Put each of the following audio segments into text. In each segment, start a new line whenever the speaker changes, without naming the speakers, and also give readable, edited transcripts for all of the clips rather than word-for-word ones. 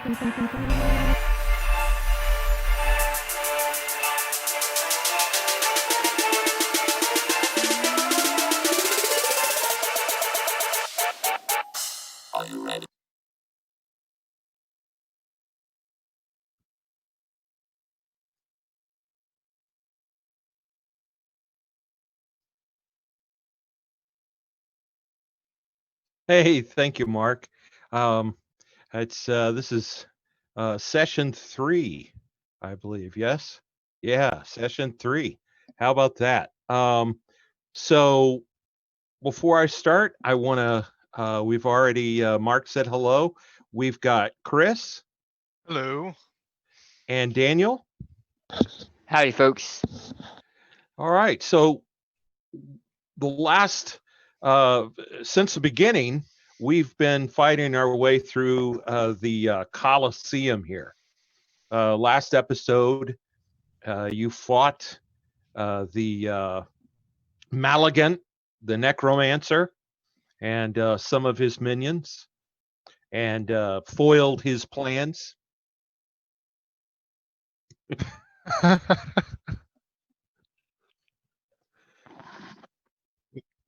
Are you ready?
Hey, thank you, Mark. Um, this is session 3, I believe. Yes, yeah, session 3. How about that? So before I start, I want to. We've already Mark said hello. We've got Chris
Hello.
and Daniel.
Howdy, folks.
All right. So the last since the beginning, we've been fighting our way through the Colosseum here. Last episode, you fought the Maligant, the Necromancer, and some of his minions, and foiled his plans.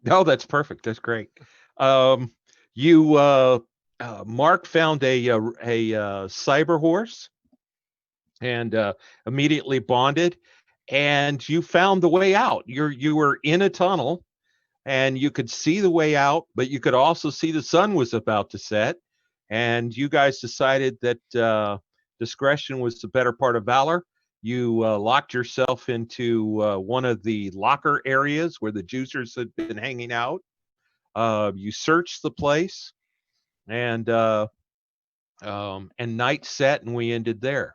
No, that's perfect. That's great. You Mark found a cyber horse and immediately bonded, and you found the way out. You were in a tunnel, and you could see the way out, but you could also see the sun was about to set, and you guys decided that discretion was the better part of valor. You locked yourself into one of the locker areas where the juicers had been hanging out. You searched the place, and night set, and we ended there.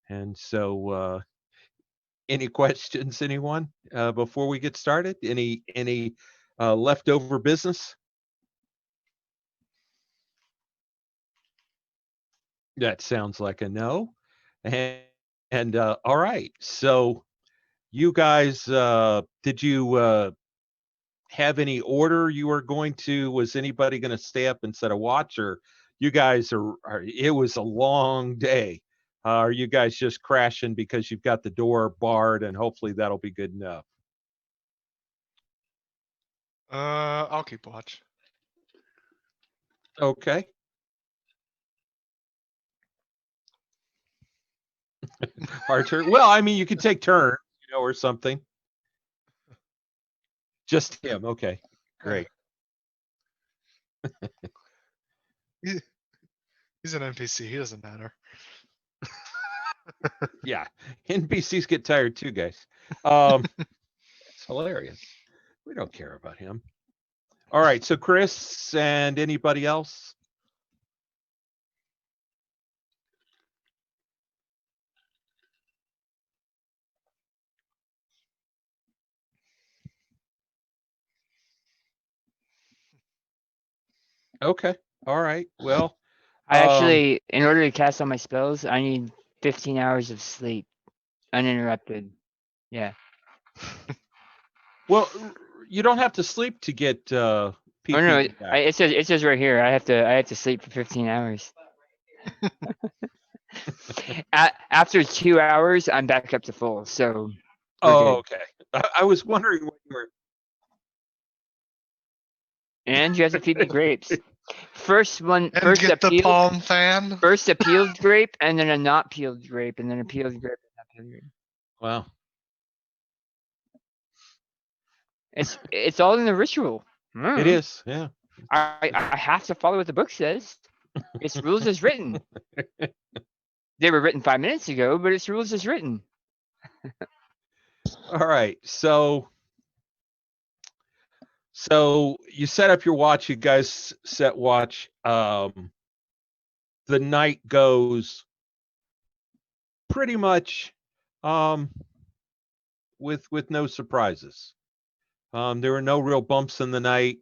And so, any questions, anyone, before we get started? Any leftover business? That sounds like a no. And, and all right. So you guys, did you have any order you were going to? Was anybody going to stay up and set a watch, or you guys are? It was a long day. Are you guys just crashing because you've got the door barred, and hopefully that'll be good enough?
I'll keep watch.
Okay. Archer. Well, I mean, you could take turns, or something. Just him. Okay. Great.
He's an NPC. He doesn't matter.
Yeah. NPCs get tired too, guys. It's hilarious. We don't care about him. All right. So Chris and anybody else? Okay. All right. Well,
I actually, in order to cast all my spells, I need 15 hours of sleep, uninterrupted. Yeah.
well, you don't have to sleep to get PP
Oh no,
back.
it says right here. I have to sleep for 15 hours. After 2 hours, I'm back up to full. So.
Oh, okay. I was wondering what you were.
And you have to feed the grapes. First one,
And
first
get the
appealed,
palm fan.
first a peeled grape, and then a not peeled grape, and then a peeled grape and not peeled grape.
Wow.
It's all in the ritual.
It is. Yeah.
I have to follow what the book says. It's rules as written. They were written 5 minutes ago, but it's rules as written.
All right. So you set up your watch. You guys set watch. The night goes pretty much with no surprises. There were no real bumps in the night.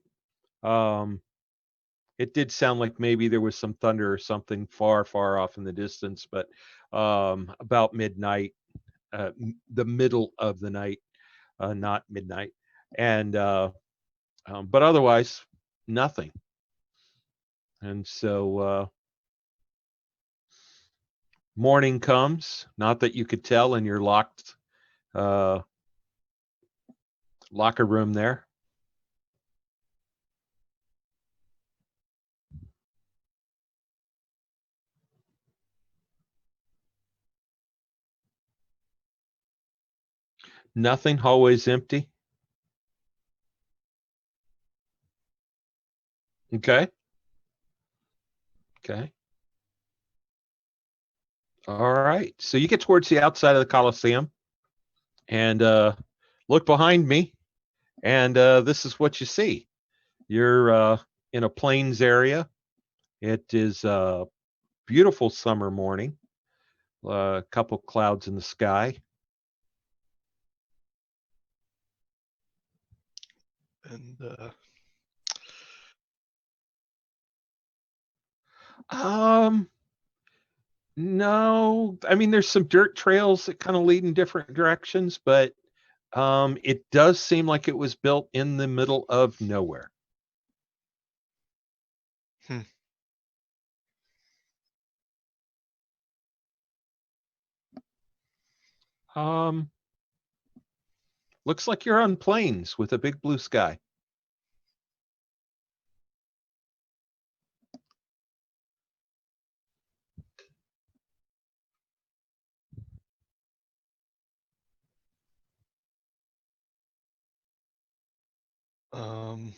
It did sound like maybe there was some thunder or something far off in the distance, but about midnight, the middle of the night, not midnight, and but otherwise nothing. And so Morning comes, not that you could tell in your locked locker room there. Nothing, hallways empty. Okay. Okay. All right. So you get towards the outside of the Coliseum and look behind me, and this is what you see. You're in a plains area. It is a beautiful summer morning. A couple clouds in the sky.
And
No, I mean there's some dirt trails that kind of lead in different directions, but it does seem like it was built in the middle of nowhere.
Hmm.
Looks like you're on plains with a big blue sky.
um,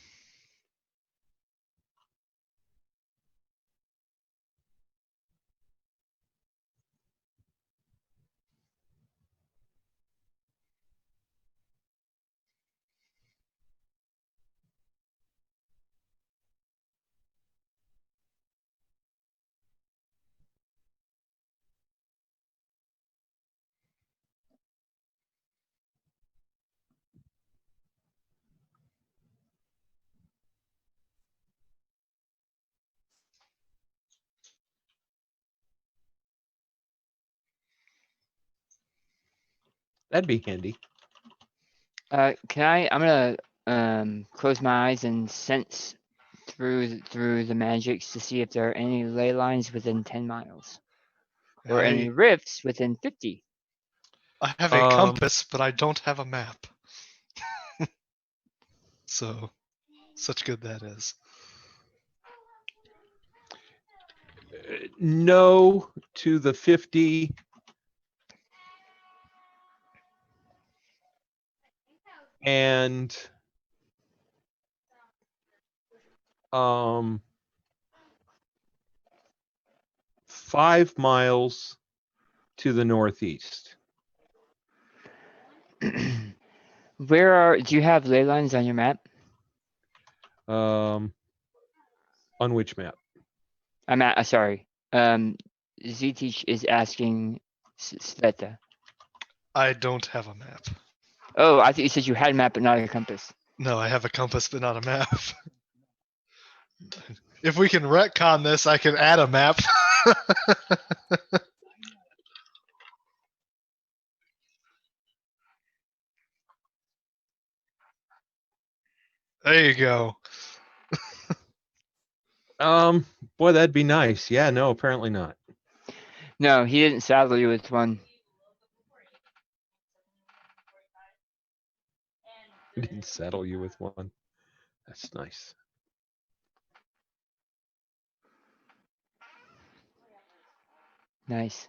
That'd be handy.
Can I? I'm gonna close my eyes and sense through the magics to see if there are any ley lines within 10 miles or any rifts within 50.
I have a
Um,
compass, but I don't have a map. So, such good that is.
No to the 50. And 5 miles to the northeast.
Do you have ley lines on your map?
On which map?
I'm at, sorry. Zteach is asking Sveta.
I don't have a map.
Oh, I thought you said you had a map but not a compass.
No, I have a compass, but not a map. If we can retcon this, I can add a map. There you go.
Boy, that'd be nice. Yeah, no, apparently not.
No, he didn't saddle you with one.
He didn't saddle you with one. That's nice.
Nice.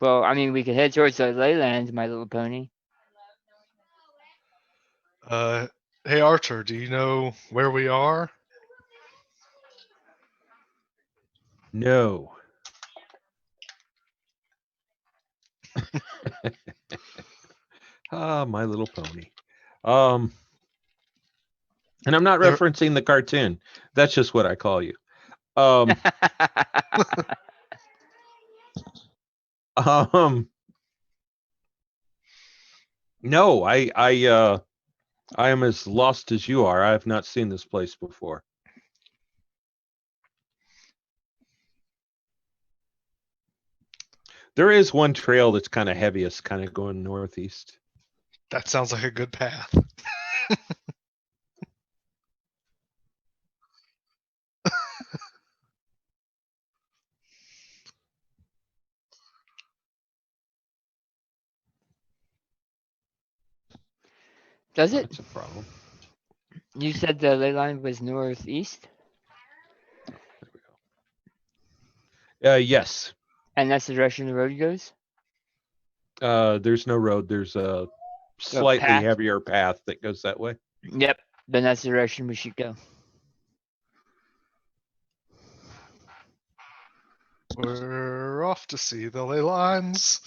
Well, I mean, we could head towards the leyland, My Little Pony.
Hey Archer, do you know where we are?
No. My Little Pony. And I'm not
There-
referencing the cartoon. That's just what I call you. Um, no, I am as lost as you are. I have not seen this place before. There is one trail that's kind of heaviest, kind of going northeast.
That sounds like a good path.
Does it?
That's a problem.
You said the ley line was northeast,
Yes.
and that's the direction the road goes.
There's no road. There's a slightly
path.
heavier path that goes that way.
Yep. Then that's the direction we should go.
We're off to see the ley lines.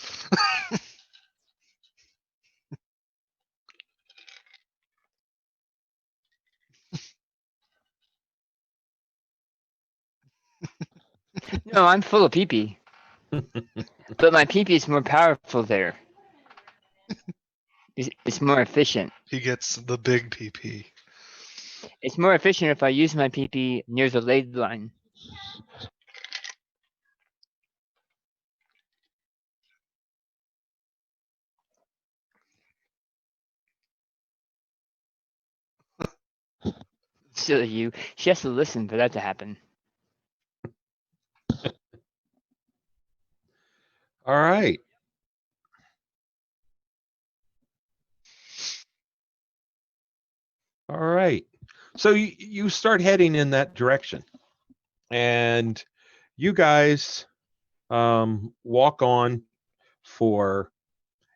No, I'm full of pee-pee. But my pee-pee is more powerful there. It's more efficient.
He gets the big PP.
It's more efficient if I use my pee-pee near the ley line. Silly you. She has to listen for that to happen.
All right. All right. So you start heading in that direction, and you guys walk on for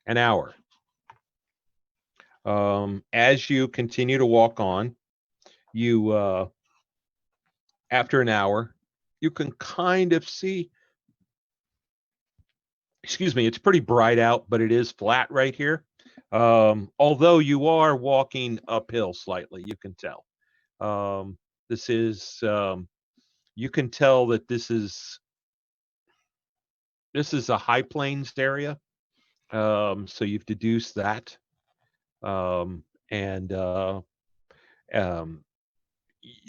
an hour. As you continue to walk on, you after an hour, you can kind of see. Excuse me, it's pretty bright out, but it is flat right here. Although you are walking uphill slightly, you can tell. This is you can tell that this is a high plains area. So you've deduced that. And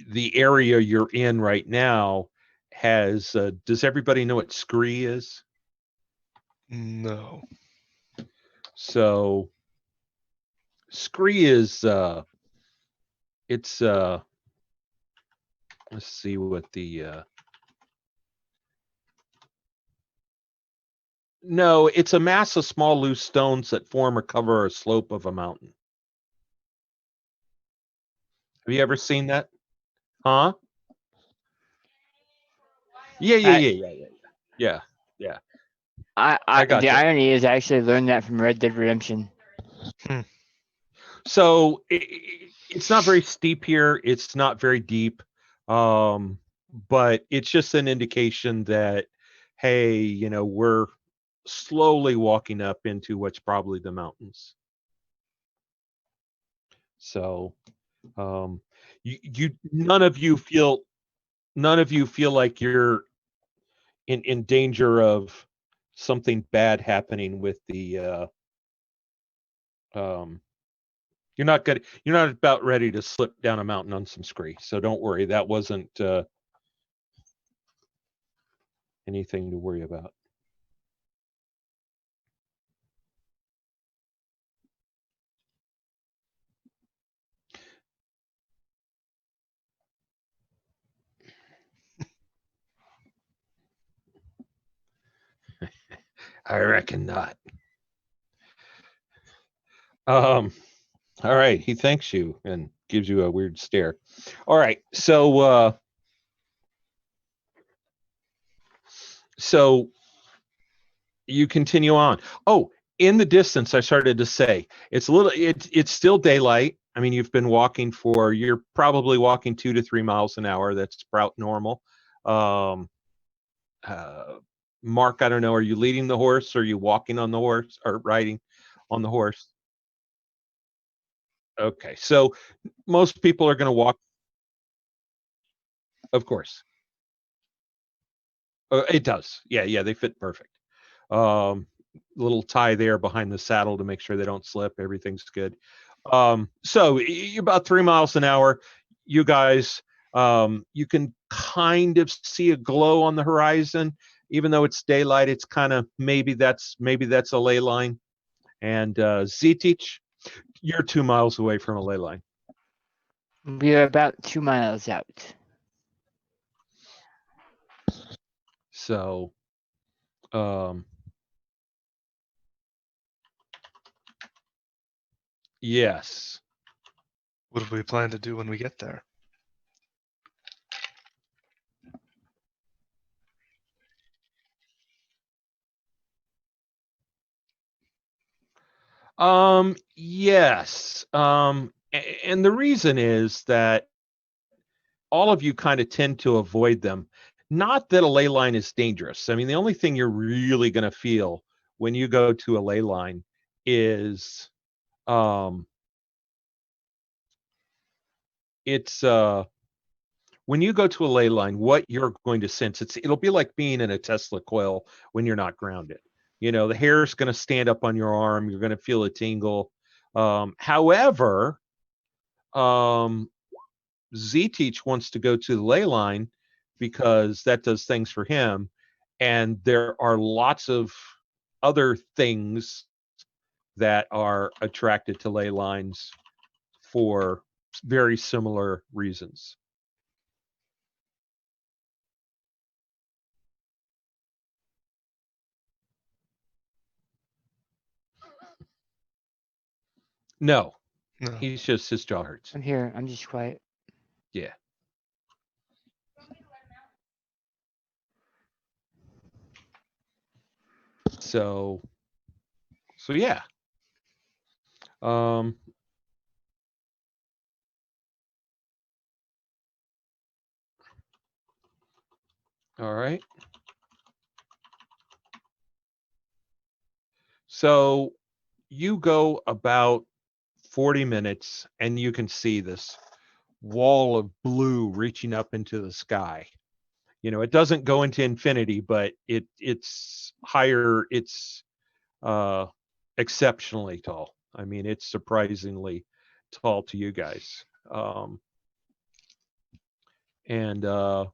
the area you're in right now has does everybody know what scree is?
No.
So scree is it's let's see what the no, it's a mass of small loose stones that form or cover a slope of a mountain. Have you ever seen that? Huh? Yeah. I
The
gotcha.
irony is I actually learned that from Red Dead Redemption.
So it's not very steep here. It's not very deep. But it's just an indication that, hey, we're slowly walking up into what's probably the mountains. So you none of you feel like you're in danger of something bad happening with the you're not about ready to slip down a mountain on some scree, so don't worry. That wasn't anything to worry about. I reckon not. All right, he thanks you and gives you a weird stare. All right, so you continue on. Oh, in the distance, I started to say it's still daylight. I mean, you're probably walking 2 to 3 miles an hour. That's about normal. Mark, I don't know, are you leading the horse? Or are you walking on the horse or riding on the horse? Okay, so most people are going to walk. Of course. It does. Yeah, they fit perfect. Little tie there behind the saddle to make sure they don't slip. Everything's good. So you're about 3 miles an hour. You guys, you can kind of see a glow on the horizon, even though it's daylight. It's kind of maybe that's a ley line. And Zetich, You're 2 miles away from a ley line.
We are about 2 miles out.
So, yes.
What do we plan to do when we get there?
Yes. And the reason is that all of you kind of tend to avoid them. Not that a ley line is dangerous. I mean, the only thing you're really going to feel when you go to a ley line is it's when you go to a ley line, what you're going to sense, it'll be like being in a Tesla coil when you're not grounded. You know, the hair is going to stand up on your arm. You're going to feel a tingle. However, Z-Teach wants to go to the ley line because that does things for him. And there are lots of other things that are attracted to ley lines for very similar reasons. No,
No.
he's just, his jaw hurts.
I'm here. I'm just quiet.
Yeah. So yeah. All right. So you go about 40 minutes and you can see this wall of blue reaching up into the sky. You know, it doesn't go into infinity, but it's higher, it's exceptionally tall. I mean, it's surprisingly tall to you guys. And are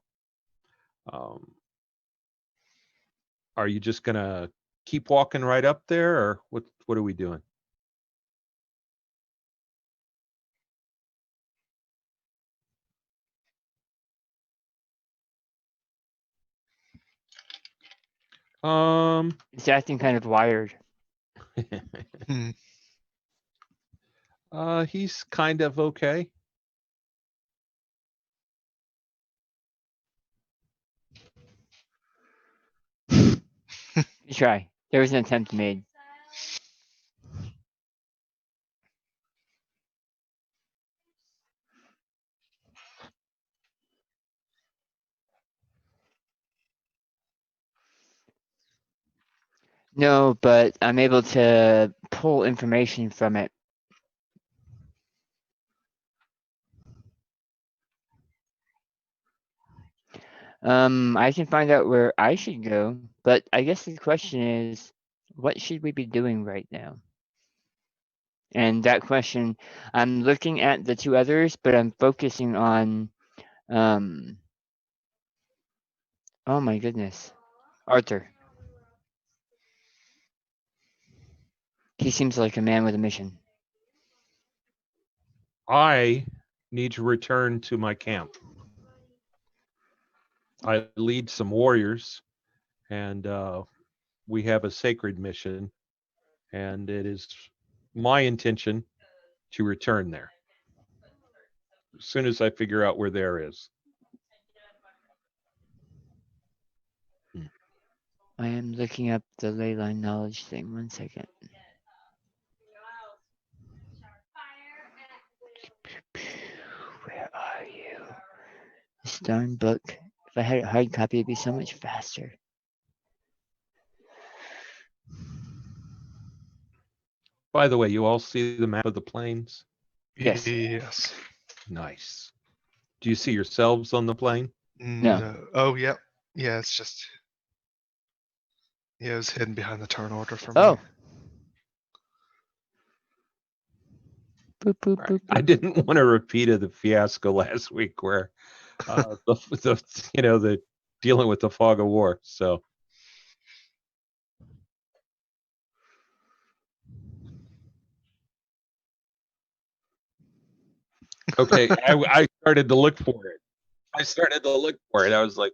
you just gonna keep walking right up there, or what are we doing?
It's acting kind of wired.
Hmm.
He's kind of okay.
You try. There was an attempt made. No, but I'm able to pull information from it. I can find out where I should go, but I guess the question is, what should we be doing right now? And that question, I'm looking at the two others, but I'm focusing on, oh my goodness, Arthur. He seems like a man with a mission.
I need to return to my camp. I lead some warriors, and we have a sacred mission, and it is my intention to return there as soon as I figure out where there is.
I am looking up the ley line knowledge thing. 1 second. Where are you? This darn book. If I had a hard copy, it'd be so much faster.
By the way, you all see the map of the plains?
Yes.
Yes.
Nice. Do you see yourselves on the plane?
No.
Oh, yep. Yeah, it's just. Yeah, it was hidden behind the turn order for
Oh.
me.
Boop, boop, boop,
I
boop.
didn't want to repeat of the fiasco last week where the dealing with the fog of war. So Okay, I started to look for it. I was like,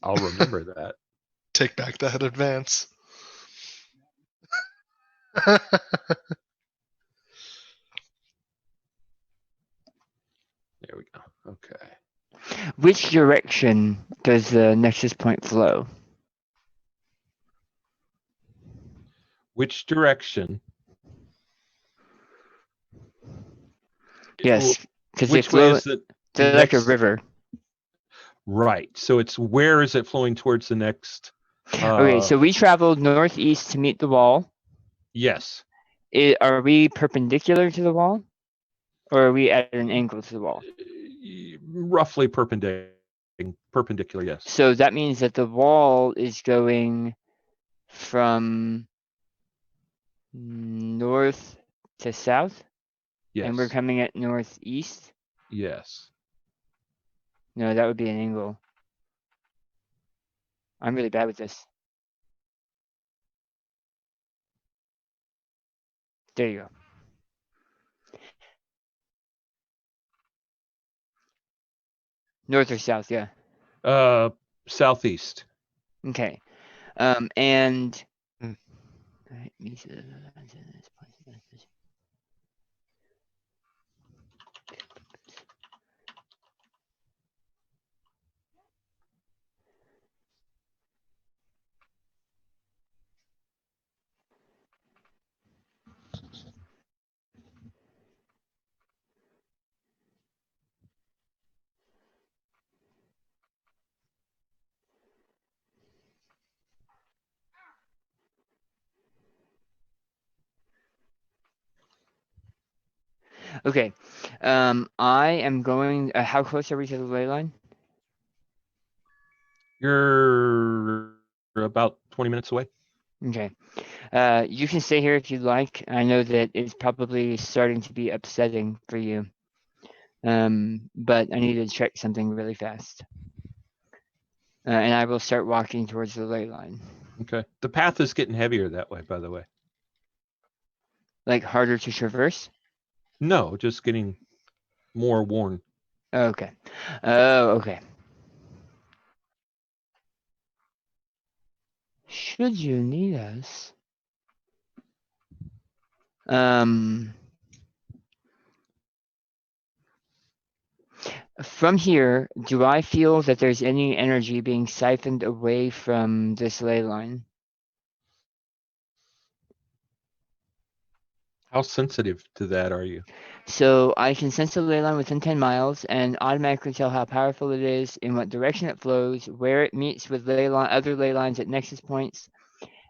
I'll remember that.
Take back that advance.
There we go. Okay.
Which direction does the nexus point flow?
Which direction?
Yes, because they
Which way
flow.
is the
They're like a
next?
river.
Right. So it's where is it flowing towards the next?
Okay, so we traveled northeast to meet the wall.
Yes.
Are we perpendicular to the wall, or are we at an angle to the wall?
Roughly perpendicular. Perpendicular. Yes.
So that means that the wall is going from north to south,
Yes.
and we're coming at northeast.
Yes.
No, that would be an angle. I'm really bad with this. There you go. North or south, yeah.
Southeast.
Okay. And
Hmm.
okay. I am going. How close are we to the ley line?
You're about 20 minutes away.
Okay. You can stay here if you'd like. I know that it's probably starting to be upsetting for you. But I need to check something really fast. And I will start walking towards the ley line.
Okay. The path is getting heavier that way, by the way.
Like harder to traverse?
No, just getting more worn.
Okay. Oh, okay. Should you need us? From here, do I feel that there's any energy being siphoned away from this ley line?
How sensitive to that are you?
So I can sense the ley line within 10 miles and automatically tell how powerful it is, in what direction it flows, where it meets with other ley lines at nexus points,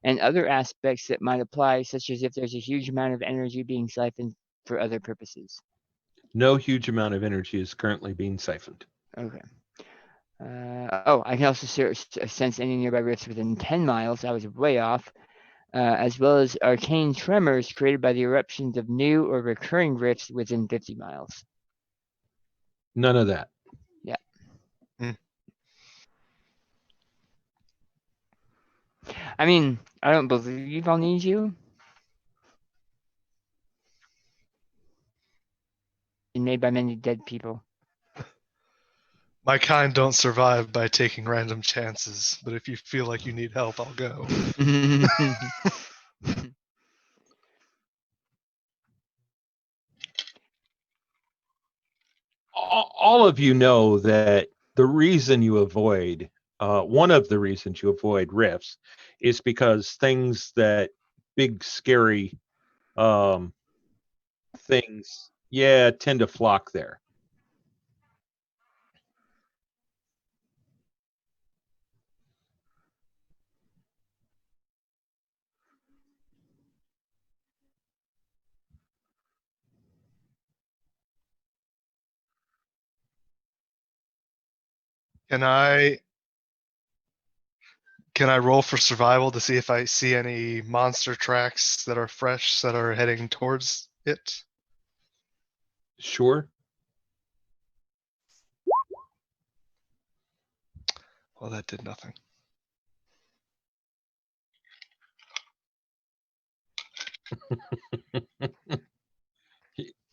and other aspects that might apply, such as if there's a huge amount of energy being siphoned for other purposes.
No huge amount of energy is currently being siphoned.
Okay. I can also sense any nearby rifts within 10 miles. I was way off. As well as arcane tremors created by the eruptions of new or recurring rifts within 50 miles.
None of that.
Yeah. I mean, I don't believe I'll need you. Made by many dead people.
My kind don't survive by taking random chances, but if you feel like you need help, I'll go.
All of you know that the reason you avoid, one of the reasons you avoid rifts is because things that big, scary things, tend to flock there.
Can I roll for survival to see if I see any monster tracks that are fresh that are heading towards it?
Sure.
Well, that did nothing.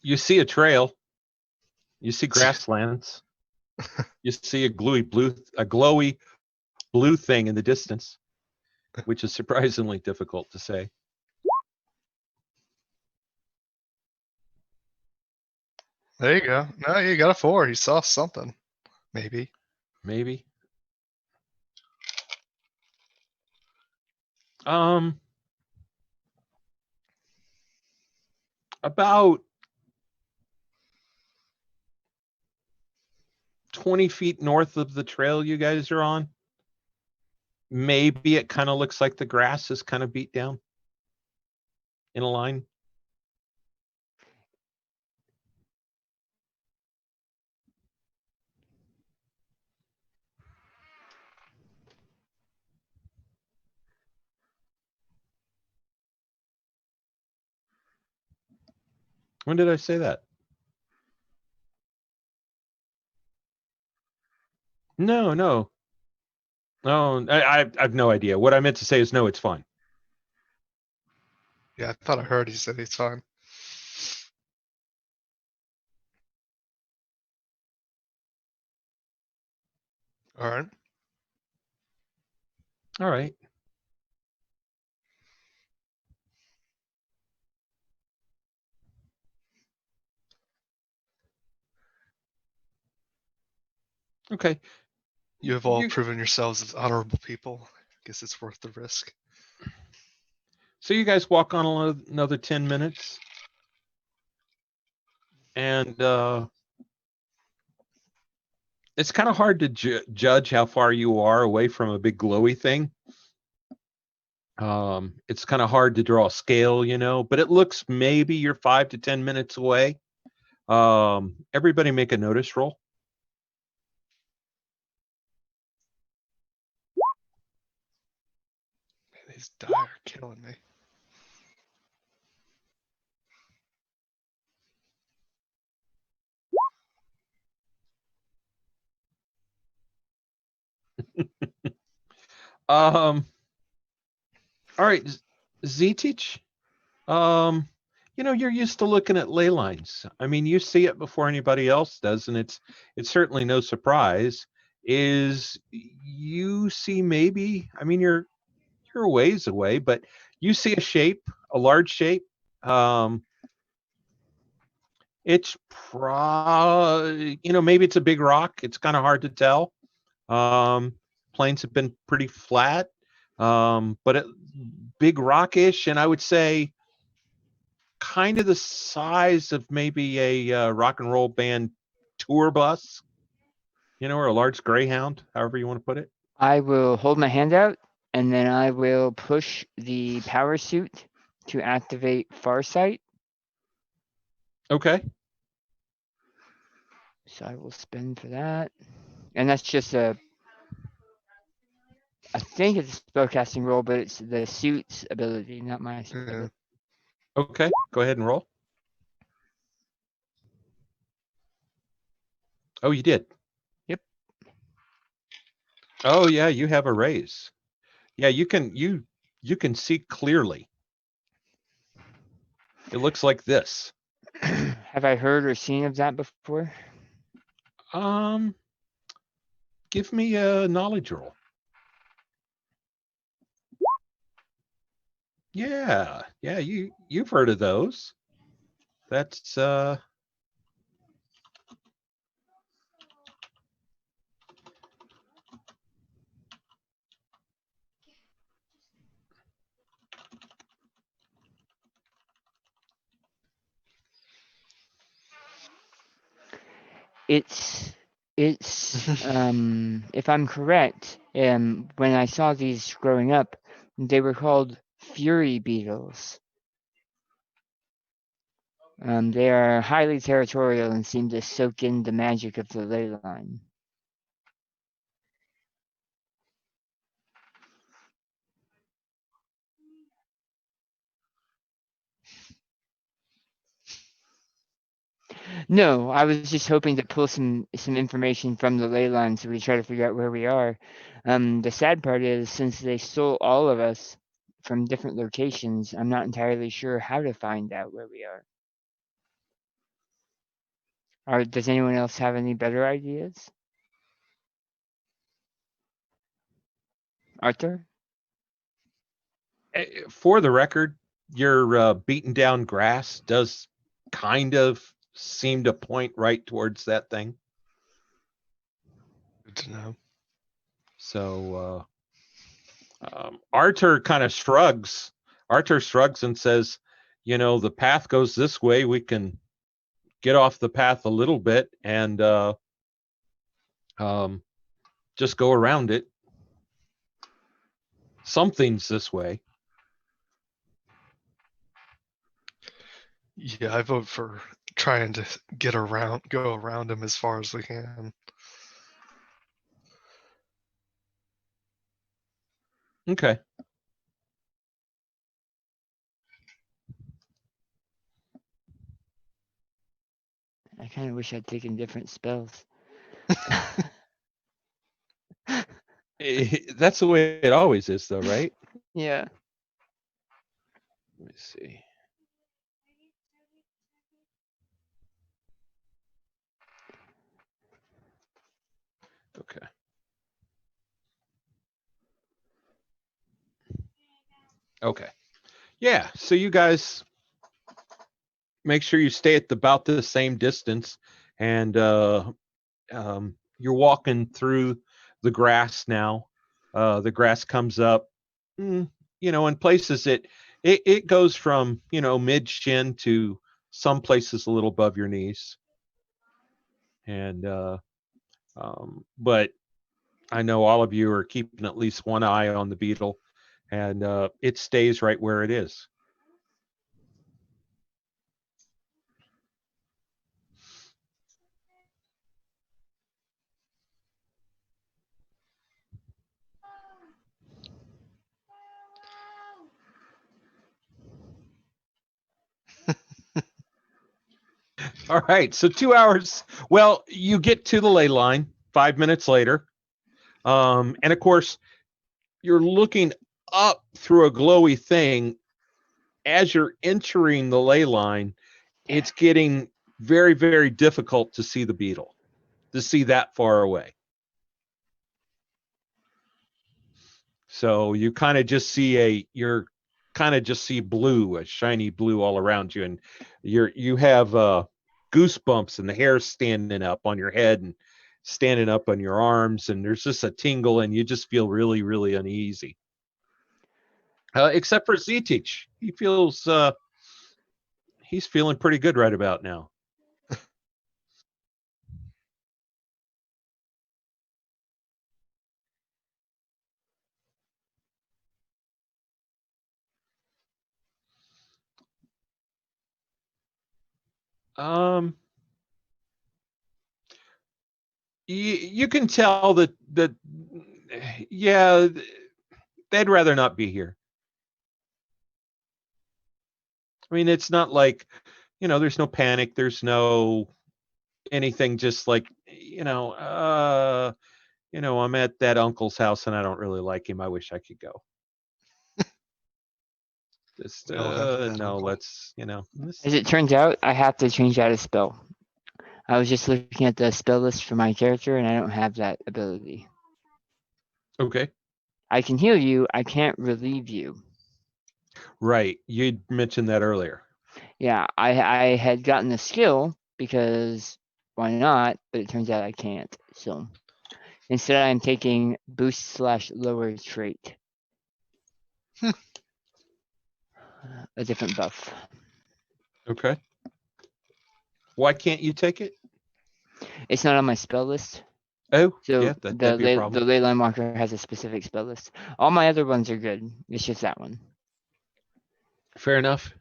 You see a trail. You see grasslands. You see a glowy blue thing in the distance, which is surprisingly difficult to say.
There you go. No, you got a 4. He saw something. Maybe.
Maybe. About 20 feet north of the trail you guys are on. Maybe it kind of looks like the grass is kind of beat down in a line. When did I say that? No. No, I have no idea. What I meant to say is no, it's fine.
Yeah, I thought I heard he said he's fine. All right.
All right. Okay.
You have all
You-
proven yourselves as honorable people. Guess it's worth the risk.
So you guys walk on another 10 minutes. And it's kind of hard to judge how far you are away from a big glowy thing. It's kind of hard to draw a scale, but it looks maybe you're 5 to 10 minutes away. Everybody make a notice roll.
Man, these die are killing me.
All right, Z-Teach. You're used to looking at ley lines. I mean, you see it before anybody else does, and it's certainly no surprise. Is you see maybe? I mean, you're a ways away, but you see a shape, a large shape. It's maybe it's a big rock. It's kind of hard to tell. Plains have been pretty flat, but big rockish, and I would say kind of the size of maybe a rock and roll band tour bus, or a large Greyhound, however you want to put it.
I will hold my hand out, and then I will push the power suit to activate Farsight.
Okay.
So I will spin for that. And that's just I think it's a spellcasting roll, but it's the suit's ability, not my ability.
Okay, go ahead and roll. Oh, you did?
Yep.
Oh, yeah, you have a raise. Yeah, you can see clearly. It looks like this.
Have I heard or seen of that before?
Give me a knowledge roll. Yeah, you've heard of those. That's
It's if I'm correct, when I saw these growing up, they were called fury beetles. They are highly territorial and seem to soak in the magic of the ley line. No, I was just hoping to pull some information from the ley line so we try to figure out where we are. The sad part is, since they stole all of us, from different locations, I'm not entirely sure how to find out where we are. Or does anyone else have any better ideas? Arthur?
For the record, your beaten down grass does kind of seem to point right towards that thing.
Good to know.
So Arthur kind of shrugs. Arthur shrugs and says, the path goes this way. We can get off the path a little bit and just go around it. Something's this way.
Yeah, I vote for trying to go around him as far as we can.
Okay.
I kind of wish I'd taken different spells.
That's the way it always is, though, right?
Yeah.
Let me see. Okay. Okay. Yeah. So you guys make sure you stay at about the same distance, and you're walking through the grass now. The grass comes up, in places it goes from mid shin to some places a little above your knees, and but I know all of you are keeping at least one eye on the beetle, and it stays right where it is. All right, so 2 hours. Well, you get to the ley line 5 minutes later, and of course, you're looking up through a glowy thing. As you're entering the ley line, it's getting very, very difficult to see the beetle, to see that far away. So you kind of just see blue, a shiny blue all around you, and you have goosebumps, and the hair standing up on your head and standing up on your arms, and there's just a tingle, and you just feel really, really uneasy. Except for Zetich, he's feeling pretty good right about now. You can tell that yeah, they'd rather not be here. I mean, it's not like, there's no panic, there's no anything, just like, I'm at that uncle's house and I don't really like him. I wish I could go. Just no,
uncle.
let's,
As it turns out, I have to change out a spell. I was just looking at the spell list for my character, and I don't have that ability.
Okay.
I can heal you. I can't relieve you.
Right. You mentioned that earlier.
Yeah, I had gotten the skill because why not? But it turns out I can't. So instead, I'm taking boost/lower trait. A different buff.
Okay. Why can't you take it?
It's not on my spell list.
Oh,
So
yeah, that'd be a
the
problem.
leyline walker has a specific spell list. All my other ones are good. It's just that one.
Fair enough.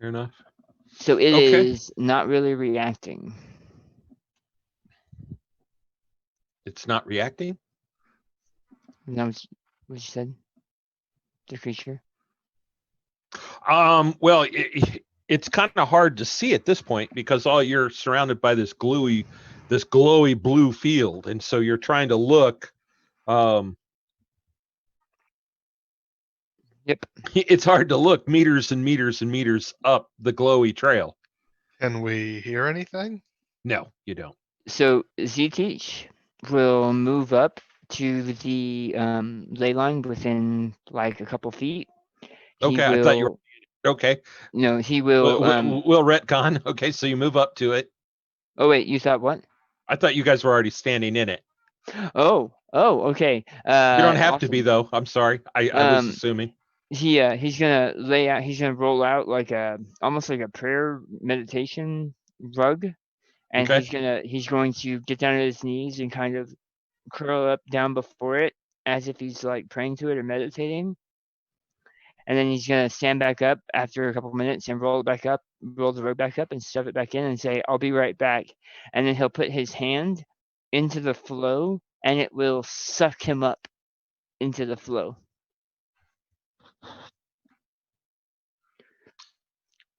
Fair enough.
So it
Okay.
is not really reacting.
It's not reacting?
That was what you said? The creature?
Well, it's kind of hard to see at this point because you're surrounded by this glowy blue field, and so you're trying to look Um,
Yep.
it's hard to look meters and meters and meters up the glowy trail.
Can we hear anything?
No, you don't.
So Z-Teach will move up to the ley line within like a couple feet. He
Okay, I thought you
will,
were okay.
no, he will,
We'll retcon. Okay, so you move up to it.
oh wait, you thought what?
I thought you guys were already standing in it.
Oh, okay.
You don't have to be
Awesome.
though. I'm sorry. I was
Um,
assuming.
he's gonna lay out, he's gonna roll out like almost like a prayer meditation rug. And
Okay.
he's going to get down on his knees and kind of curl up down before it as if he's like praying to it or meditating. And then he's gonna stand back up after a couple minutes and roll the rug back up and stuff it back in and say, I'll be right back. And then he'll put his hand into the flow and it will suck him up into the flow.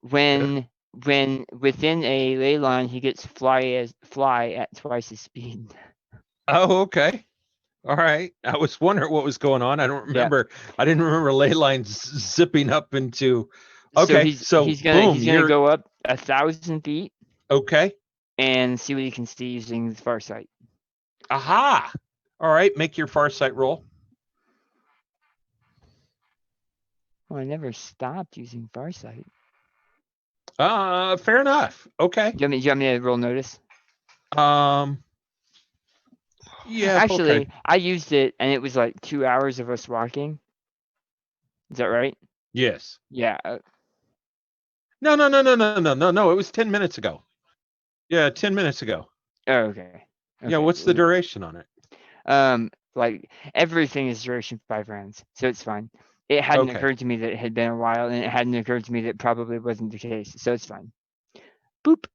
When within a ley line he gets fly at twice his speed.
Oh, okay. All right. I was wondering what was going on. I don't
Yeah.
remember. I didn't remember ley lines zipping up into.
So
Okay.
he's
So
he's gonna
boom.
he's gonna
You're
go up 1,000 feet
okay.
and see what he can see using the far sight.
Aha. All right. Make your far sight roll.
Well, I never stopped using far sight.
Fair enough. Okay.
Do you want me to roll notice?
Yeah.
Actually,
Okay.
I used it and it was like 2 hours of us walking. Is that right?
Yes.
Yeah.
No. It was 10 minutes ago. Yeah, 10 minutes ago.
Oh, okay.
Yeah.
Okay.
What's the duration on it?
Like everything is duration 5 rounds, so it's fine. It hadn't
Okay.
occurred to me that it had been a while, and it hadn't occurred to me that it probably wasn't the case, so it's fine. Boop.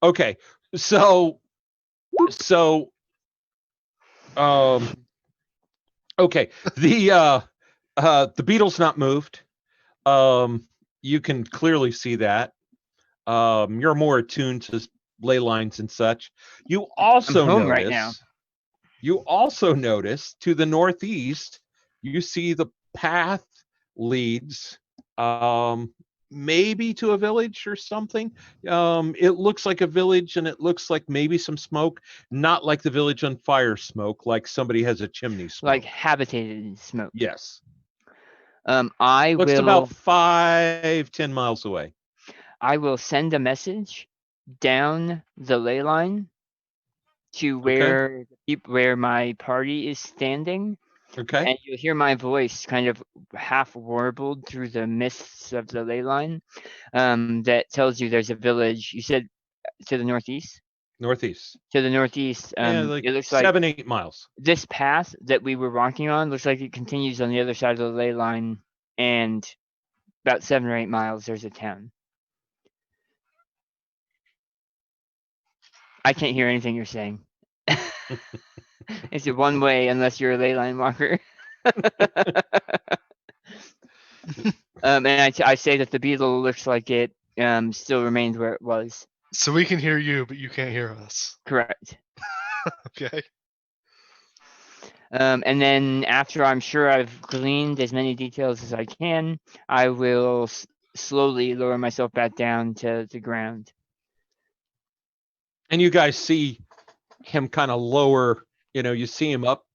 Okay. So, okay. The beetle's not moved. You can clearly see that. You're more attuned to ley lines and such. You also
home
notice,
right now.
You also notice to the northeast, you see the path leads maybe to a village or something. It looks like a village and it looks like maybe some smoke, not like the village on fire smoke, like somebody has a chimney smoke.
Like habitated smoke.
Yes.
I
Looks
will
about 5-10 miles away.
I will send a message down the ley line to where my party is standing,
Okay.
and you'll hear my voice kind of half warbled through the mists of the ley line. That tells you there's a village. You said to the northeast.
Northeast.
To the northeast.
Yeah, like
It looks like
7-8 miles.
this path that we were walking on looks like it continues on the other side of the ley line, and about 7 or 8 miles there's a town. I can't hear anything you're saying. It's a one way unless you're a ley line walker. And I say that the beetle looks like it still remains where it was.
So we can hear you, but you can't hear us.
Correct.
Okay.
And then after I'm sure I've gleaned as many details as I can, I will slowly lower myself back down to the ground.
And you guys see him kind of lower, you see him up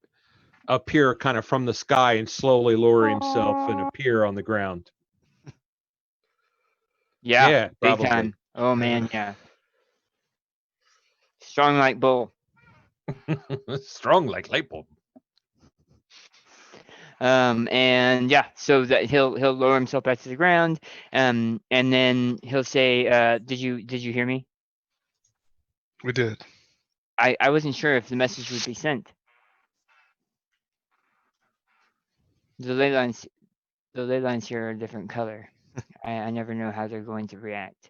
here kind of from the sky and slowly lower himself and appear on the ground.
Yeah, big
probably.
time. Oh man, yeah. Strong like bull.
Strong like light bulb.
And yeah, so that he'll lower himself back to the ground, and then he'll say, did you hear me?
We did.
I wasn't sure if the message would be sent. The ley lines here are a different color. I never know how they're going to react.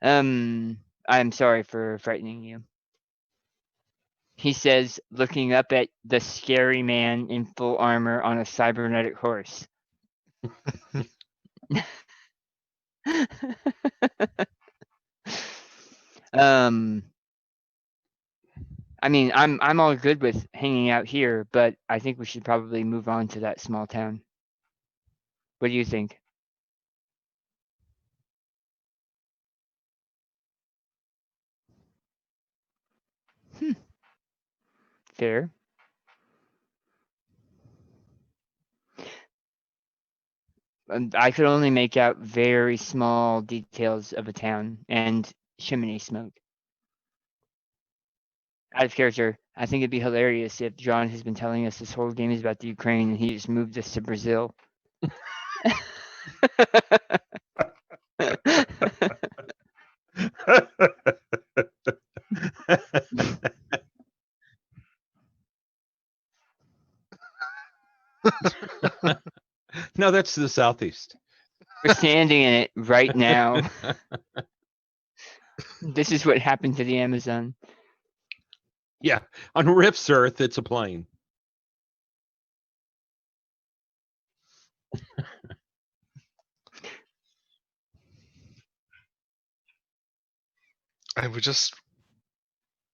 I'm sorry for frightening you. He says, looking up at the scary man in full armor on a cybernetic horse. I mean, I'm all good with hanging out here, but I think we should probably move on to that small town. What do you think? Fair. I could only make out very small details of a town and chimney smoke. Out of character, I think it'd be hilarious if John has been telling us this whole game is about the Ukraine and he just moved us to Brazil.
No, that's to the southeast.
We're standing in it right now. This is what happened to the Amazon.
Yeah, on Rift's Earth, it's a plane.
I we just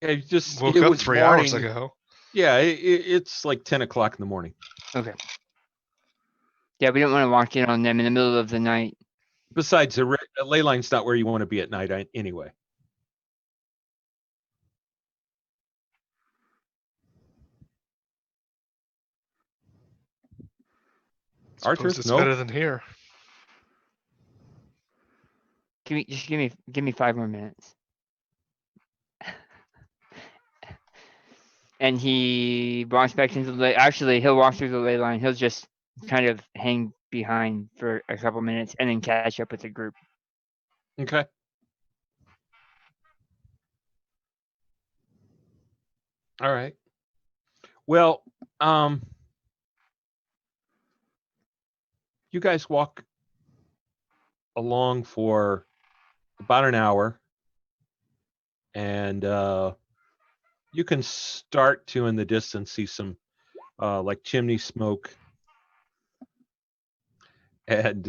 Yeah, you just
woke
it
up
was
3 hours
morning.
ago.
Yeah, it's like 10 o'clock in the morning.
Okay. Yeah, we don't want to walk in on them in the middle of the night.
Besides, the ley line's not where you want to be at night anyway.
Suppose
Arthur,
it's
no?
better than here.
Give me 5 more minutes. And he walks back into the actually he'll walk through the ley line. He'll just kind of hang behind for a couple minutes and then catch up with the group.
Okay. All right. Well, you guys walk along for about an hour, and you can start to in the distance see some like chimney smoke, and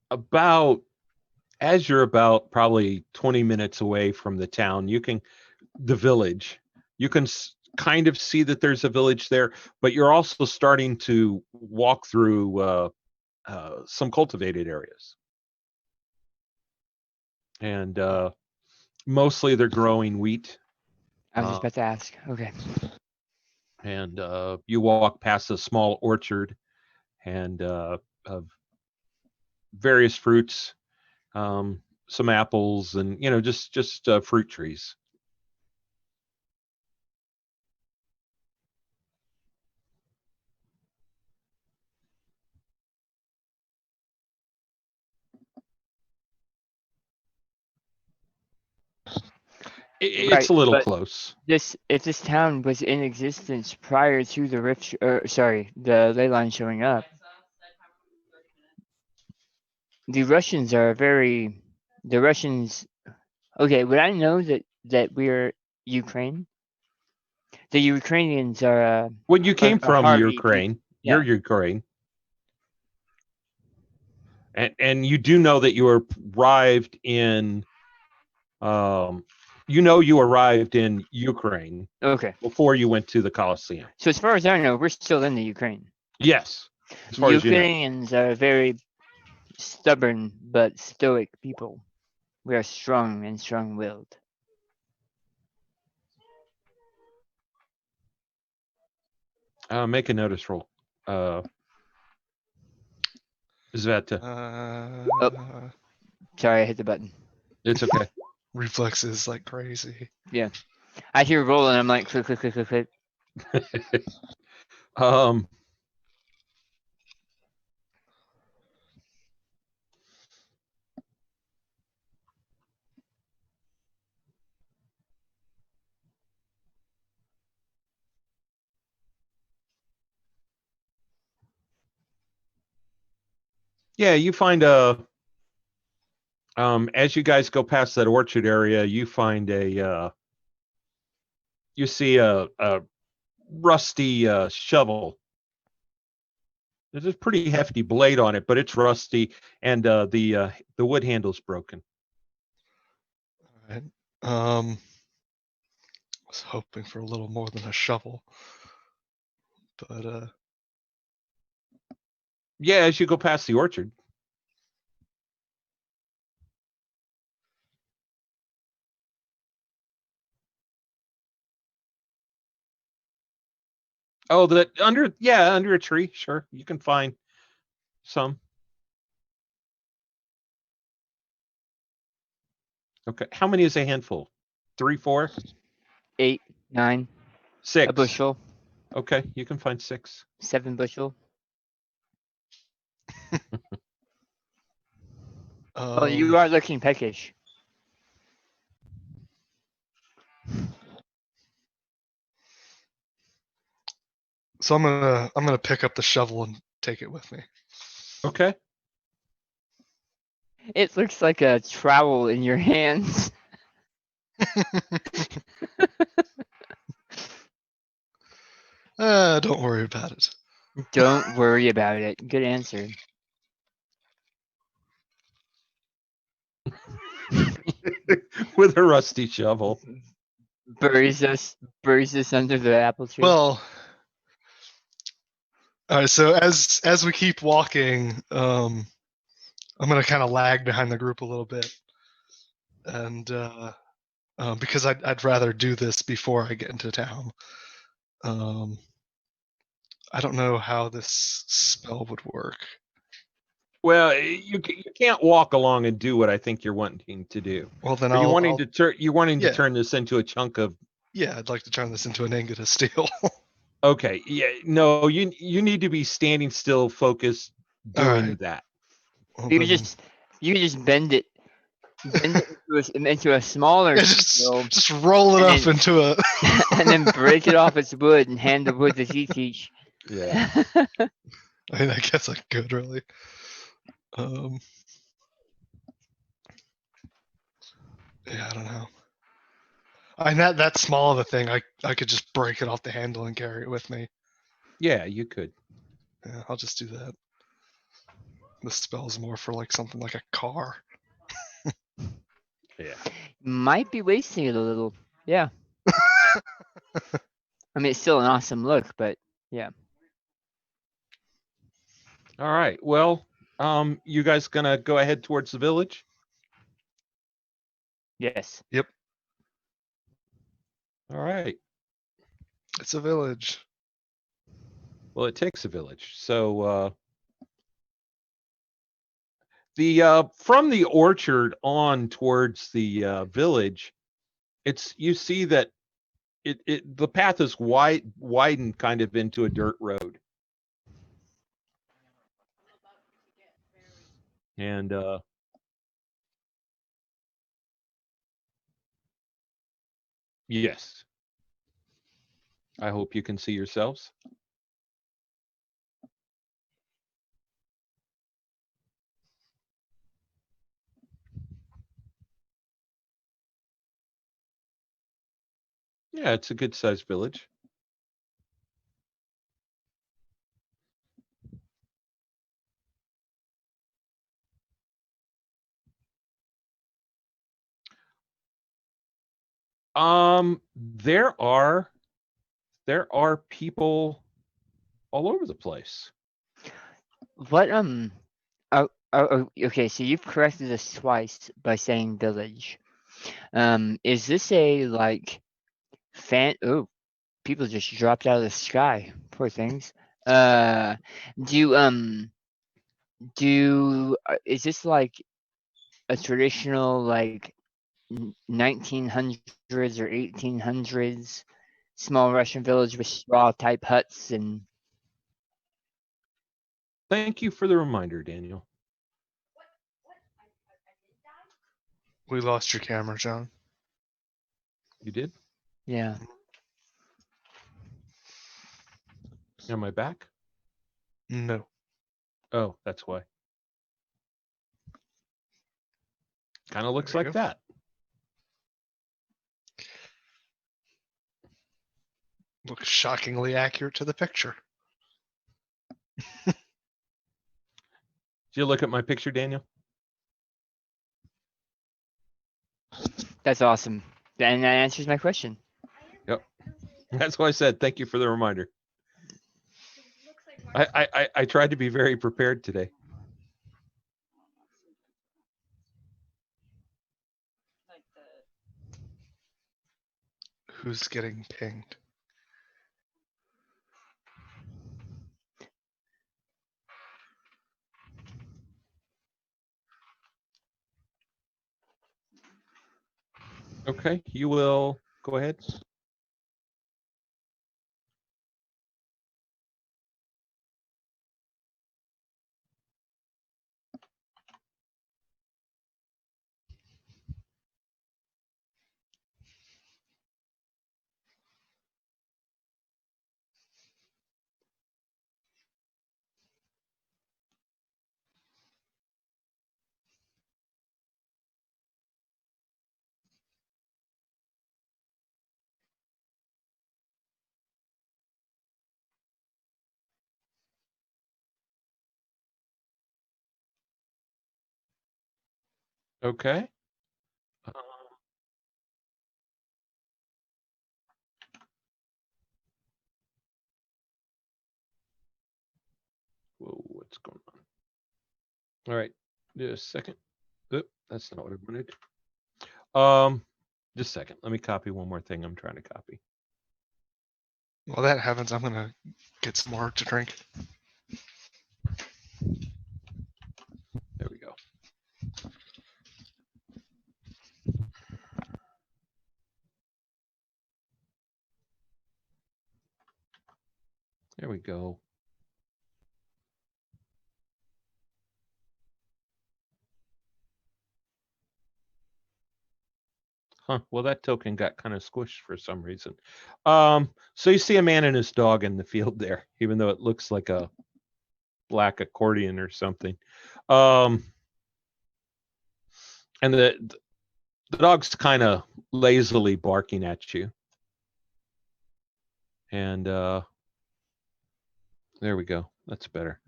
about as you're about probably 20 minutes away from the town, the village, you can kind of see that there's a village there, but you're also starting to walk through some cultivated areas. And mostly they're growing wheat.
I was just about to ask. Okay.
And you walk past a small orchard and of various fruits, some apples, and just fruit trees. It's
Right,
a little
but
close.
if this town was in existence prior to the the ley line showing up, the Russians. Okay, would I know that we're Ukraine? The Ukrainians are
When you came
a
from
hardy
Ukraine,
people.
you're
Yeah.
Ukraine. And you do know that you arrived in you arrived in Ukraine
Okay.
before you went to the Colosseum.
So as far as I know, we're still in the Ukraine.
Yes, as far as you know.
Ukrainians are very stubborn but stoic people. We are strong and strong-willed.
Make a notice roll. Zveta.
Sorry, I hit the button.
It's okay.
Reflexes like crazy.
Yeah. I hear roll and I'm like, click, click, click, click, click.
Yeah, you find as you guys go past that orchard area, you find you see a rusty shovel There's a pretty hefty blade on it, but it's rusty, and the wood handle's broken.
All right. I was hoping for a little more than a shovel, but
Yeah, as you go past the orchard. Oh, under a tree. Sure, you can find some. Okay, how many is a handful? 3, 4,
8, 9,
6.
a bushel,
Okay, you can find 6.
7 bushel. Oh, you are looking peckish.
so I'm gonna pick up the shovel and take it with me.
Okay.
It looks like a trowel in your hands.
Don't worry about it.
Don't worry about it. Good answer.
With a rusty shovel.
Buries us under the apple tree.
Well, all right. So as we keep walking, I'm gonna kind of lag behind the group a little bit, and because I'd rather do this before I get into town. I don't know how this spell would work.
Well, you can't walk along and do what I think you're wanting to do.
Well, then
Are you
I'll
wanting to turn? You wanting to
Yeah.
turn this into a chunk of?
yeah, I'd like to turn this into an ingot of steel.
Okay, yeah, no, you need to be standing still, focused, doing
Alright.
that.
Well,
You
then-
just bend it into a smaller
Yeah,
steel,
just roll it
and
up
then-
into a.
and then break it off its wood and hand the wood to teach.
Yeah.
I mean, I guess I could really. Yeah, I don't know. I mean, that small of a thing, I could just break it off the handle and carry it with me.
Yeah, you could.
Yeah, I'll just do that. This spell's more for like something like a car.
Yeah.
Might be wasting it a little. Yeah. I mean, it's still an awesome look, but
All right. Well, you guys gonna go ahead towards the village?
yes.
All right.
It's a village.
Well, it takes a village. So the from the orchard on towards the village, you see that the path is widened kind of into a dirt road. And yes. I hope you can see yourselves. Yeah, it's a good sized village. There are people all over the place.
What okay, so you've corrected us twice by saying village. Is this a like people just dropped out of the sky. Poor things. Is this like a traditional like 1900s or 1800s small Russian village with straw type huts and
Thank you for the reminder, Daniel.
We lost your camera, John.
You did?
yeah.
Am I back?
No.
Oh, that's why. Kind of looks
There you
like
go.
that.
Looks shockingly accurate to the picture.
you look at my picture, Daniel?
That's awesome. And that answers my question.
Yep. That's why I said thank you for the reminder. I tried to be very prepared today.
Who's getting pinged?
Okay, you will go ahead. Okay. Whoa, what's going on? All right, just a second. Oop, that's not what I wanted. Just a second. Let me copy one more thing I'm trying to copy.
While that happens, I'm gonna get some more to drink.
There we go. There we go. Huh. Well, that token got kind of squished for some reason. So you see a man and his dog in the field there, even though it looks like a black accordion or something. And the dog's kind of lazily barking at you. And there we go. That's better.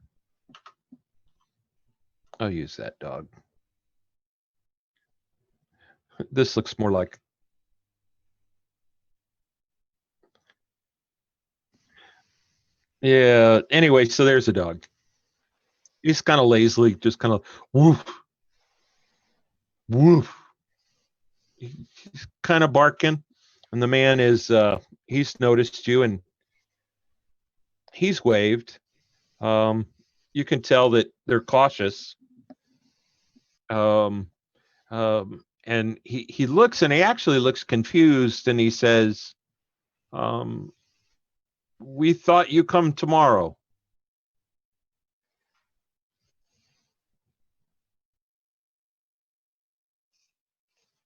I'll use that dog. This looks more like. Yeah. Anyway, so there's a dog. He's kind of lazily, just kind of woof, woof. He's kind of barking, and the man is. He's noticed you, and he's waved. You can tell that they're cautious. And he looks, and he actually looks confused, and he says, "We thought you come tomorrow."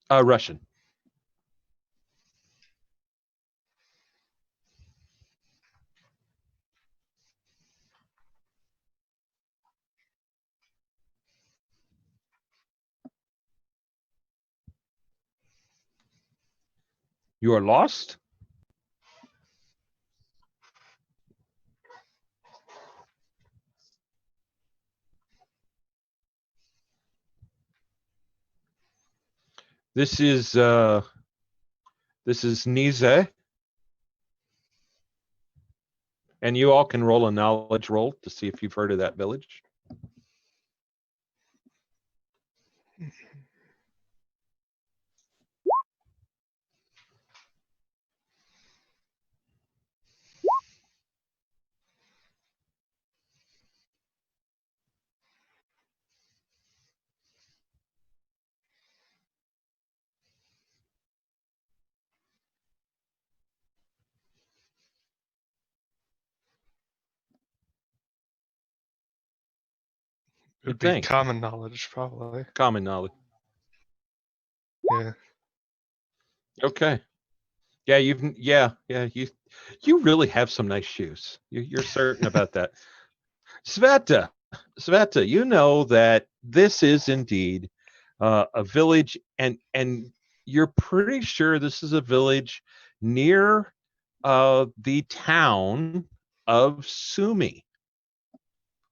Russian. You are lost? This is Nize. And you all can roll a knowledge roll to see if you've heard of that village.
It would
You'd
be
think.
common knowledge, probably.
Common knowledge.
Yeah.
Okay. Yeah, you really have some nice shoes. You're certain about that. Sveta, you know that this is indeed a village, and you're pretty sure this is a village near the town of Sumi.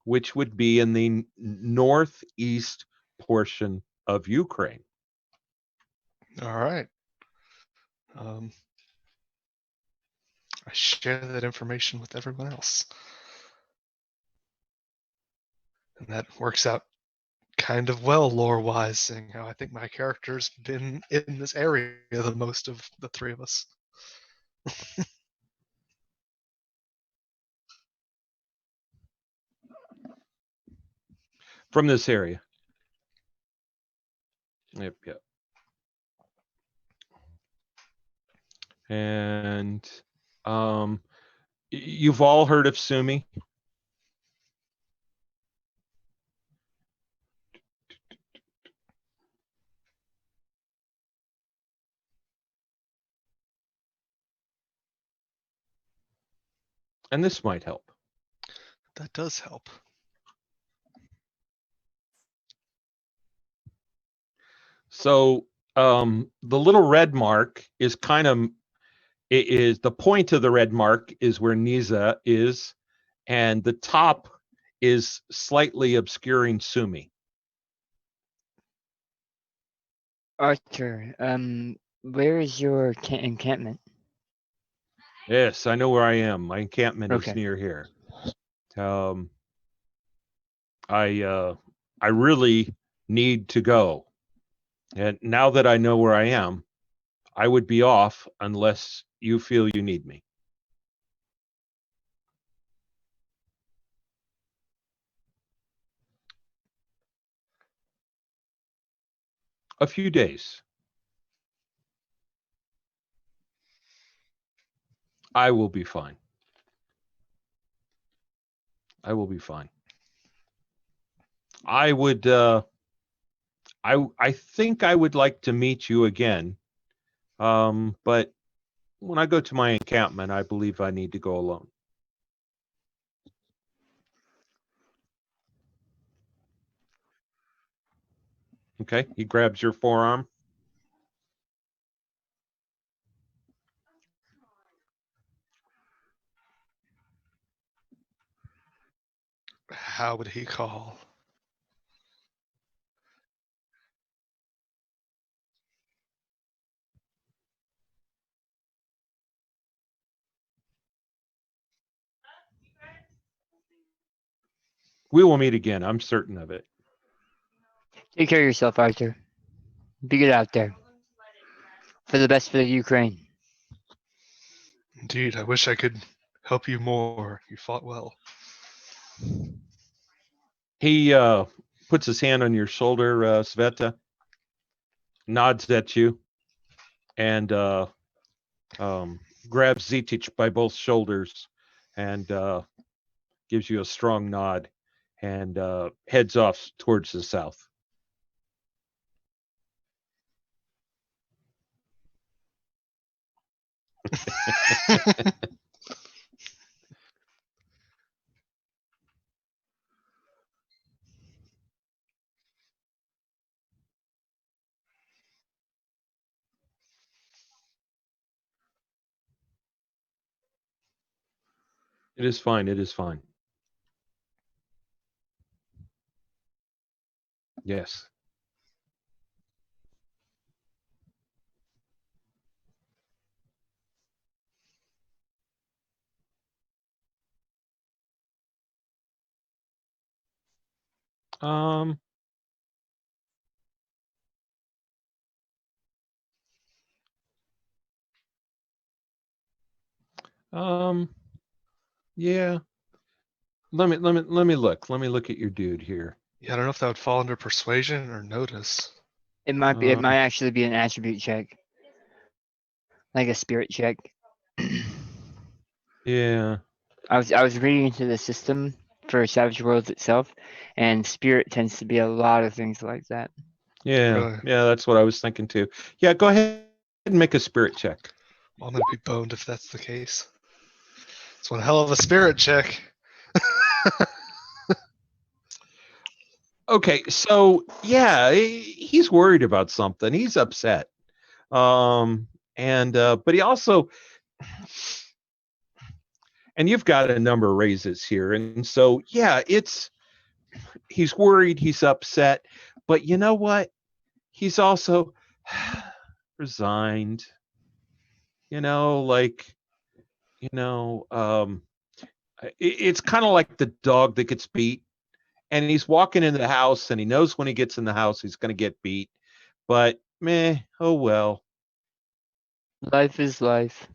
which would be in the northeast portion of Ukraine.
All right. I share that information with everyone else. And that works out kind of well lore-wise, seeing how I think my character's been in this area the most of the three of us.
From this area. Yep. And you've all heard of Sumi? And this might help.
That does help.
So the little red mark is kind of, it is the point of the red mark is where Niza is, and the top is slightly obscuring Sumi.
Arthur, where is your encampment?
Yes, I know where I am. My encampment
Okay.
is near here. I really need to go. And now that I know where I am, I would be off unless you feel you need me. A few days. I will be fine. I will be fine. I would I think I would like to meet you again. But when I go to my encampment, I believe I need to go alone. Okay, he grabs your forearm.
How would he call?
We will meet again. I'm certain of it.
Take care of yourself, Arthur. Be good out there. For the best for the Ukraine.
Indeed, I wish I could help you more. You fought well.
He puts his hand on your shoulder, Sveta, nods at you, and grabs Zitich by both shoulders and gives you a strong nod and heads off towards the south. It is fine. It is fine. Yes. Um, yeah. Let me look. Let me look at your dude here.
Yeah, I don't know if that would fall under persuasion or notice.
It might be. It might actually be an attribute check, like a spirit check.
Yeah.
I was reading into the system for Savage Worlds itself, and spirit tends to be a lot of things like that.
Yeah.
Really?
Yeah, that's what I was thinking too. Yeah, go ahead and make a spirit check.
Well, I'm gonna be boned if that's the case. It's one hell of a spirit check.
Okay, so yeah, he's worried about something. He's upset. But he also, and you've got a number of raises here, and so yeah, it's he's worried, he's upset, but you know what? He's also resigned. You know, like, you know, it's kind of like the dog that gets beat, and he's walking into the house, and he knows when he gets in the house he's going to get beat, but meh, oh well.
Life is life.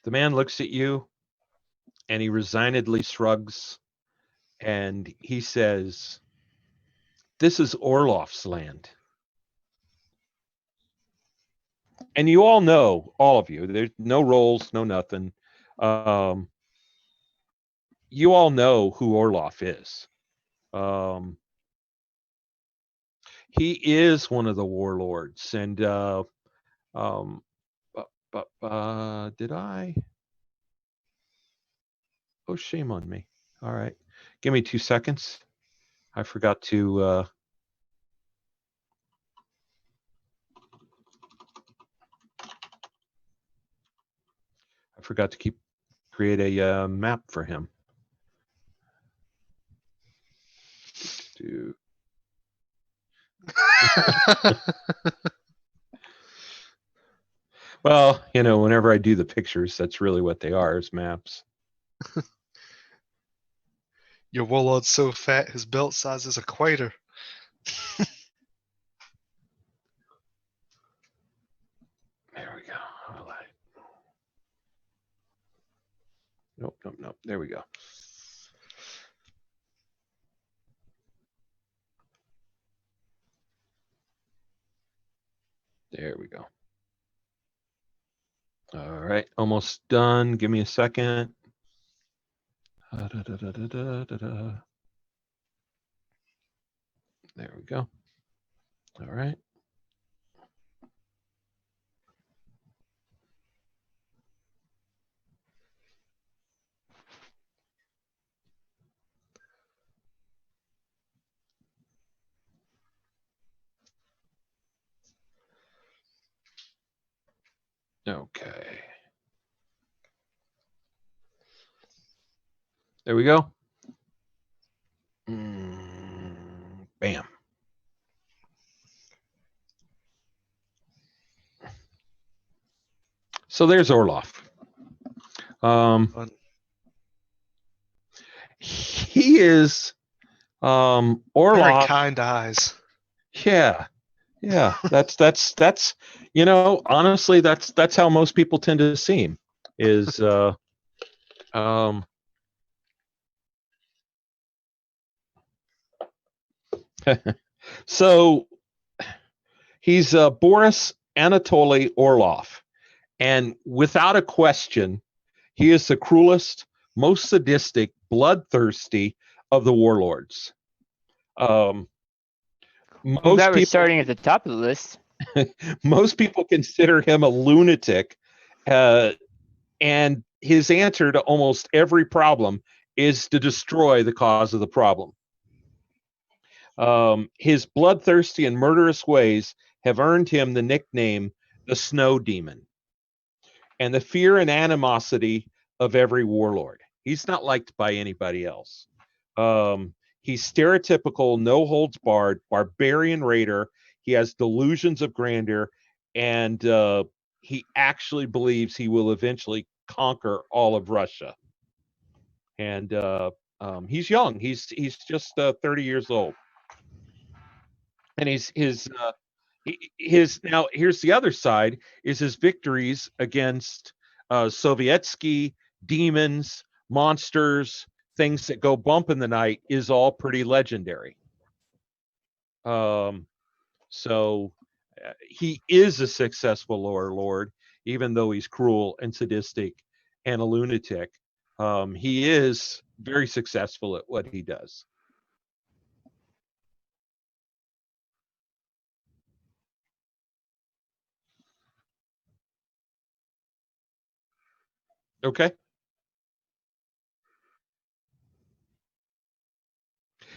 The man looks at you and he resignedly shrugs and he says, "This is Orloff's land." And you all know, all of you, there's no rolls, no nothing. Um, you all know who Orloff is. Um, he is one of the warlords. And um, did I? Oh, shame on me. All right. Give me 2 seconds. I forgot to create a map for him. Well, you know, whenever I do the pictures, that's really what they are, is maps.
Your warlord's so fat his belt size is a equator.
There we go. All right. Nope. There we go. There we go. All right, almost done. Give me a second. There we go. All right. Okay. There we go. Bam. So there's Orloff.
Fun.
He is
Very
Orloff.
kind eyes.
Yeah. That's you know, honestly, that's how most people tend to see him. Is so he's Boris Anatoly Orlov, and without a question, he is the cruelest, most sadistic, bloodthirsty of the warlords.
Well,
Most
that was
people,
starting at the top of the list.
most people consider him a lunatic, and his answer to almost every problem is to destroy the cause of the problem. His bloodthirsty and murderous ways have earned him the nickname the Snow Demon, and the fear and animosity of every warlord. He's not liked by anybody else. He's stereotypical, no holds barred, barbarian raider. He has delusions of grandeur, and he actually believes he will eventually conquer all of Russia. And he's young. He's just 30 years old, and his now here's the other side is his victories against Sovietsky demons, monsters, things that go bump in the night is all pretty legendary. So he is a successful warlord, even though he's cruel and sadistic and a lunatic. He is very successful at what he does. Okay.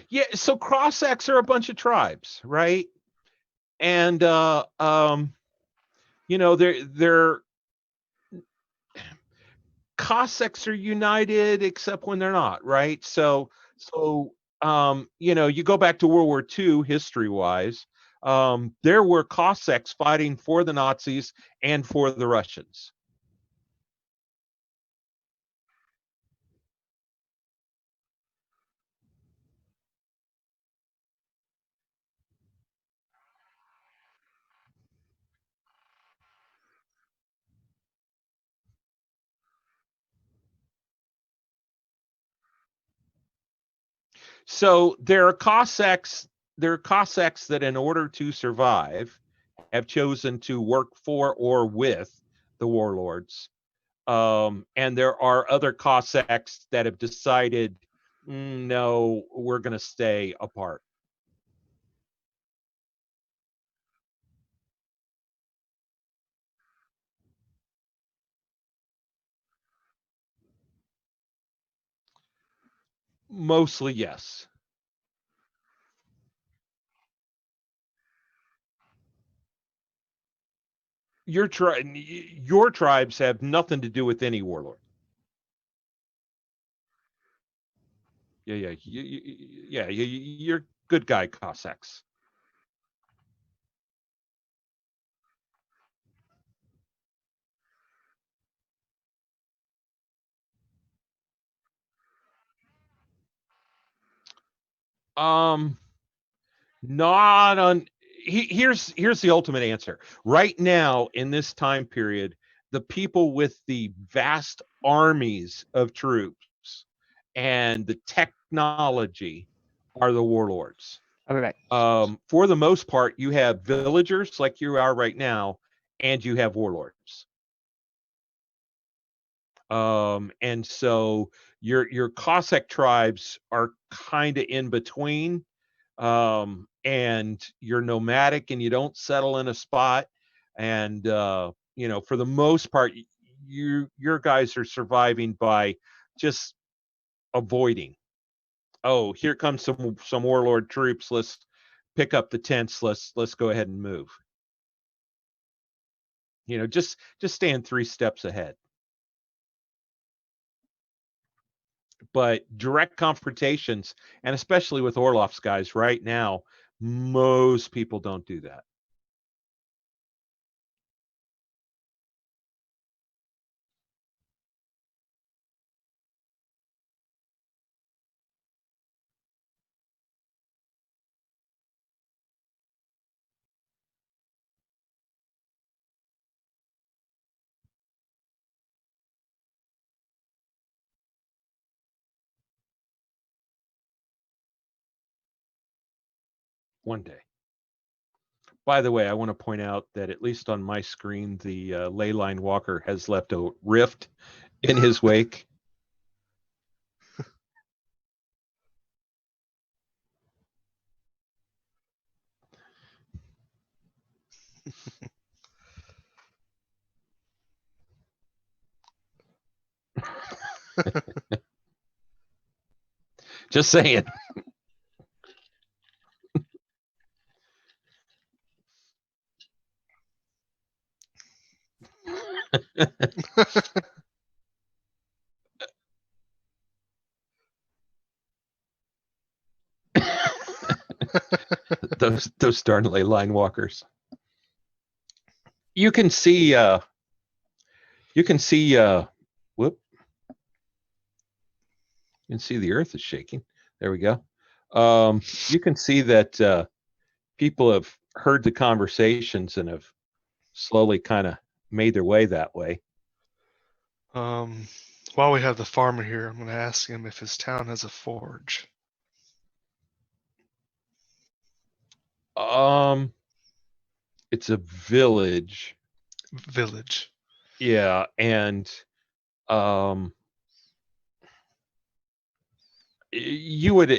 Yeah, so Cossacks are a bunch of tribes, right? And they're Cossacks are united except when they're not, right? You go back to World War II history wise, there were Cossacks fighting for the Nazis and for the Russians. So there are Cossacks that in order to survive have chosen to work for or with the warlords. And there are other Cossacks that have decided, no, we're going to stay apart. Mostly, yes. Your tribes have nothing to do with any warlord. Yeah, you're good guy Cossacks. Um, not on. Here's the ultimate answer. Right now, in this time period, the people with the vast armies of troops and the technology are the warlords.
All right.
For the most part, you have villagers like you are right now, and you have warlords. And so your Cossack tribes are kind of in between, and you're nomadic and you don't settle in a spot, and for the most part, your guys are surviving by just avoiding. Oh, here comes some warlord troops. Let's pick up the tents. Let's go ahead and move. Just stand 3 steps ahead. But direct confrontations, and especially with Orloff's guys right now, most people don't do that. One day. By the way, I want to point out that at least on my screen, the ley line walker has left a rift in his wake. Just saying. those darn ley line walkers. You can see whoop. You can see the earth is shaking. There we go. You can see that people have heard the conversations and have slowly kind of made their way that way.
While we have the farmer here, I'm going to ask him if his town has a forge.
It's a village.
Village.
Yeah, and you would.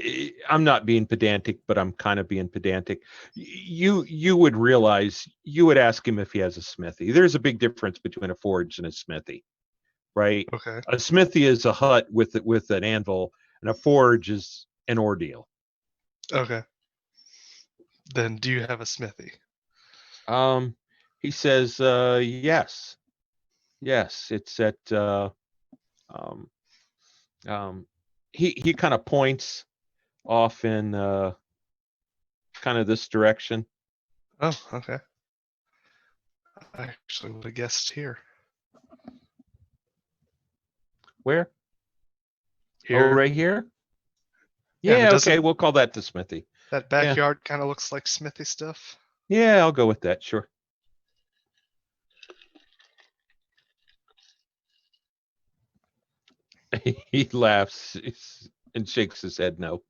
I'm not being pedantic, but I'm kind of being pedantic. You would realize you would ask him if he has a smithy. There's a big difference between a forge and a smithy, right?
Okay.
A smithy is a hut with an anvil, and a forge is an ordeal.
Okay. Then do you have a smithy?
He says, yes, yes. It's at um, he kind of points off in kind of this direction.
Oh, okay. I actually would have guessed here.
Where?
Here.
Oh, right here.
Yeah, I mean,
Yeah,
doesn't
okay, we'll call that the smithy.
that
Yeah.
backyard kind of looks like smithy stuff?
Yeah, I'll go with that. Sure. He laughs and shakes his head no.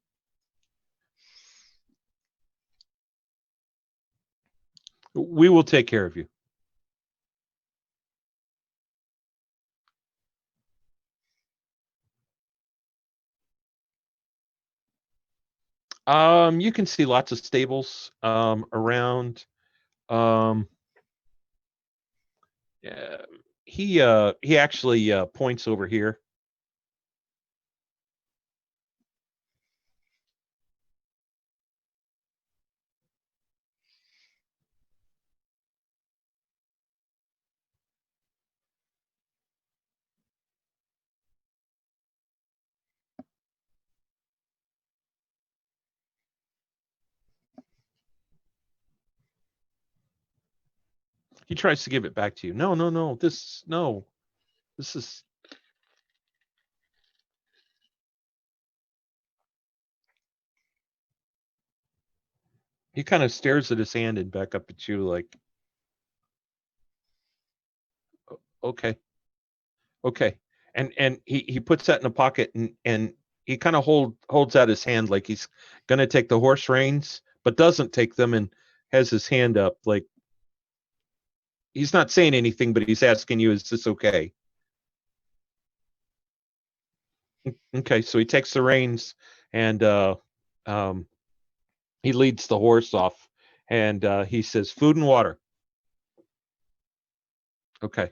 We will take care of you. You can see lots of stables around. Yeah, he actually points over here. He tries to give it back to you. No, no, no. This is. He kind of stares at his hand and back up at you like, okay, okay. And he puts that in a pocket and he kind of holds out his hand like he's gonna take the horse reins, but doesn't take them and has his hand up like he's not saying anything, but he's asking you, is this okay? Okay, so he takes the reins and um, he leads the horse off and he says, food and water. Okay.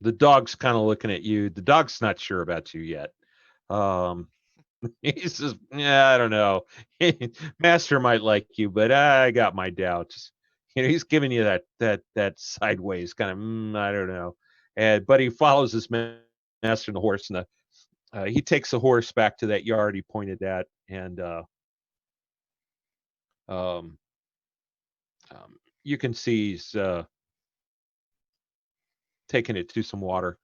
The dog's kind of looking at you. The dog's not sure about you yet. Um, he says, yeah, I don't know. Master might like you, but I got my doubts. You know, he's giving you that sideways kind of, I don't know. And but he follows his master and the horse, and he takes the horse back to that yard he pointed at, and um, you can see he's taking it to some water.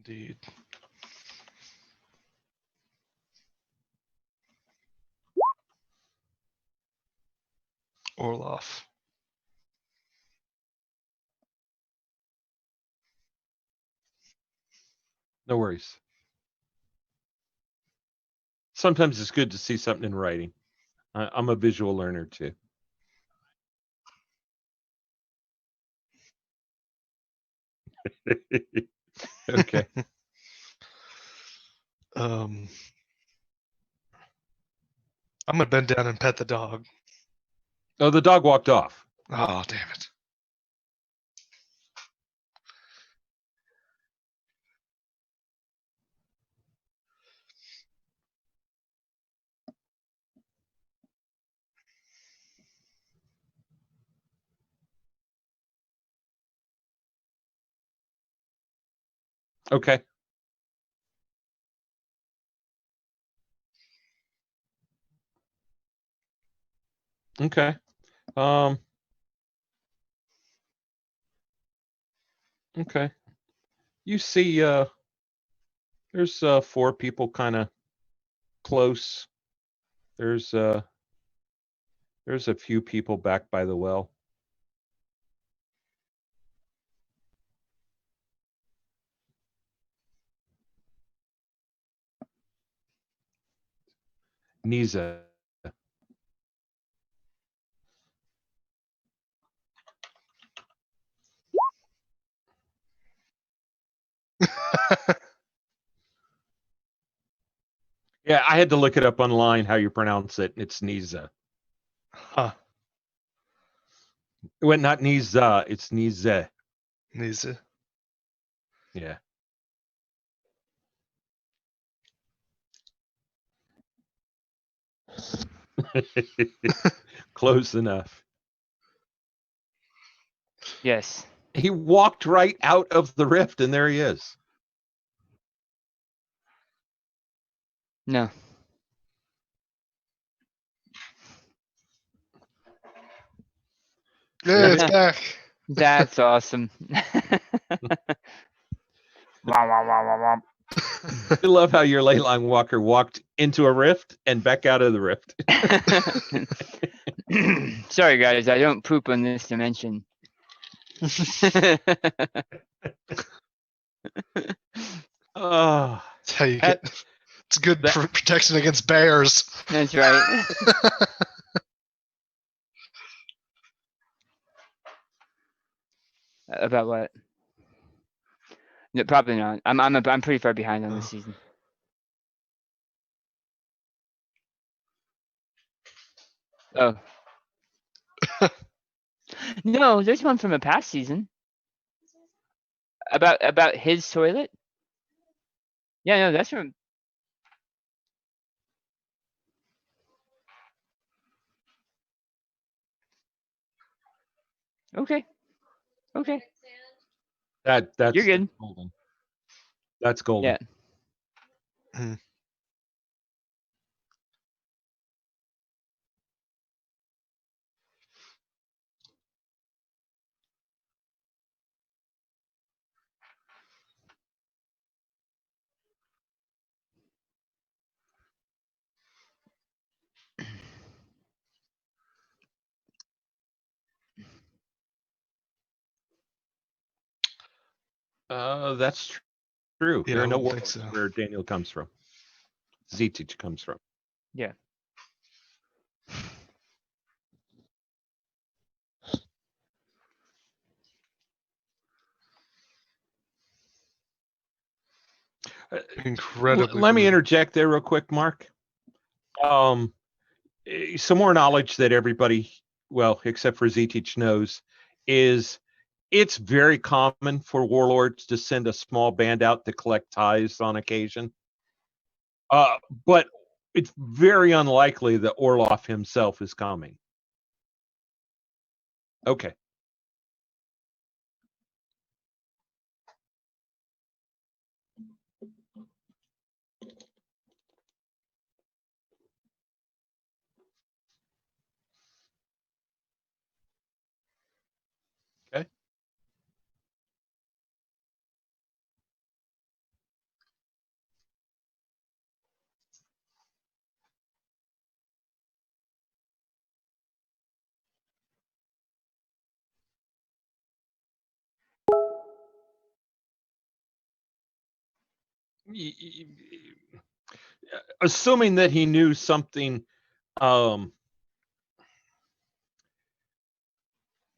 Indeed. Orloff.
No worries. Sometimes it's good to see something in writing. I'm a visual learner too. Okay.
I'm gonna bend down and pet the dog.
Oh, the dog walked off.
Oh, damn it.
Okay. Okay. Um, Okay. You see, there's 4 people kind of close. There's a few people back by the well. Niza. Yeah, I had to look it up online how you pronounce it. It's Niza.
Huh.
Well, not Niza, it's Nize.
Easy.
Yeah. Close enough.
Yes.
He walked right out of the rift, and there he is.
No.
Yeah, it's back.
That's awesome. Wah, wah, wah, wah, wah.
I love how your leyline walker walked into a rift and back out of the rift.
Sorry, guys, I don't poop on this dimension.
Oh,
That's how you
That-
get. It's good
that-
protection against bears.
That's right. About what? No, probably not. I'm pretty far behind on this season. Oh. No, there's one from a past season. About his toilet? Yeah, no, that's from. Okay. Okay.
that's
You're good.
golden. That's golden.
Yeah.
That's true.
Yeah,
There
I
are no
wouldn't think
warlords
so.
where Daniel comes from. Zetich comes from.
Yeah.
Incredibly.
Let me
brutal.
interject there real quick, Mark. Some more knowledge that everybody, well, except for Zetich knows, is it's very common for warlords to send a small band out to collect tithes on occasion. But it's very unlikely that Orloff himself is coming. Okay. Okay. Assuming that he knew something,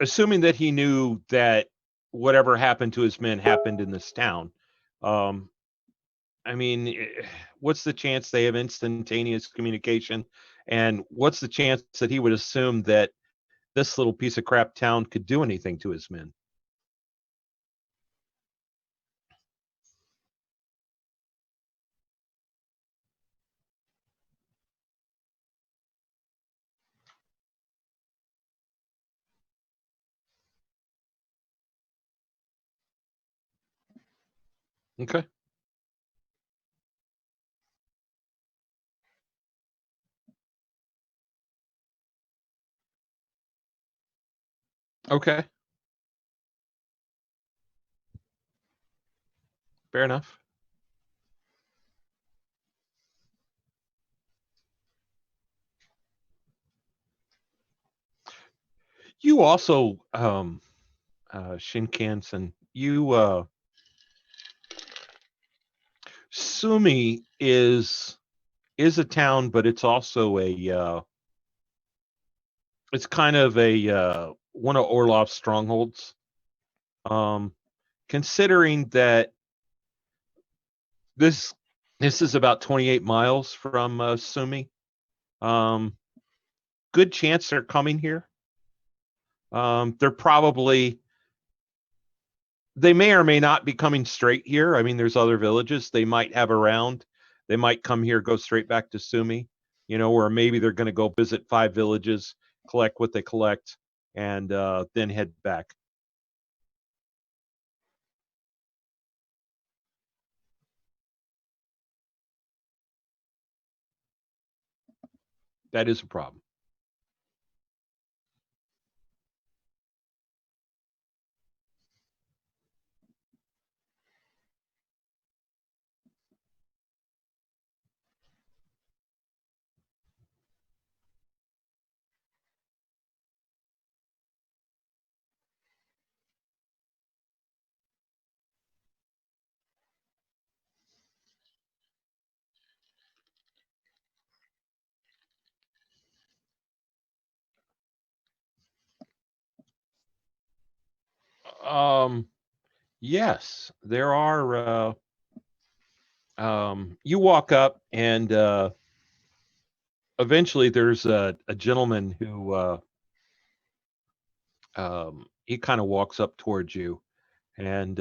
assuming that he knew that whatever happened to his men happened in this town, I mean, what's the chance they have instantaneous communication? And what's the chance that he would assume that this little piece of crap town could do anything to his men? Okay. Okay. Fair enough. You also, Shinkansen, Sumi is a town, but it's also it's kind of one of Orlov's strongholds. Considering that this is about 28 miles from Sumi, good chance they're coming here. They may or may not be coming straight here. I mean, there's other villages they might have around. They might come here, go straight back to Sumi, or maybe they're going to go visit 5 villages, collect what they collect, and then head back. That is a problem. Yes, there are. You walk up, and eventually there's a gentleman who he kind of walks up towards you, and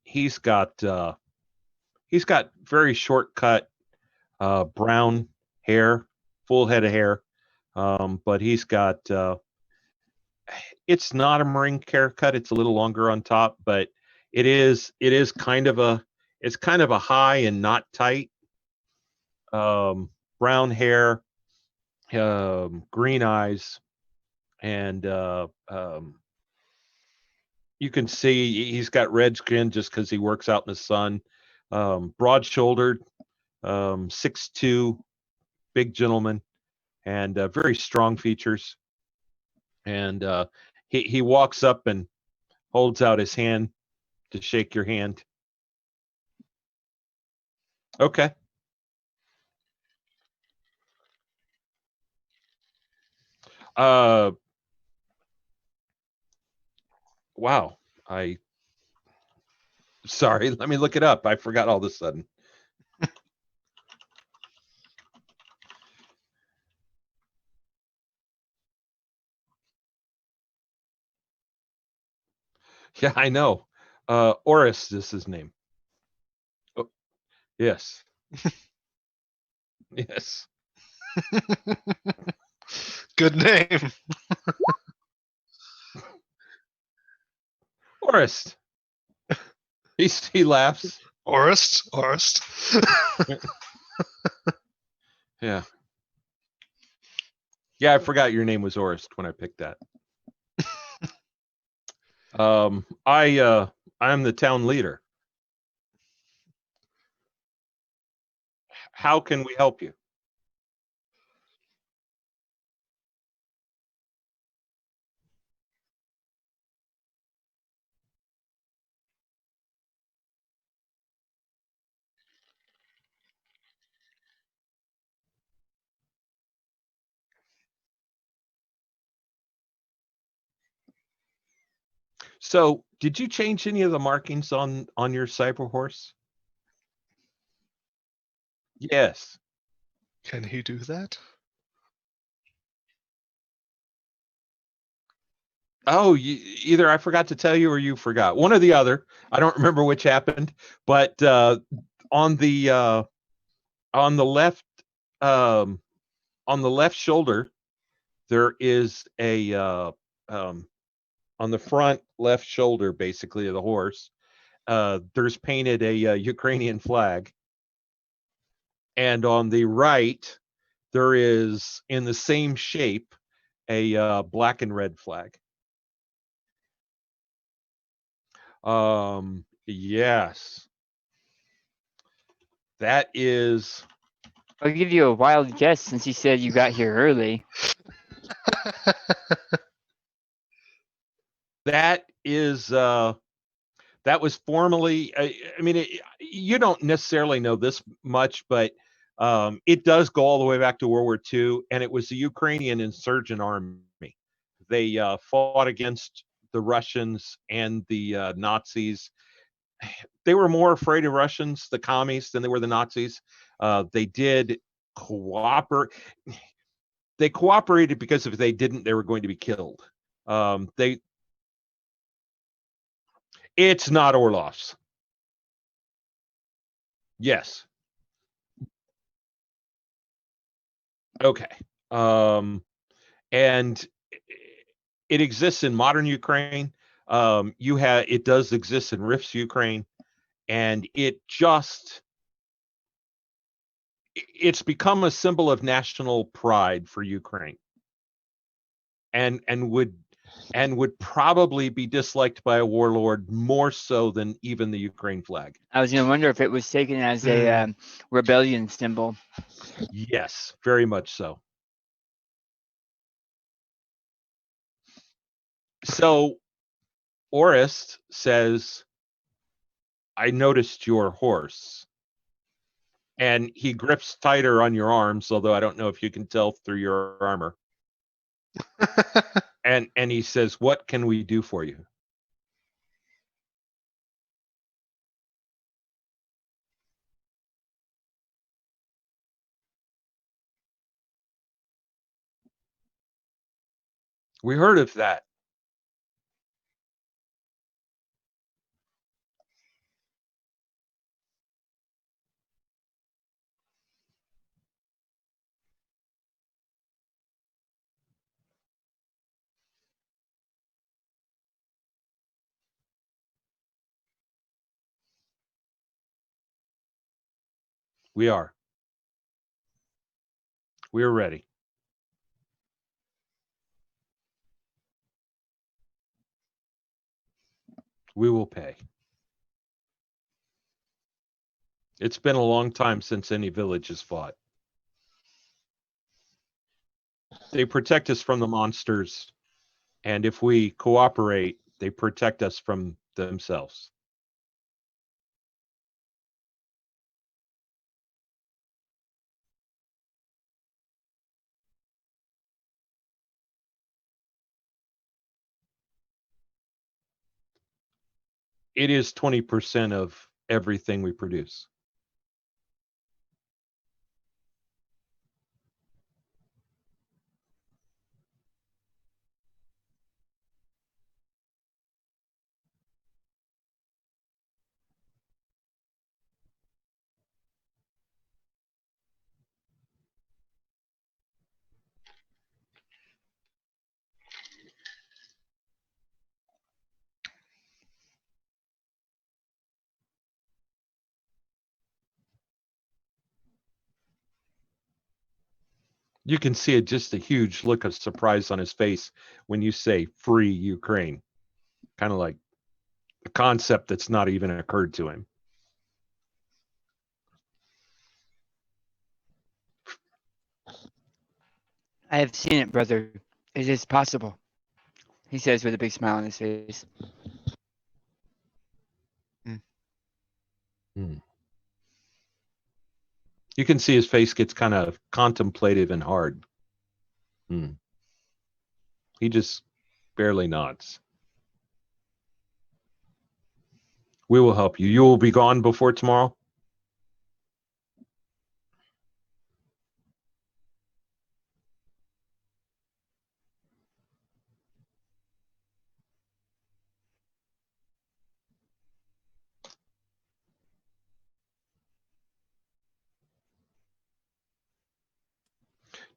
he's got very short cut brown hair, full head of hair, but he's got it's not a marine haircut. It's a little longer on top, but it is kind of a high and not tight. Brown hair, green eyes, and you can see he's got red skin just because he works out in the sun. Broad shouldered, 6'2", big gentleman, and very strong features. And he walks up and holds out his hand to shake your hand. Okay. Wow. Sorry, let me look it up. I forgot all of a sudden. Yeah, I know. Oris is his name. Oh, yes. Yes.
Good name.
Oris. He laughs.
Orist.
Yeah. Yeah, I forgot your name was Orist when I picked that. I'm the town leader. How can we help you? So, did you change any of the markings on your cyber horse? Yes.
Can he do that?
Oh, either I forgot to tell you or you forgot. One or the other. I don't remember which happened, but on the left on the left shoulder there is a on the front left shoulder basically of the horse. There's painted a Ukrainian flag, and on the right there is in the same shape a black and red flag. Yes. That is
I'll give you a wild guess since you said you got here early.
that was formerly. I mean, you don't necessarily know this much, but it does go all the way back to World War II, and it was the Ukrainian insurgent army. They fought against the Russians and the Nazis. They were more afraid of Russians, the commies, than they were the Nazis. They did cooperate. They cooperated because if they didn't, they were going to be killed. It's not Orlov's. Yes. Okay. And it exists in modern Ukraine. It does exist in Rif's Ukraine, and it's become a symbol of national pride for Ukraine, and would probably be disliked by a warlord more so than even the Ukraine flag.
I was gonna wonder if it was taken as a rebellion symbol.
Yes, very much so. So Orist says, I noticed your horse. And he grips tighter on your arms, although I don't know if you can tell through your armor. And he says, what can we do for you? We heard of that. We are. We're ready. We will pay. It's been a long time since any village has fought. They protect us from the monsters, and if we cooperate, they protect us from themselves. It is 20% of everything we produce. You can see just a huge look of surprise on his face when you say free Ukraine. Kind of like a concept that's not even occurred to him.
I have seen it, brother. It is possible, he says with a big smile on his face.
You can see his face gets kind of contemplative and hard. He just barely nods. We will help you. You will be gone before tomorrow?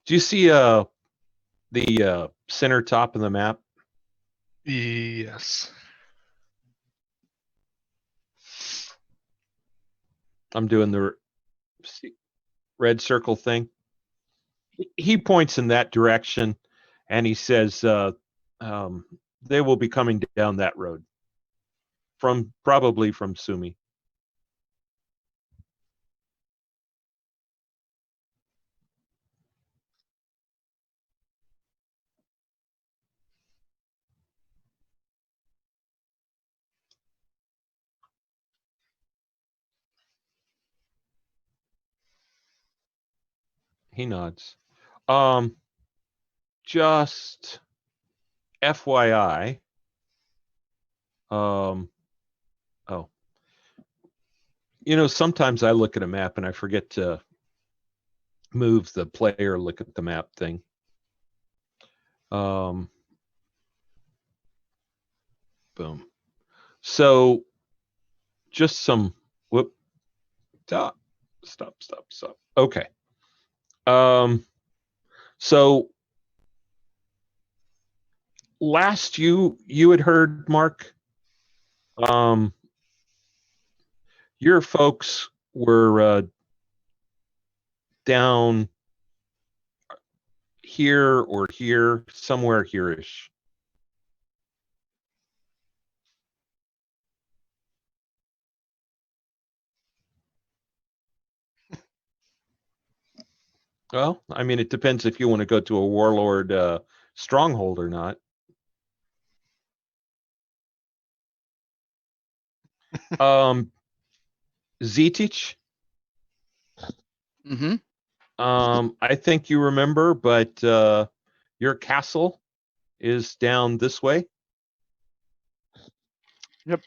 Do you see the center top of the map?
Yes.
I'm doing the red circle thing. He points in that direction, and he says, they will be coming down that road, probably from Sumi. He nods. Just FYI. Oh, sometimes I look at a map and I forget to move the player look at the map thing. Boom. So just some stop. Okay. So last you had heard, Mark, your folks were down here or here, somewhere here-ish. Well, I mean, it depends if you want to go to a warlord stronghold or not. Zetich,
Mm-hmm.
I think you remember, but your castle is down this way.
Yep.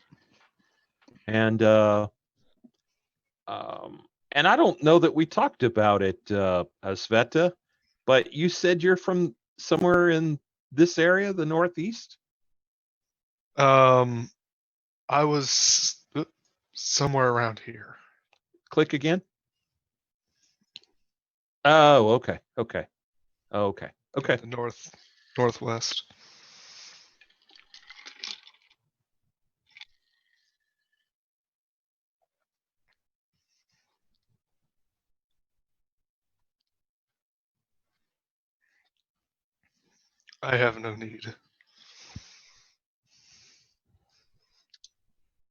And I don't know that we talked about it, Sveta, but you said you're from somewhere in this area, the Northeast?
I was somewhere around here.
Click again. Oh, okay.
The northwest. I have no need.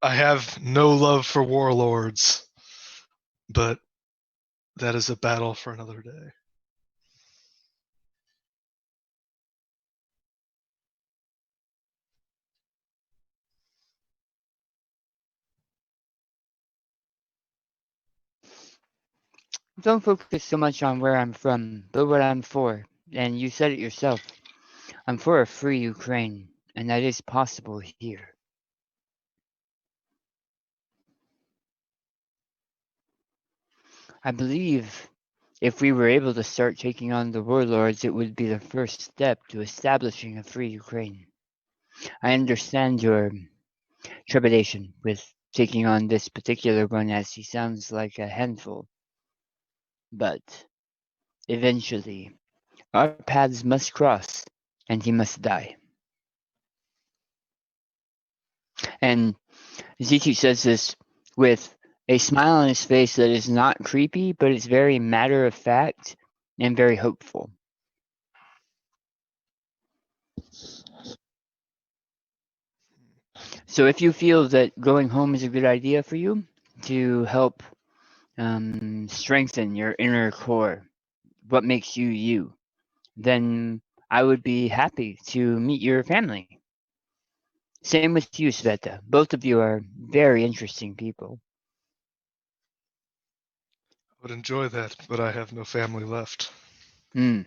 I have no love for warlords, but that is a battle for another day.
Don't focus so much on where I'm from, but what I'm for. And you said it yourself. I'm for a free Ukraine, and that is possible here. I believe if we were able to start taking on the warlords, it would be the first step to establishing a free Ukraine. I understand your trepidation with taking on this particular one, as he sounds like a handful. But eventually, our paths must cross, and he must die. And Ziti says this with a smile on his face that is not creepy, but it's very matter of fact and very hopeful. So if you feel that going home is a good idea for you to help strengthen your inner core, what makes you you, then I would be happy to meet your family. Same with you, Sveta. Both of you are very interesting people.
I would enjoy that, but I have no family left.
And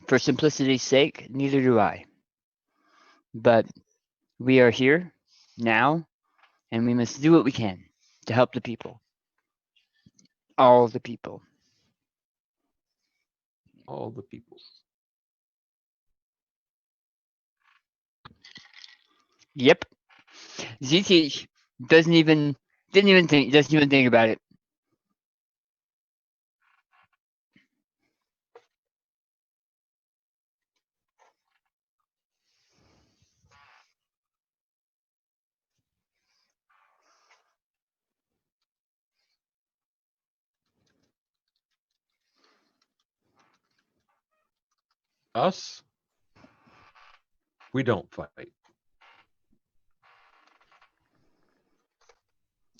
for simplicity's sake, neither do I. But we are here now, and we must do what we can to help the people. All the people.
All the people.
Yep. ZTH doesn't even think about it.
Us? We don't fight.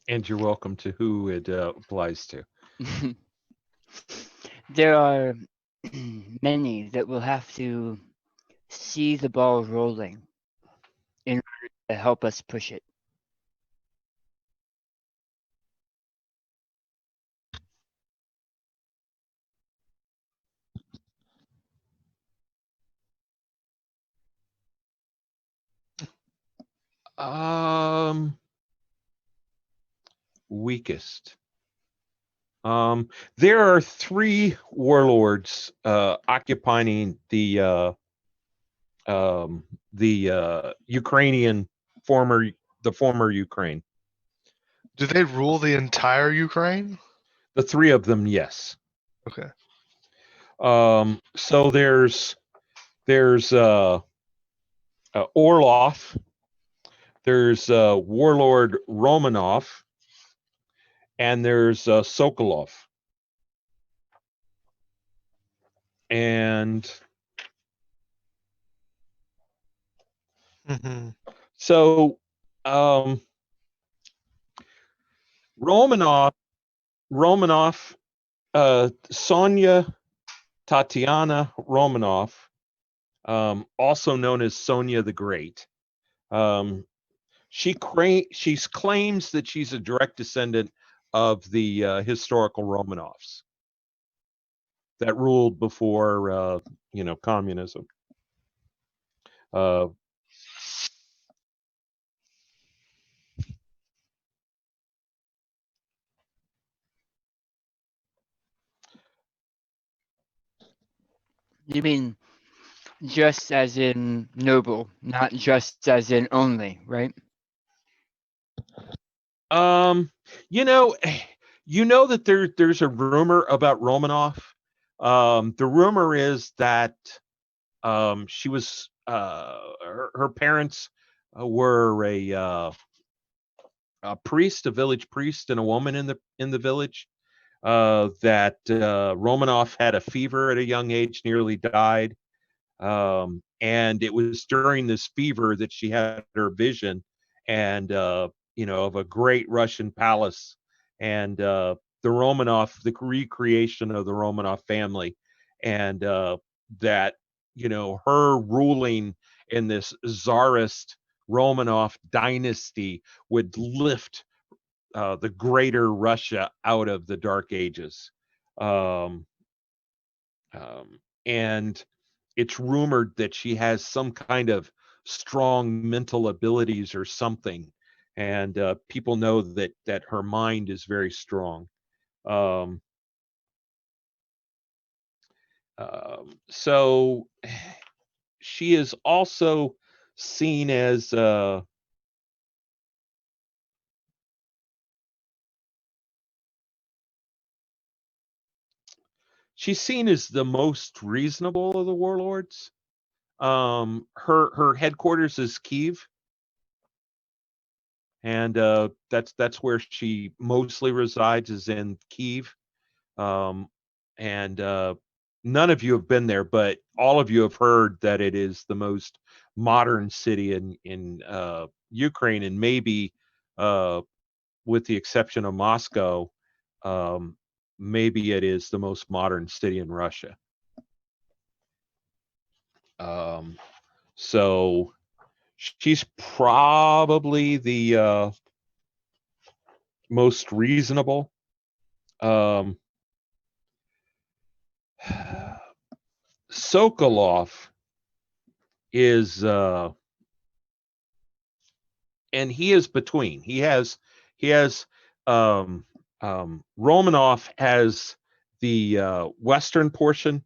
And you're welcome to who it applies to.
There are many that will have to see the ball rolling in order to help us push it.
Weakest. There are 3 warlords occupying the Ukrainian the former Ukraine.
Do they rule the entire Ukraine?
The 3 of them, yes.
Okay.
So there's Orlov, there's Warlord Romanov, and there's Sokolov. And
Hmm.
so Romanov, Sonia Tatiana Romanov, also known as Sonia the Great. She claims that she's a direct descendant of the historical Romanovs that ruled before communism.
You mean just as in noble, not just as in only, right?
You know, that there's a rumor about Romanov. The rumor is that she was her parents were a priest, a village priest, and a woman in the village. That Romanov had a fever at a young age, nearly died. And it was during this fever that she had her vision, and of a great Russian palace, and the recreation of the Romanov family, and that her ruling in this czarist Romanov dynasty would lift the greater Russia out of the Dark Ages. Um, and it's rumored that she has some kind of strong mental abilities or something. And people know that her mind is very strong. Um, so she is also seen as the most reasonable of the warlords. Her headquarters is Kiev, and that's where she mostly resides, is in Kiev. And none of you have been there, but all of you have heard that it is the most modern city in Ukraine, and maybe with the exception of Moscow, maybe it is the most modern city in Russia. So she's probably the most reasonable. Sokolov is and he is between. He has Romanov has the western portion,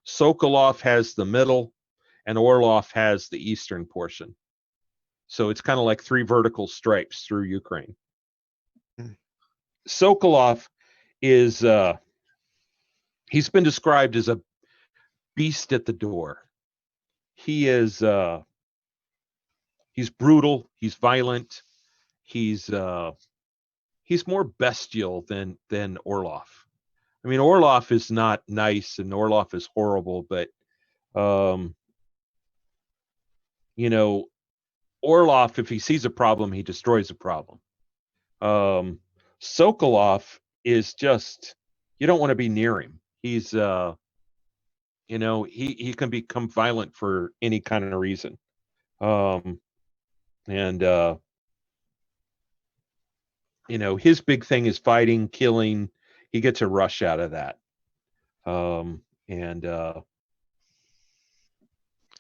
Sokolov has the middle, and Orlov has the eastern portion. So it's kind of like 3 vertical stripes through Ukraine. Sokolov is he's been described as a beast at the door. He is he's brutal, he's violent, he's more bestial than Orlov. I mean, Orlov is not nice and Orlov is horrible, but Orlov, if he sees a problem, he destroys a problem. Sokolov is just, you don't want to be near him. He's he can become violent for any kind of reason. And his big thing is fighting, killing. He gets a rush out of that. And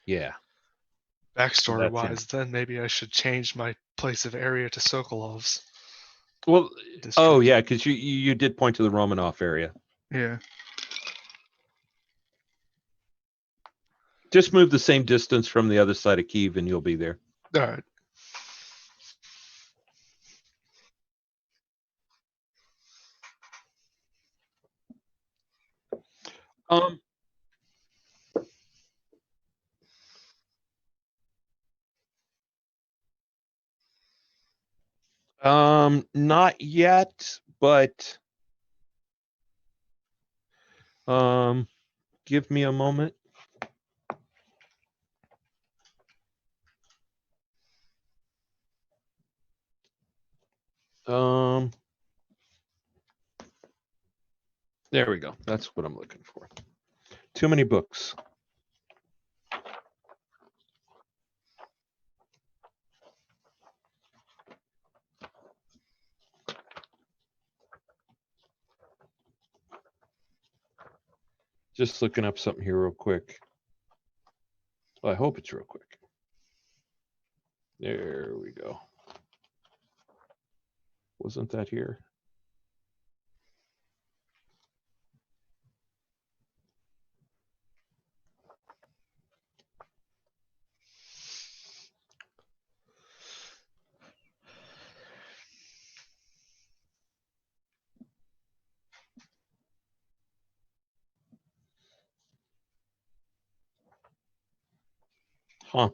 yeah.
Backstory
That's
wise, then maybe I should change my place of area to Sokolov's
Well,
district.
oh yeah, because you did point to the Romanov area.
Yeah.
Just move the same distance from the other side of Kiev, and you'll be there.
All right.
Um. Not yet, but give me a moment. There we go. That's what I'm looking for. Too many books. Just looking up something here real quick. Well, I hope it's real quick. There we go. Wasn't that here? Huh.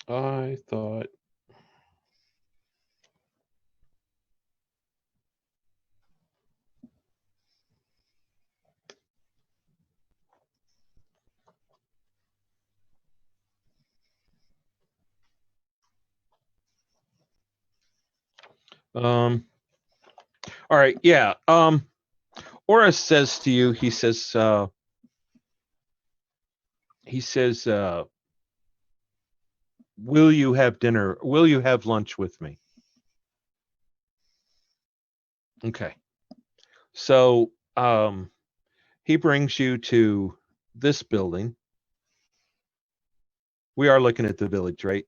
I thought. All right, yeah. Oris says to you, he says, will you have dinner? Will you have lunch with me? Okay. So, he brings you to this building. We are looking at the village, right?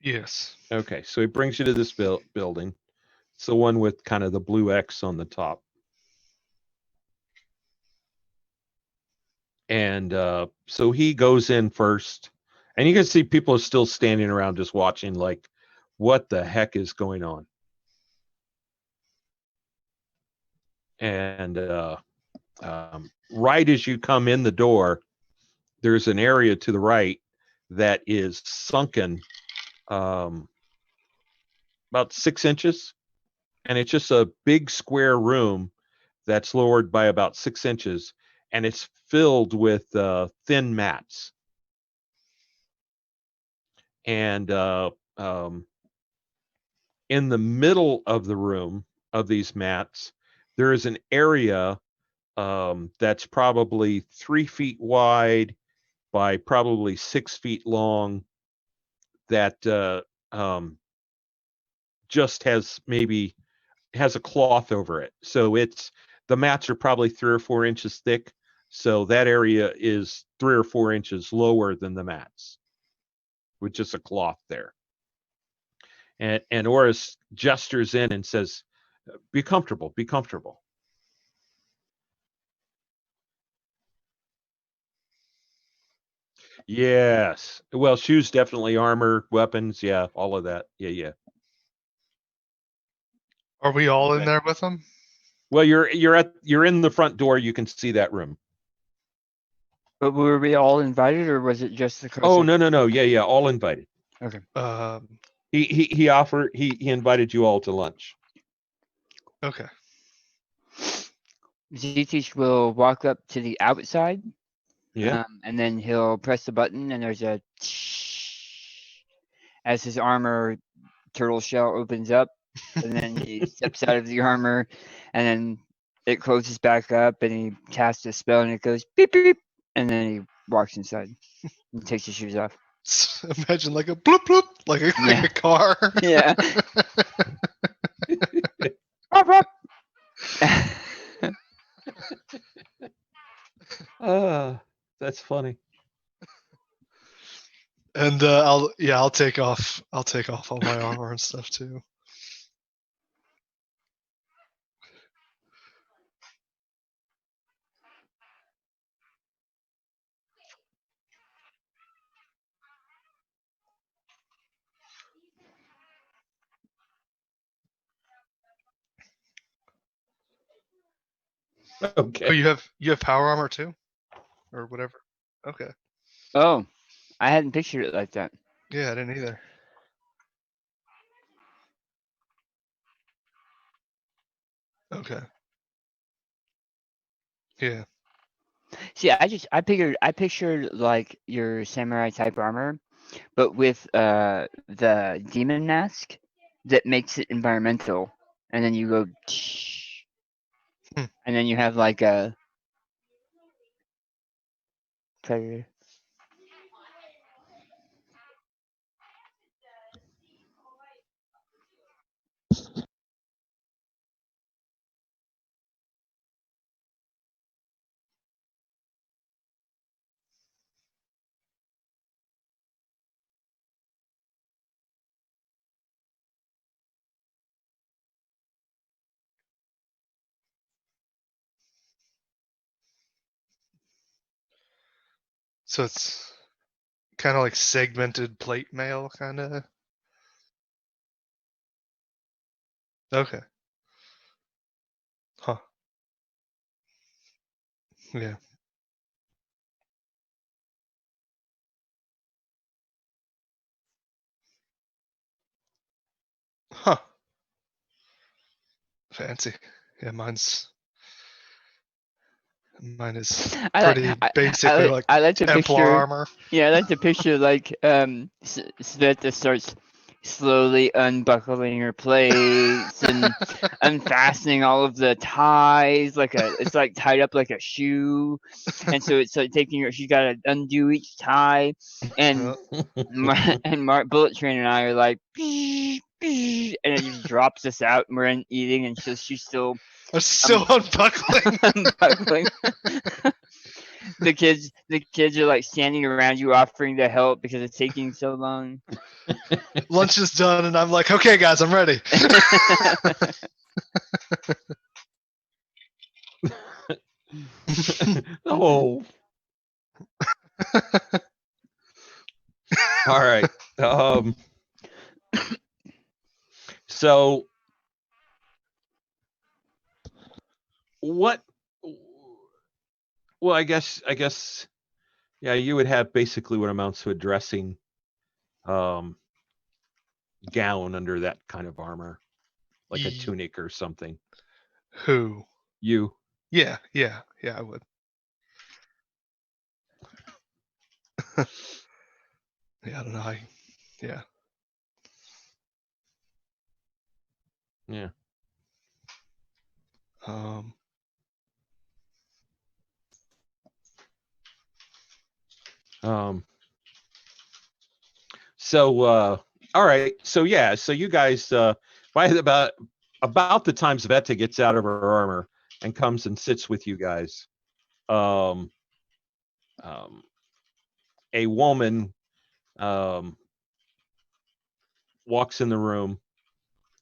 Yes.
Okay, so he brings you to this building. It's the one with kind of the blue X on the top. And so he goes in first, and you can see people are still standing around just watching, like, what the heck is going on? And right as you come in the door, there's an area to the right that is sunken about 6 inches, and it's just a big square room that's lowered by about 6 inches, and it's filled with thin mats. And in the middle of the room of these mats, there is an area that's probably 3 feet wide by probably 6 feet long that just has a cloth over it. So the mats are probably 3 or 4 inches thick. So that area is 3 or 4 inches lower than the mats with just a cloth there. And Oris gestures in and says, be comfortable, be comfortable. Yes. Well, shoes, definitely, armor, weapons. Yeah. All of that. Yeah. Yeah.
Are we all in
Okay.
there with them?
Well, you're in the front door. You can see that room.
But were we all invited, or was it just the?
Oh, no. Yeah. Yeah. All invited.
Okay.
He invited you all to lunch.
Okay.
Zitish will walk up to the outside.
Yeah.
And then he'll press the button, and there's a as his armor turtle shell opens up, and then he steps out of the armor, and then it closes back up, and he casts a spell, and it goes beep beep, and then he walks inside and takes his shoes off.
Imagine like a bloop bloop, like a car.
Yeah. Wop, wop.
That's funny.
And I'll take off all my armor and stuff too. Oh,
Okay.
you have power armor too, or whatever. Okay.
Oh, I hadn't pictured it like that.
Yeah, I didn't either. Okay. Yeah.
See, I pictured like your samurai type armor, but with the demon mask that makes it environmental, and then you go,
Hmm.
and then you have like a predator.
So it's kind of like segmented plate mail, kind of. Okay. Huh. Yeah. Huh. Fancy. Yeah, mine is pretty basically like
I like to
Templar
picture.
armor.
Yeah, I like to picture like Sveta starts slowly unbuckling her plates and unfastening all of the ties it's like tied up like a shoe, and so it's like she's got to undo each tie, and Mark Bullet Train and I are like and it just drops us out and we're eating, and she's still
I'm still unbuckling.
unbuckling. The kids are like standing around you offering to help because it's taking so long.
Lunch is done, and I'm like, okay, guys, I'm ready.
Oh. All right. So what? Well, I guess yeah, you would have basically what amounts to a dressing gown under that kind of armor, like a tunic or something.
Who?
You.
Yeah, I would. Yeah, I don't know. Yeah.
Yeah.
Um.
So all right. So yeah, so you guys by about the time Sveta gets out of her armor and comes and sits with you guys, um a woman walks in the room,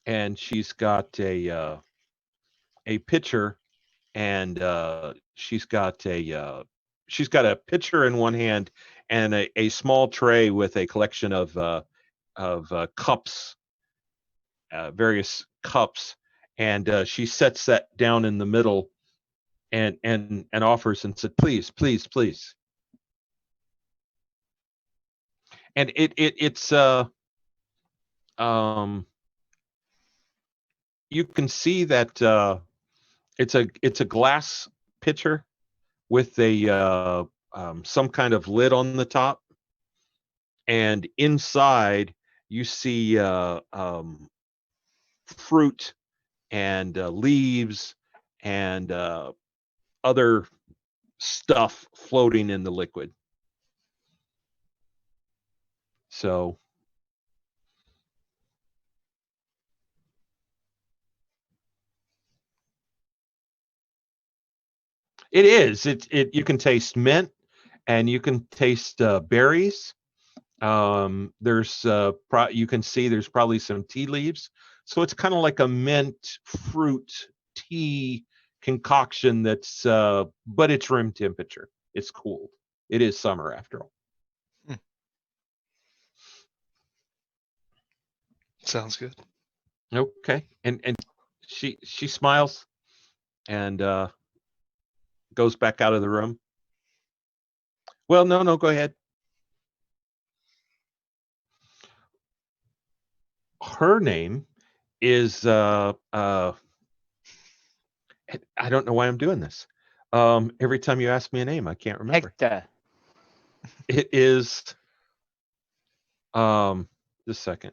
and she's got a pitcher, and she's got a pitcher in one hand and a small tray with a collection of cups, various cups, and she sets that down in the middle and offers and said, please, please, please. And it's you can see that it's a glass pitcher with a some kind of lid on the top, and inside you see fruit and leaves and other stuff floating in the liquid. So it is. It you can taste mint and you can taste berries. There's you can see there's probably some tea leaves, so it's kind of like a mint fruit tea concoction that's but it's room temperature. It's cooled. It is summer after all.
Sounds good.
Okay, and she smiles and goes back out of the room. Well, no, go ahead. Her name is I don't know why I'm doing this. Every time you ask me a name, I can't remember.
Hector.
It is just a second.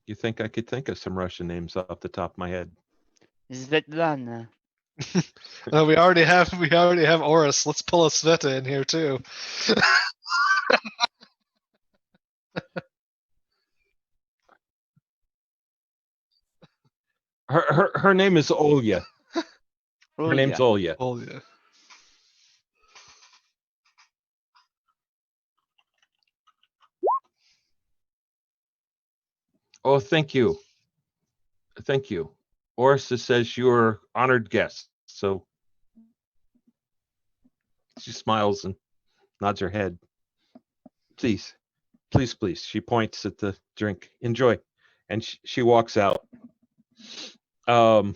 You think I could think of some Russian names off the top of my head?
Svetlana.
We already have Oris. Let's pull a Sveta in here too.
Her name is Olya. Her name's Olya.
Oh yeah.
Oh, thank you. Thank you. Orisa says you're honored guest. So she smiles and nods her head. Please, please, please. She points at the drink. Enjoy. And she walks out. A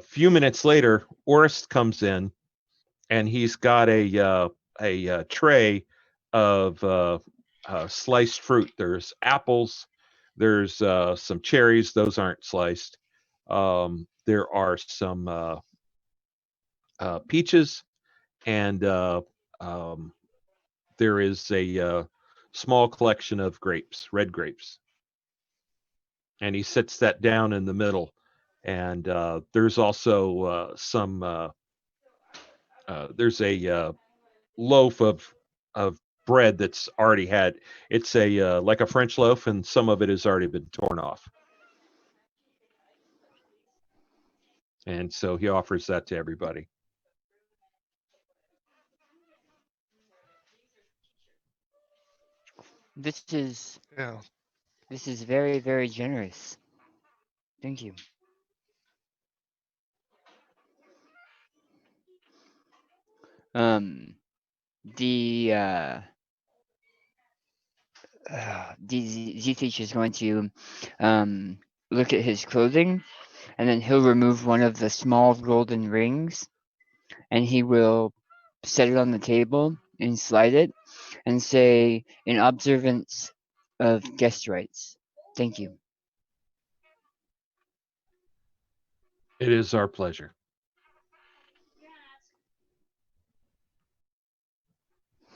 few minutes later, Orist comes in and he's got a tray of sliced fruit. There's apples. There's some cherries. Those aren't sliced. There are some peaches, and there is a small collection of grapes, red grapes. And he sits that down in the middle. And there's also there's a loaf of bread that's already had. It's a like a French loaf, and some of it has already been torn off. And so he offers that to everybody.
This is
Yeah.
very, very generous. Thank you. The Z is going to look at his clothing, and then he'll remove one of the small golden rings, and he will set it on the table and slide it and say, in observance of guest rights, thank you.
It is our pleasure.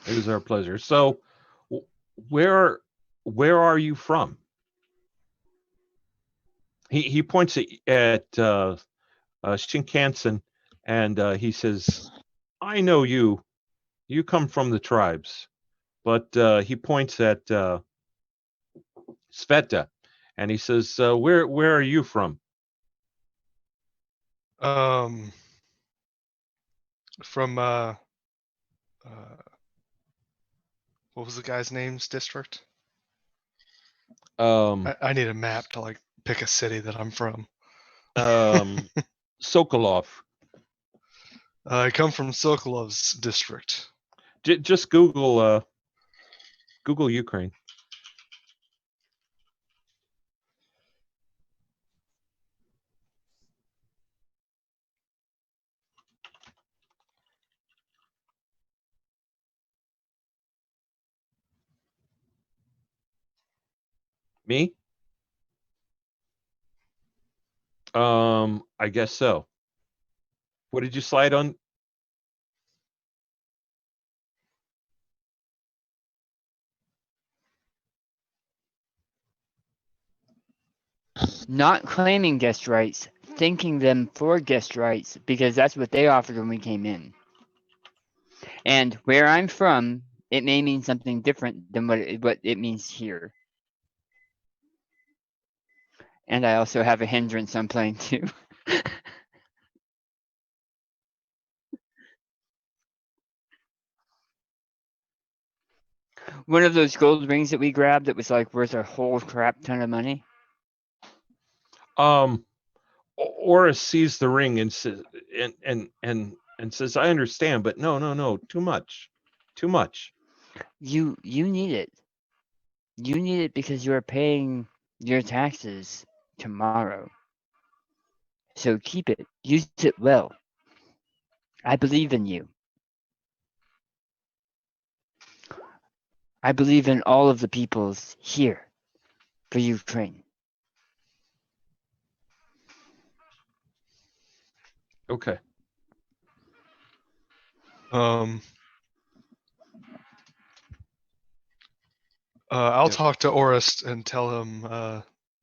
It is our pleasure. So, where are you from? He points at Shinkansen, and he says, "I know you. You come from the tribes." But he points at Sveta, and he says, "Where are you from?"
From what was the guy's name's district? I need a map to like pick a city that I'm from.
Sokolov.
I come from Sokolov's district.
Just Google Ukraine. Me? I guess so. What did you slide on?
Not claiming guest rights, thanking them for guest rights, because that's what they offered when we came in. And where I'm from, it may mean something different than what it means here. And I also have a hindrance I'm playing too. One of those gold rings that we grabbed that was like worth a whole crap ton of money.
Oris sees the ring and says, and says, "I understand, but no, too much, too much."
You need it. You need it because you are paying your taxes tomorrow. So keep it. Use it well. I believe in you. I believe in all of the peoples here for Ukraine.
Okay.
I'll
Yeah.
talk to Orist and tell him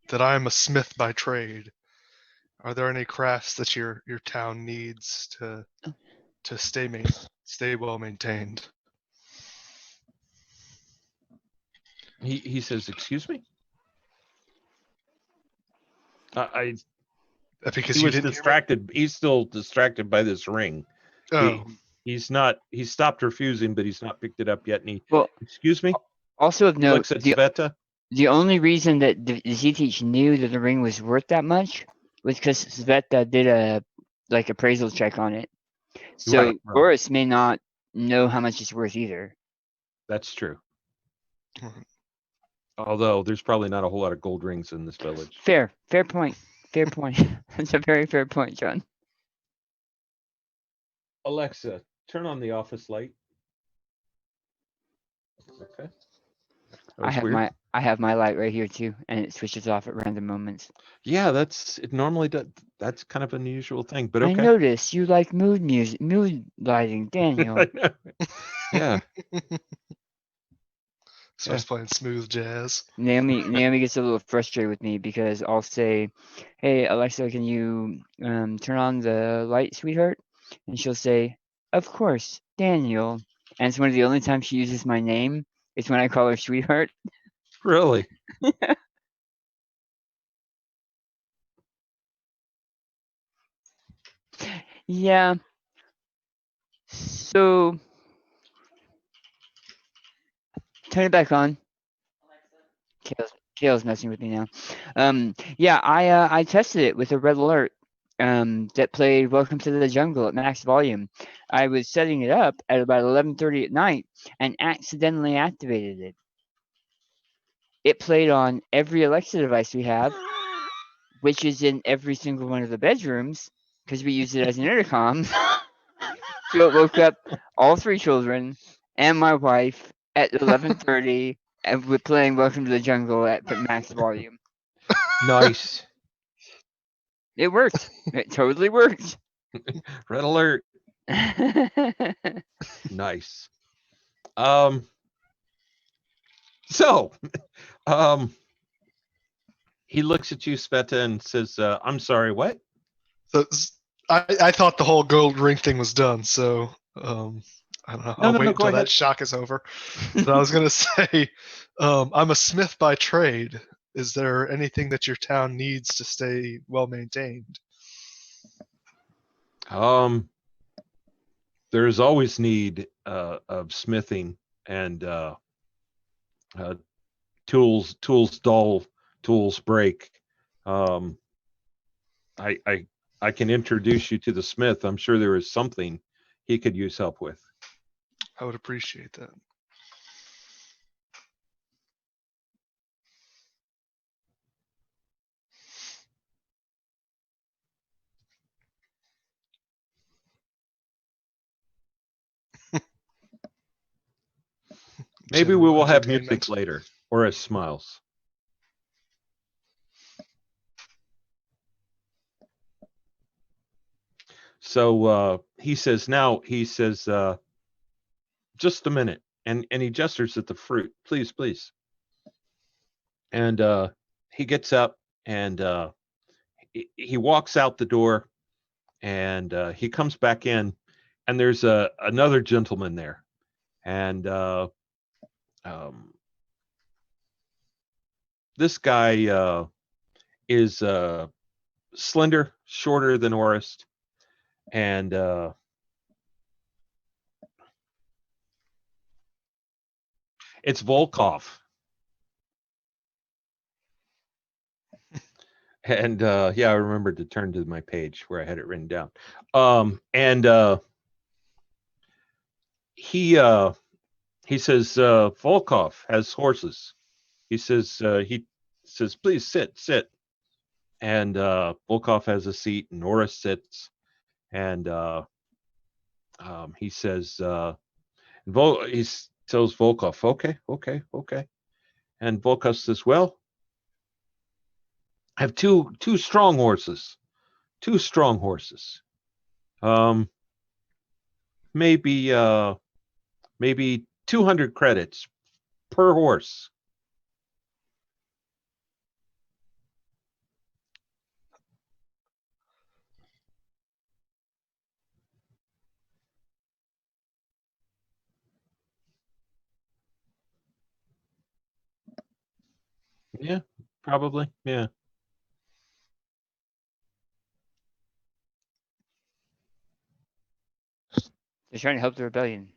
that I am a smith by trade. Are there any crafts that your town needs to stay well maintained?
He says, "Excuse me." I
Because
he
you
was
didn't hear me?
distracted. He's still distracted by this ring.
Oh,
He's not. He stopped refusing, but he's not picked it up yet. And he,
Well,
excuse me.
also of
He
note,
looks at Sveta.
the only reason that the Zetich knew that the ring was worth that much was because Sveta did a appraisal check on it. So
Right.
Boris may not know how much it's worth either.
That's true.
Mhm.
Although there's probably not a whole lot of gold rings in this village.
Fair point. Fair point. That's a very fair point, John.
Alexa, turn on the office light. Okay. That was weird.
I have my light right here too, and it switches off at random moments.
Yeah, it normally does. That's kind of an unusual thing, but
I
okay.
notice you like mood lighting, Daniel.
I know. Yeah.
Starts playing smooth jazz.
Naomi gets a little frustrated with me because I'll say, "Hey Alexa, can you turn on the light, sweetheart?" And she'll say, "Of course, Daniel." And it's one of the only times she uses my name. It's when I call her sweetheart.
Really?
Yeah. So turn it back on. Kale's messing with me now. Yeah, I tested it with a red alert that played Welcome to the Jungle at max volume. I was setting it up at about 11:30 at night and accidentally activated it. It played on every Alexa device we have, which is in every single one of the bedrooms because we use it as an intercom. So it woke up all three children and my wife at 11:30 and we're playing Welcome to the Jungle at max volume.
Nice.
It worked. It totally worked.
Red alert. Nice. So, he looks at you, Sveta, and says, "I'm sorry, what?"
So I thought the whole gold ring thing was done. So I don't know. I'll wait
go
until
ahead.
that shock is over. But I was gonna say, I'm a smith by trade. Is there anything that your town needs to stay well maintained?
There's always need of smithing and tools dull, tools break. I can introduce you to the smith. I'm sure there is something he could use help with.
I would appreciate that.
Maybe we
General
will have
entertainment.
music later. Or as smiles. So he says, just a minute. And he gestures at the fruit. Please. And he gets up and he walks out the door and he comes back in and there's another gentleman there. And this guy is slender, shorter than Orist, and It's Volkov. And yeah, I remembered to turn to my page where I had it written down. And he says Volkov has horses. He says please sit. And Volkov has a seat, and Nora sits, and he says he tells Volkov, okay. And Volkov says, well, I have two strong horses. Maybe 200 credits per horse. Yeah, probably. Yeah.
They're trying to help the rebellion.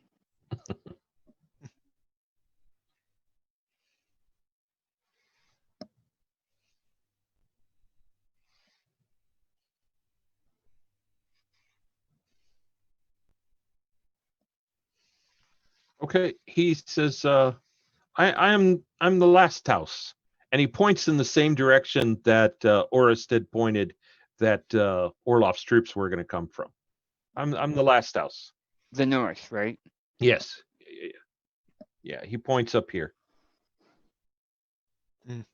Okay. He says, I'm the last house, and he points in the same direction that Orist had pointed that Orlov's troops were going to come from. I'm the last house.
The north, right?
Yes. Yeah. He points up here.
Mm.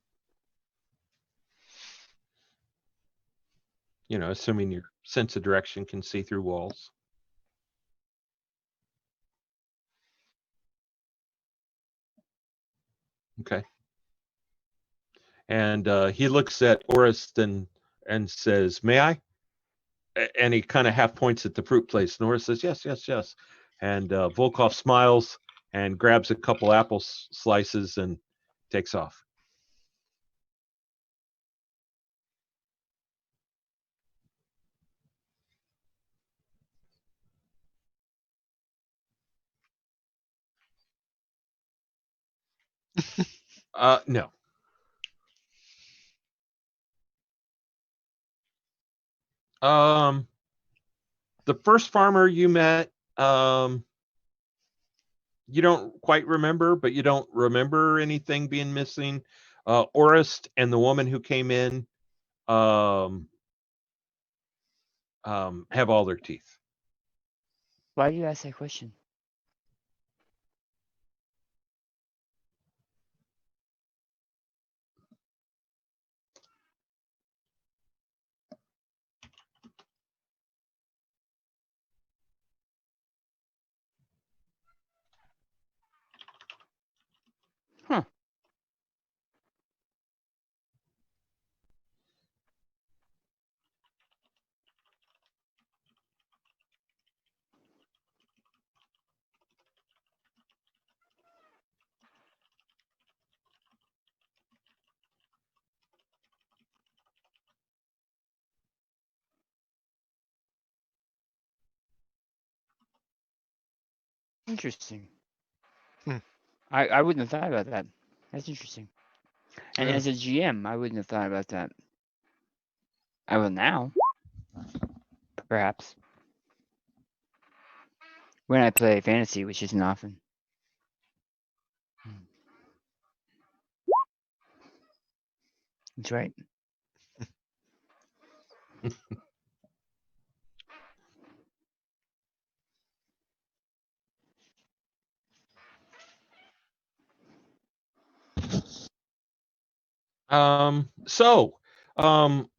You know, assuming your sense of direction can see through walls. Okay. And he looks at Orist and says, "May I?" And he kind of half points at the fruit place. And Orist says, "Yes." And Volkov smiles and grabs a couple apple slices and takes off. No. The first farmer you met, you don't quite remember, but you don't remember anything being missing. Orist and the woman who came in have all their teeth.
Why do you ask that question? Huh. Interesting.
Hmm.
I wouldn't have thought about that. That's interesting. And
Yeah.
as a GM, I wouldn't have thought about that. I will now. Perhaps. When I play fantasy, which isn't often. That's right.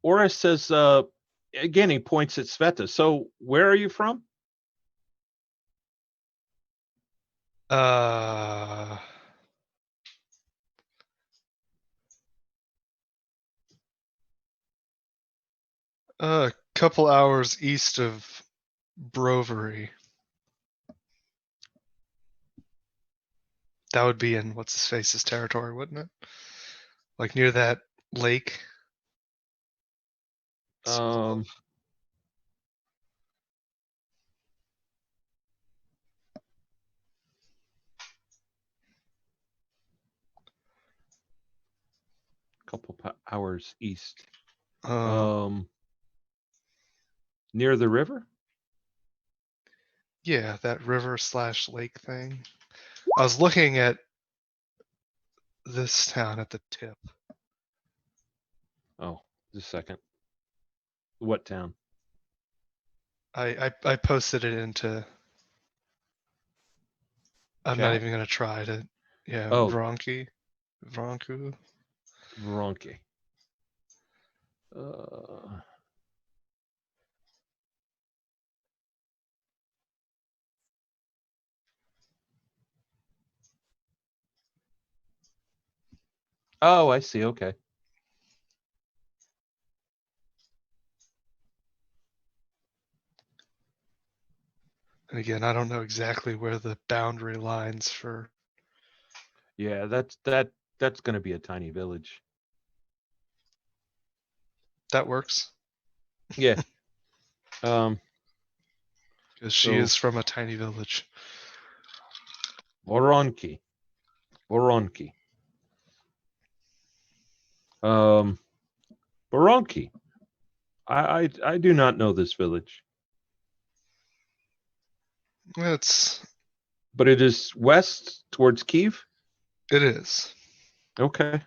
Orist says, again, he points at Sveta. So where are you from?
A couple hours east of Brovery. That would be in what's his face's territory, wouldn't it? Like near that lake.
Um, couple hours east.
Um,
Near the river?
yeah, that river/lake thing. I was looking at this town at the tip.
Oh, just a second. What town?
I posted it into. I'm not
Chat?
even gonna try to. Yeah,
Oh.
Vronku.
Vronki. Oh, I see. Okay.
And again, I don't know exactly where the boundary lines for.
Yeah, that's going to be a tiny village.
That works.
Yeah.
Because she
So-
is from a tiny village.
Voronki. Voronki. I do not know this village,
It's.
but it is west towards Kiev.
It is.
Okay.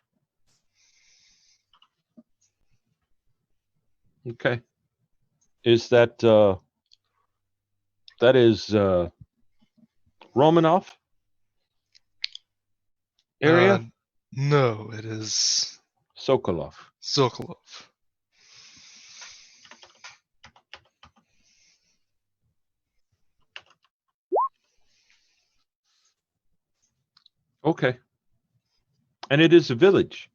Okay. Is that that is Romanov area?
No, it is
Sokolov.
Sokolov.
Okay. And it is a village.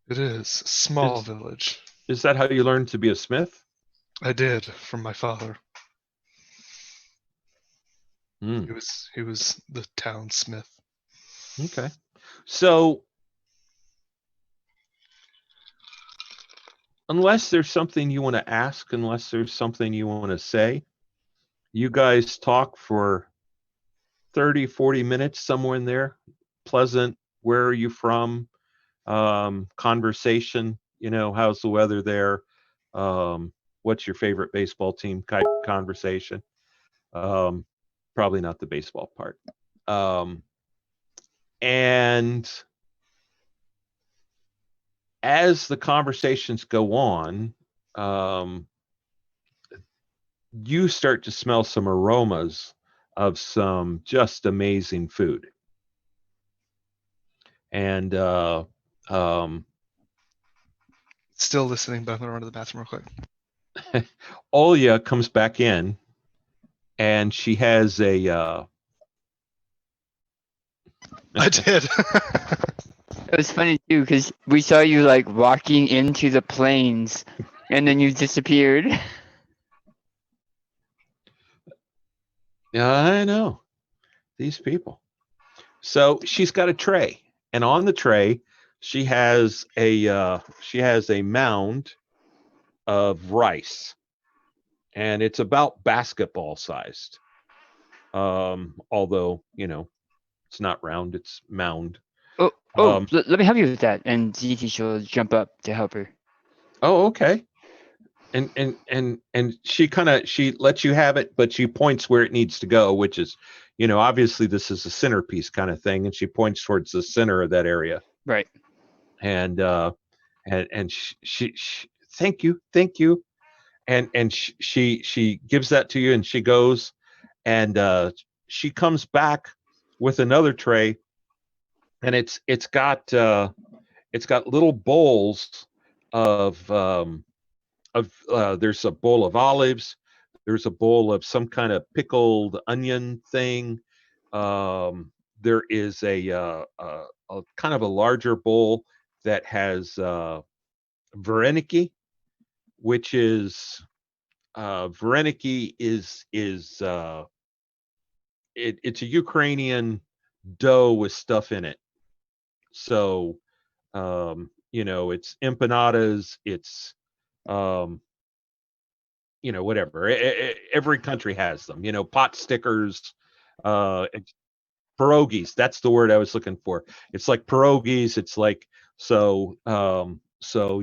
It is a small
Is-
village.
Is that how you learned to be a smith?
I did from my father.
Hmm.
He was the town smith.
Okay. So, unless there's something you want to ask, unless there's something you want to say, you guys talk for 30, 40 minutes, somewhere in there. Pleasant. Where are you from? Conversation. How's the weather there? What's your favorite baseball team? Type conversation. Probably not the baseball part. And as the conversations go on, you start to smell some aromas of some just amazing food. And
Still listening, but I'm gonna run to the bathroom real quick.
Olya comes back in, and she has a.
I did.
It was funny too because we saw you like walking into the plains, and then you disappeared.
Yeah, I know these people. So she's got a tray, and on the tray, she has a mound of rice, and it's about basketball sized. Although it's not round; it's mound.
Oh,
Um,
let me help you with that. And ZT will jump up to help her.
Oh, okay. And she lets you have it, but she points where it needs to go, which is, obviously this is a centerpiece kind of thing, and she points towards the center of that area.
Right.
And she thank you, and she gives that to you, and she goes, and she comes back with another tray, and it's got little bowls of there's a bowl of olives, there's a bowl of some kind of pickled onion thing, there is a kind of a larger bowl that has vareniki, which is vareniki is it's a Ukrainian dough with stuff in it. So it's empanadas, it's whatever. Every country has them. Pot stickers, pierogies. That's the word I was looking for. It's like pierogies. It's like So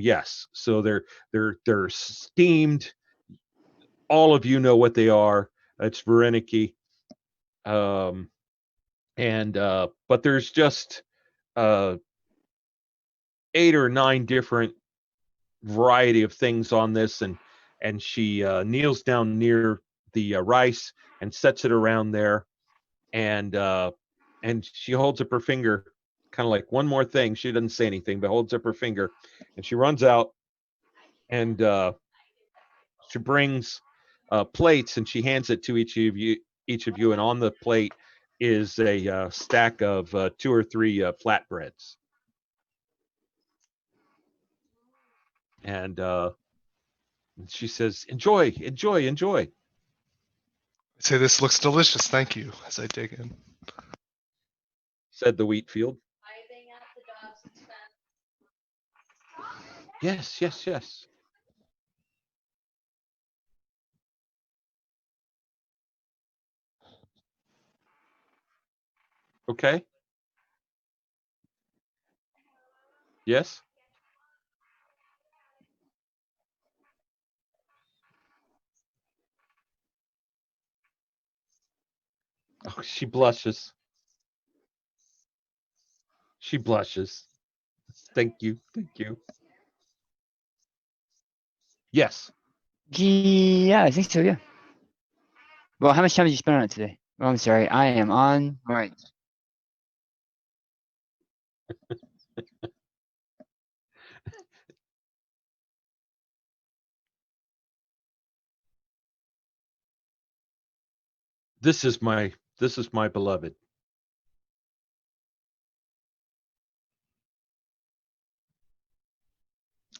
yes, so they're steamed. All of you know what they are. It's Vareniki. And but there's just uh 8 or 9 different variety of things on this, and she kneels down near the rice and sets it around there, and she holds up her finger, kind of like one more thing. She doesn't say anything, but holds up her finger, and she runs out, and she brings plates, and she hands it to each of you, and on the plate is a stack of 2 or 3 flatbreads, and she says, "Enjoy, enjoy, enjoy."
I say, this looks delicious. Thank you. As I dig in.
Said the wheat field. Yes, yes, yes. Okay. Yes. Oh, she blushes. She blushes. Thank you. Thank you. Yes.
Yeah, I think so. Yeah. Well, how much time did you spend on it today? Oh, I'm sorry. I am on. All right.
This is my beloved.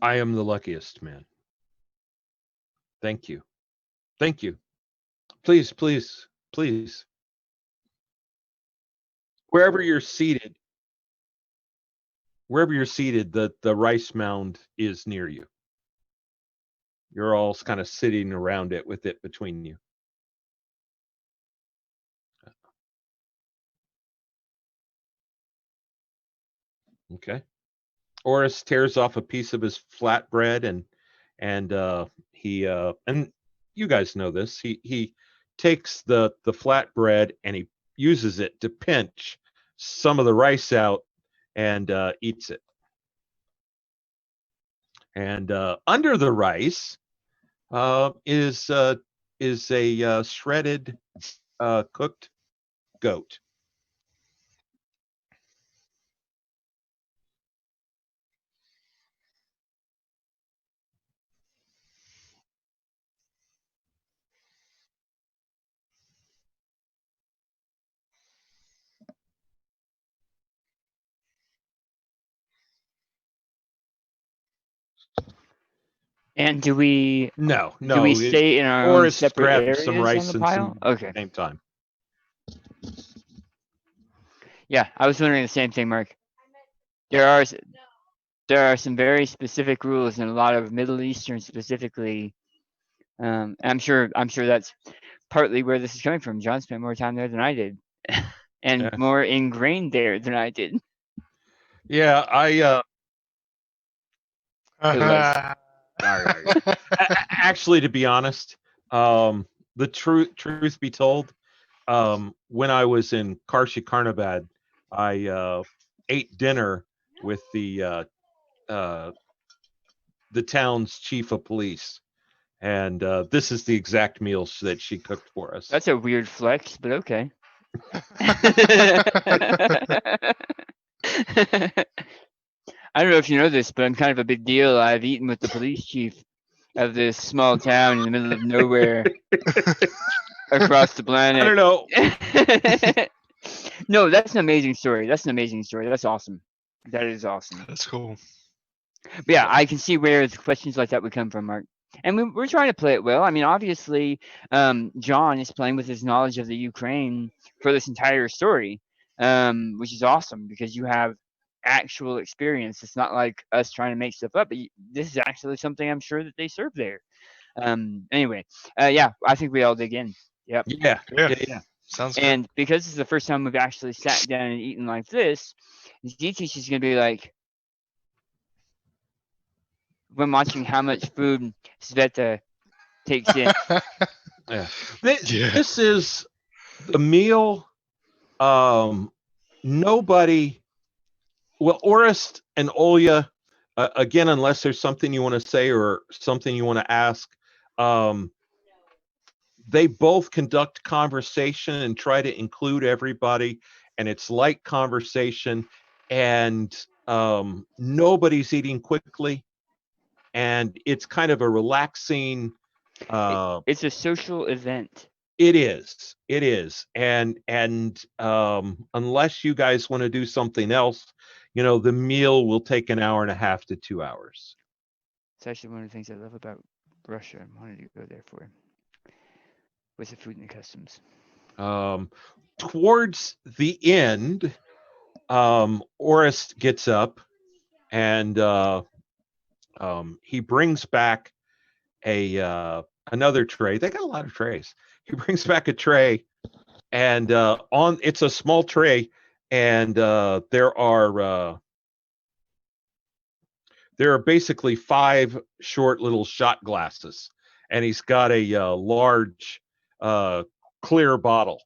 I am the luckiest man. Thank you. Thank you. Please, please, please. Wherever you're seated, the rice mound is near you. You're all kind of sitting around it with it between you. Okay. Oris tears off a piece of his flatbread, and he and you guys know this. He takes the flatbread and he uses it to pinch some of the rice out and eats it. And under the rice is a shredded cooked goat.
And do we
No,
do we stay in our own
Oris
separate
grabs some
areas on
rice
the
and
pile?
some
Okay.
same time.
Yeah, I was wondering the same thing, Mark. There are some very specific rules in a lot of Middle Eastern specifically. I'm sure that's partly where this is coming from. John spent more time there than I did, and
Yeah.
more ingrained there than I did.
Yeah, I
It was.
actually, to be honest, the truth be told, when I was in Karshi Karnabad, I ate dinner with the town's chief of police, and this is the exact meals that she cooked for us.
That's a weird flex, but okay. I don't know if you know this, but I'm kind of a big deal. I've eaten with the police chief of this small town in the middle of nowhere across the planet.
I don't know.
No, that's an amazing story. That's awesome. That is awesome.
That's cool.
But yeah, I can see where the questions like that would come from, Mark. And we're trying to play it well. I mean, obviously, John is playing with his knowledge of the Ukraine for this entire story, which is awesome because you have actual experience. It's not like us trying to make stuff up, but this is actually something I'm sure that they serve there. Anyway, yeah, I think we all dig in. Yep.
Yeah.
Sounds good.
And because this is the first time we've actually sat down and eaten like this, Zitish is going to be like, when watching how much food Sveta takes in.
Yeah.
Yeah.
This is the meal. Nobody. Well, Orest and Olya, again, unless there's something you want to say or something you want to ask, um, they both conduct conversation and try to include everybody, and it's light conversation, and nobody's eating quickly, and it's kind of a relaxing.
It's a social event.
It is, and unless you guys want to do something else, the meal will take an hour and a half to 2 hours.
It's actually one of the things I love about Russia. I wanted to go there for was the food and the customs.
Towards the end, Orist gets up and he brings back another tray. They got a lot of trays. He brings back a tray, and it's a small tray, and there are basically 5 short little shot glasses, and he's got a large clear bottle.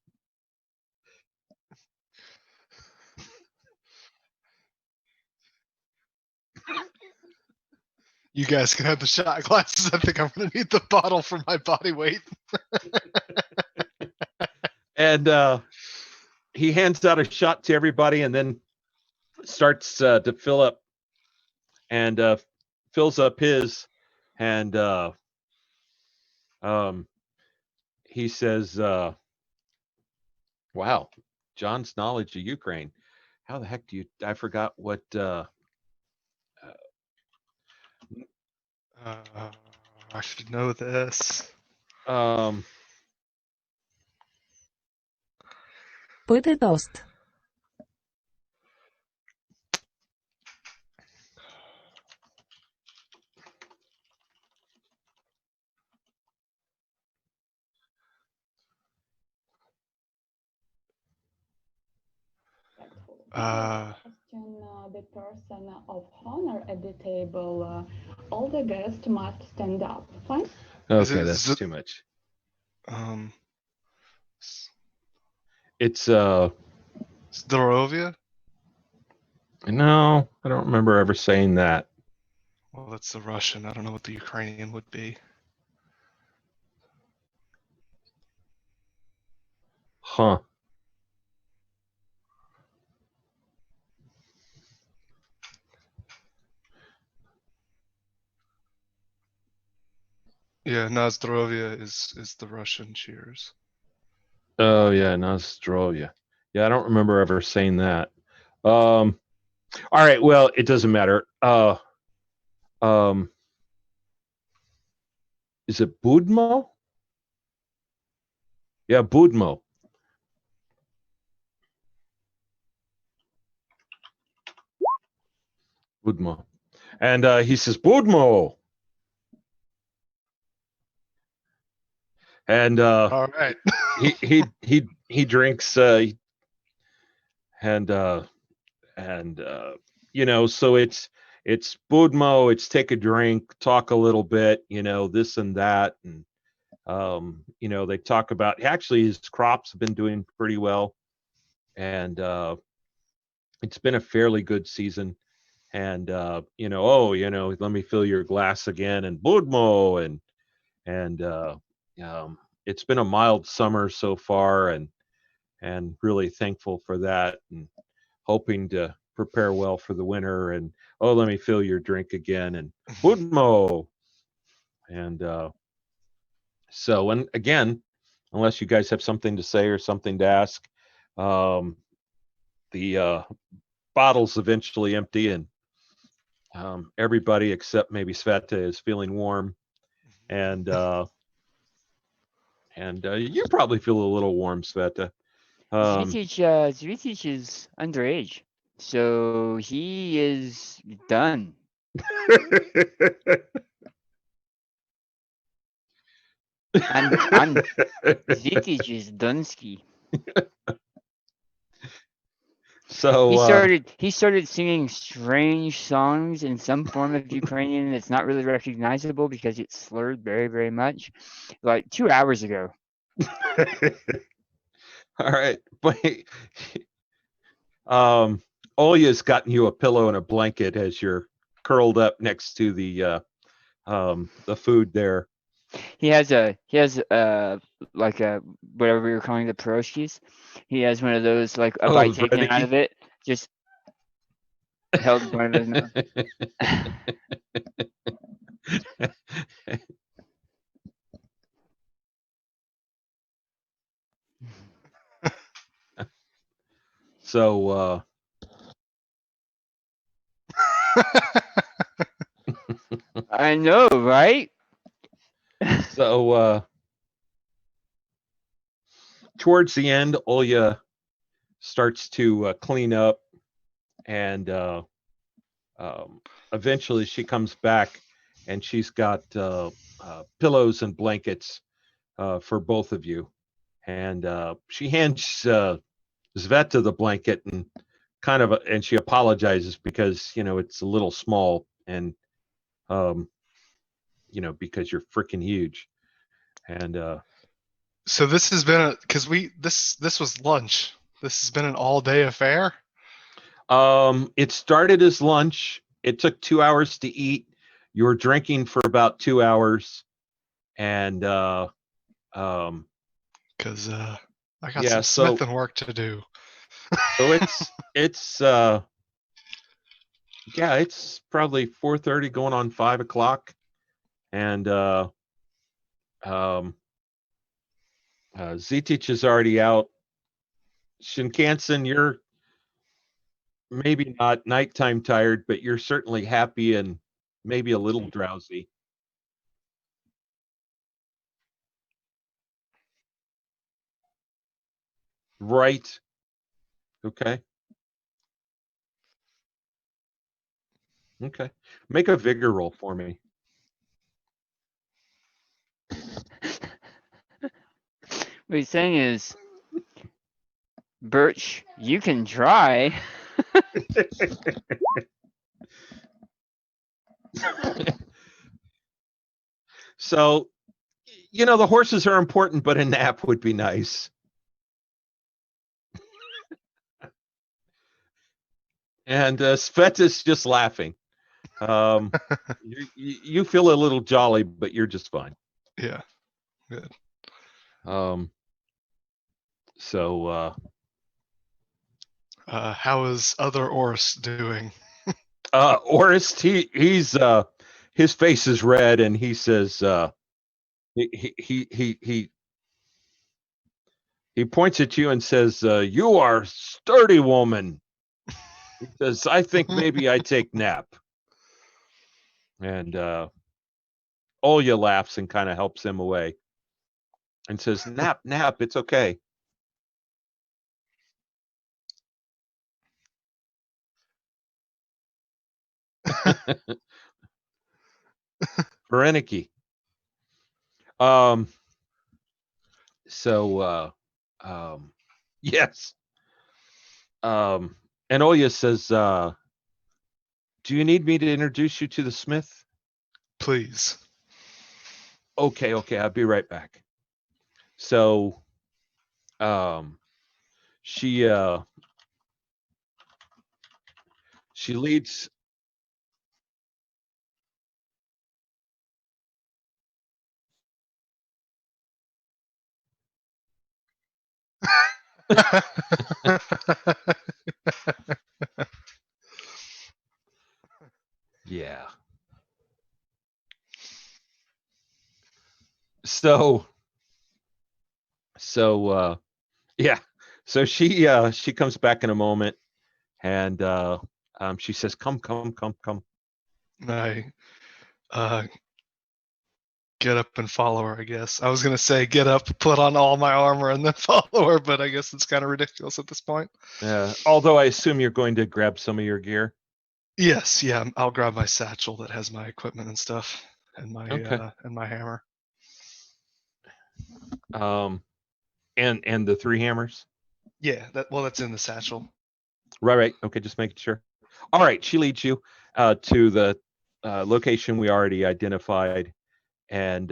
You guys can have the shot glasses. I think I'm gonna need the bottle for my body weight.
And he hands out a shot to everybody, and then starts to fill up, and fills up his, and he says, "Wow, John's knowledge of Ukraine. How the heck do you? I forgot what."
I should know this.
Пити тост.
The person of honor at the table, all the guests must stand up. Fine?
Okay, that's too much. It's
Zdorovia?
No, I don't remember ever saying that.
Well, that's the Russian. I don't know what the Ukrainian would be.
Huh.
Yeah, Nozdrovia is the Russian cheers.
Oh yeah, Nostrovia. Yeah, I don't remember ever saying that. All right, well, it doesn't matter. Is it Budmo? Yeah, Budmo. Budmo. And he says, Budmo. And
All right.
he drinks and so it's Budmo, it's take a drink, talk a little bit, this and that, and they talk about actually his crops have been doing pretty well, and it's been a fairly good season, and let me fill your glass again, and Budmo, and it's been a mild summer so far, and really thankful for that, and hoping to prepare well for the winter, and let me fill your drink again, and Budmo. And so, and again, unless you guys have something to say or something to ask, the bottles eventually empty, and everybody except maybe Sveta is feeling warm, and you probably feel a little warm, Sveta.
Zvitich is underage, so he is done. I'm Zvitich is Dunsky.
So
He started singing strange songs in some form of Ukrainian that's not really recognizable because it's slurred very, very much. Like 2 hours ago.
all right, but Olya's gotten you a pillow and a blanket as you're curled up next to the food there.
He has like a whatever we were calling the pierogies. He has one of those, like a bite taken out of it, just held in front of his mouth.
So
I know, right?
so towards the end, Olya starts to clean up, and eventually she comes back, and she's got pillows and blankets for both of you, and she hands Sveta the blanket, and and she apologizes because it's a little small, and because you're freaking huge, and
So this has been because this was lunch. This has been an all-day affair.
It started as lunch. It took 2 hours to eat. You were drinking for about 2 hours, and
Because I got
Yeah,
some
so-
smithing work to do.
so it's yeah, it's probably 4:30 going on 5 o'clock, and Zetich is already out. Shinkansen, you're maybe not nighttime tired, but you're certainly happy and maybe a little drowsy. Right. Okay. Okay. Make a vigor roll for me.
What he's saying is, Birch, you can try.
So, the horses are important, but a nap would be nice. And Sveta's just laughing. You feel a little jolly, but you're just fine.
Yeah. Good.
So
How is other Oris doing?
Orist, he's his face is red, and he says he points at you and says, "You are sturdy woman." He says, "I think maybe I take nap." And Olya laughs and kind of helps him away and says, "Nap, nap, it's okay." Berenike. So yes. And Olya says, "Do you need me to introduce you to the smith?"
Please.
Okay, I'll be right back. So she leads yeah. So yeah. So she comes back in a moment, and she says, "Come."
I get up and follow her, I guess. I was going to say get up, put on all my armor, and then follow her, but I guess it's kind of ridiculous at this point.
Although I assume you're going to grab some of your gear.
Yes, yeah, I'll grab my satchel that has my equipment and stuff, and my and my hammer.
And the 3 hammers.
Yeah, that's in the satchel.
Right. Okay, just making sure. All right, she leads you to the location we already identified, and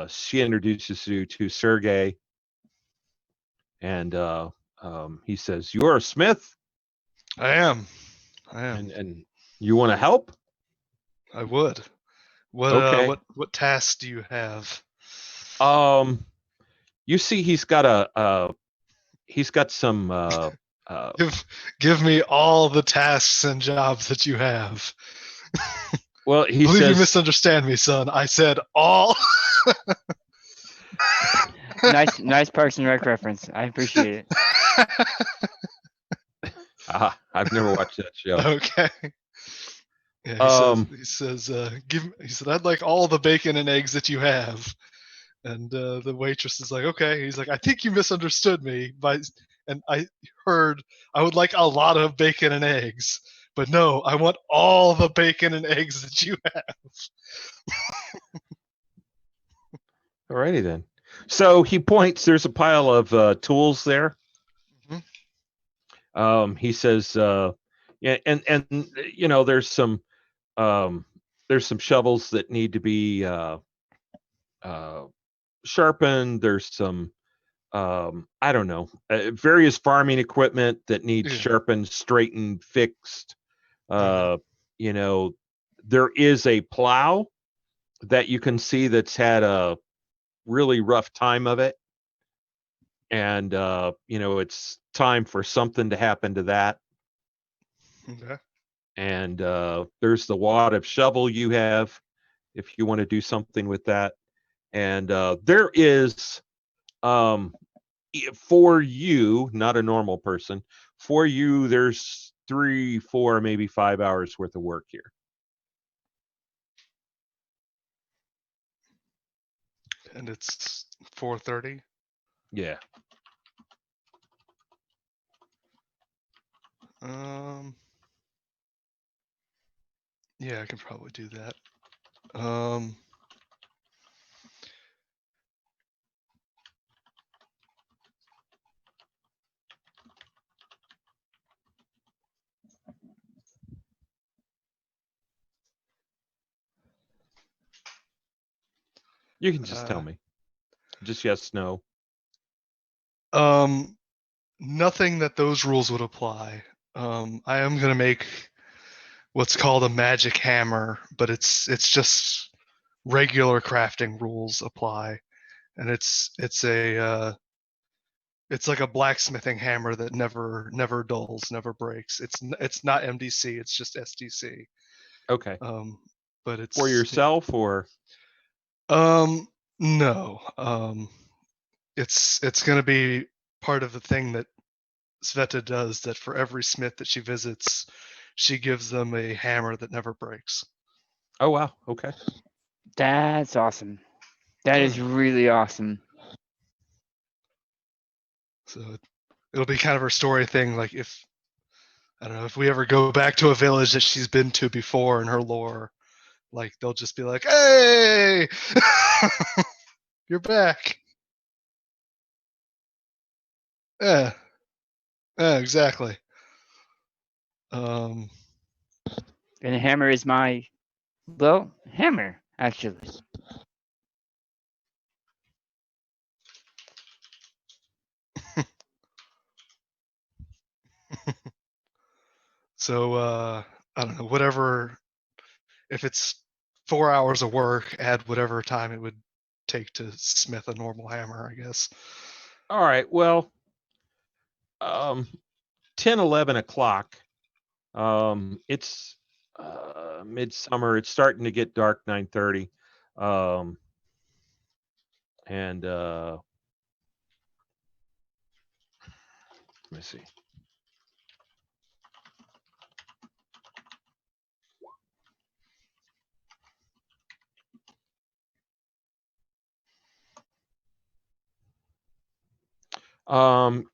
she introduces you to Sergey, and he says, "You're a smith,
I am.
and you want to help?"
I would.
Okay.
What tasks do you have?
You see, he's got some
Give me all the tasks and jobs that you have.
well, he
Believe you
says,
misunderstand me, son. I said all.
Nice Parks and Rec reference. I appreciate it.
I've never watched that show.
Okay. Yeah, he said, I'd like all the bacon and eggs that you have. And the waitress is like, okay. He's like, I think you misunderstood me. And I heard I would like a lot of bacon and eggs. But no, I want all the bacon and eggs that you have.
Alrighty then. So he points. There's a pile of tools there. He says, yeah, and you know, there's some shovels that need to be sharpened. There's some I don't know, various farming equipment that needs
Yeah.
sharpened, straightened, fixed. You know, there is a plow that you can see that's had a really rough time of it, and you know, it's time for something to happen to that.
Okay.
And there's the wad of shovel you have if you want to do something with that. And there is for you, not a normal person, for you, there's 3, 4, maybe 5 hours worth of work here.
And it's 4:30.
Yeah.
Yeah, I can probably do that.
You can just tell me. Just yes, no.
Nothing that those rules would apply. I am gonna make what's called a magic hammer, but it's just regular crafting rules apply, and it's like a blacksmithing hammer that never dulls, never breaks. It's not MDC, it's just SDC.
Okay.
But it's
For yourself or
no. It's gonna be part of the thing that Sveta does, that for every smith that she visits, she gives them a hammer that never breaks.
oh wow, okay.
That's awesome. That is really awesome.
So it'll be kind of her story thing. Like, if I don't know, if we ever go back to a village that she's been to before in her lore, like, they'll just be like, "Hey, you're back." Yeah, exactly.
And a hammer is my, well, hammer, actually.
So I don't know, whatever. If it's 4 hours of work, add whatever time it would take to smith a normal hammer, I guess.
All right. Well, 10, 11 o'clock. It's midsummer. It's starting to get dark, 9:30. And let me see.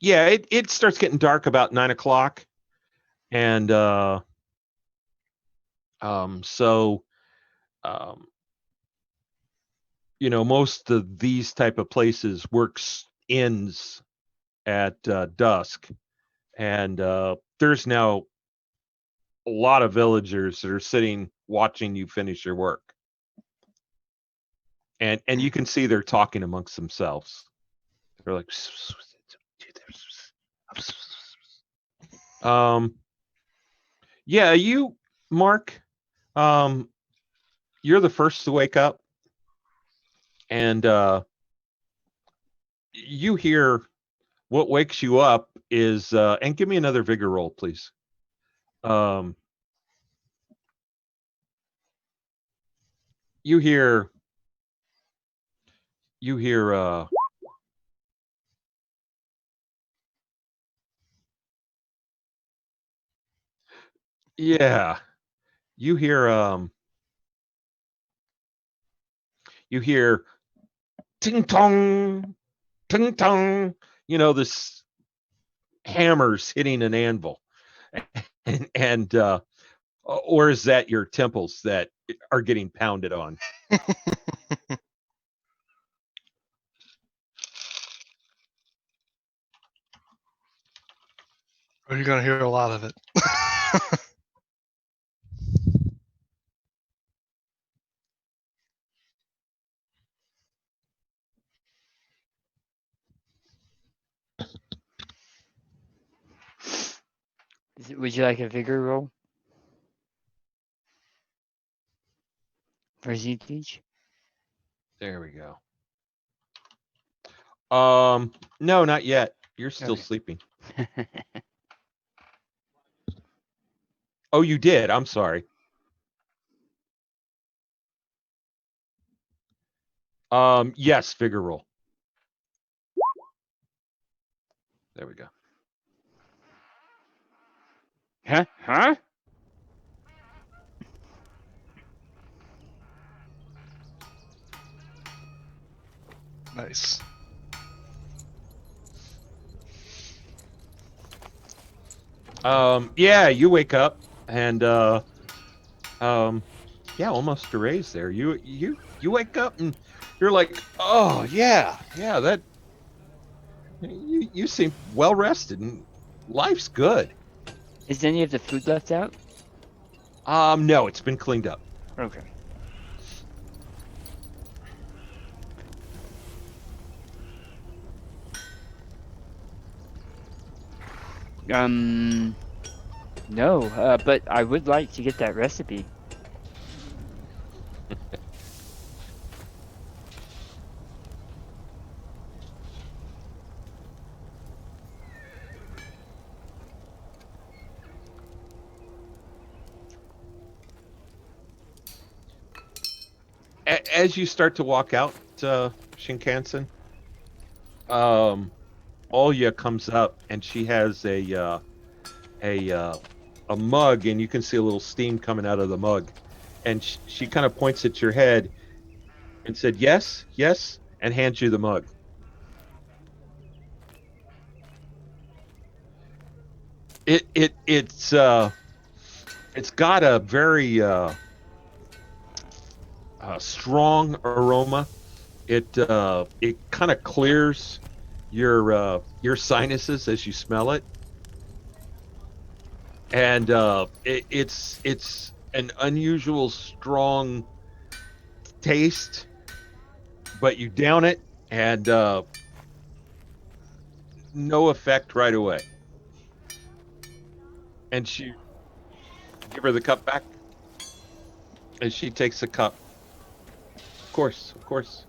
Yeah, it starts getting dark about 9 o'clock. And so you know, most of these type of places ends at dusk, and there's now a lot of villagers that are sitting watching you finish your work, and you can see they're talking amongst themselves. They're like, yeah, you, Mark, you're the first to wake up, and you hear what wakes you up is, and give me another vigor roll, please. You hear, yeah, you hear ting tong, ting tong, this hammers hitting an anvil. And or is that your temples that are getting pounded on?
Or you're gonna hear a lot of it.
Would you like a vigor roll for Zetage?
There we go. No, not yet. You're still
Okay.
sleeping. Oh, you did. I'm sorry. Yes, vigor roll. There we go.
Huh?
Nice.
Yeah, you wake up and yeah, almost a raise there. You wake up and you're like, oh yeah, that you seem well rested and life's good.
Is any of the food left out?
No, it's been cleaned up.
Okay. No, but I would like to get that recipe.
As you start to walk out, Shinkansen, Olya comes up and she has a mug, and you can see a little steam coming out of the mug, and she kind of points at your head and said, "Yes, yes," and hands you the mug. It's got a very strong aroma. It kind of clears your sinuses as you smell it, and it's an unusual strong taste. But you down it, and no effect right away. And she give her the cup back, and she takes the cup. Of course, of course.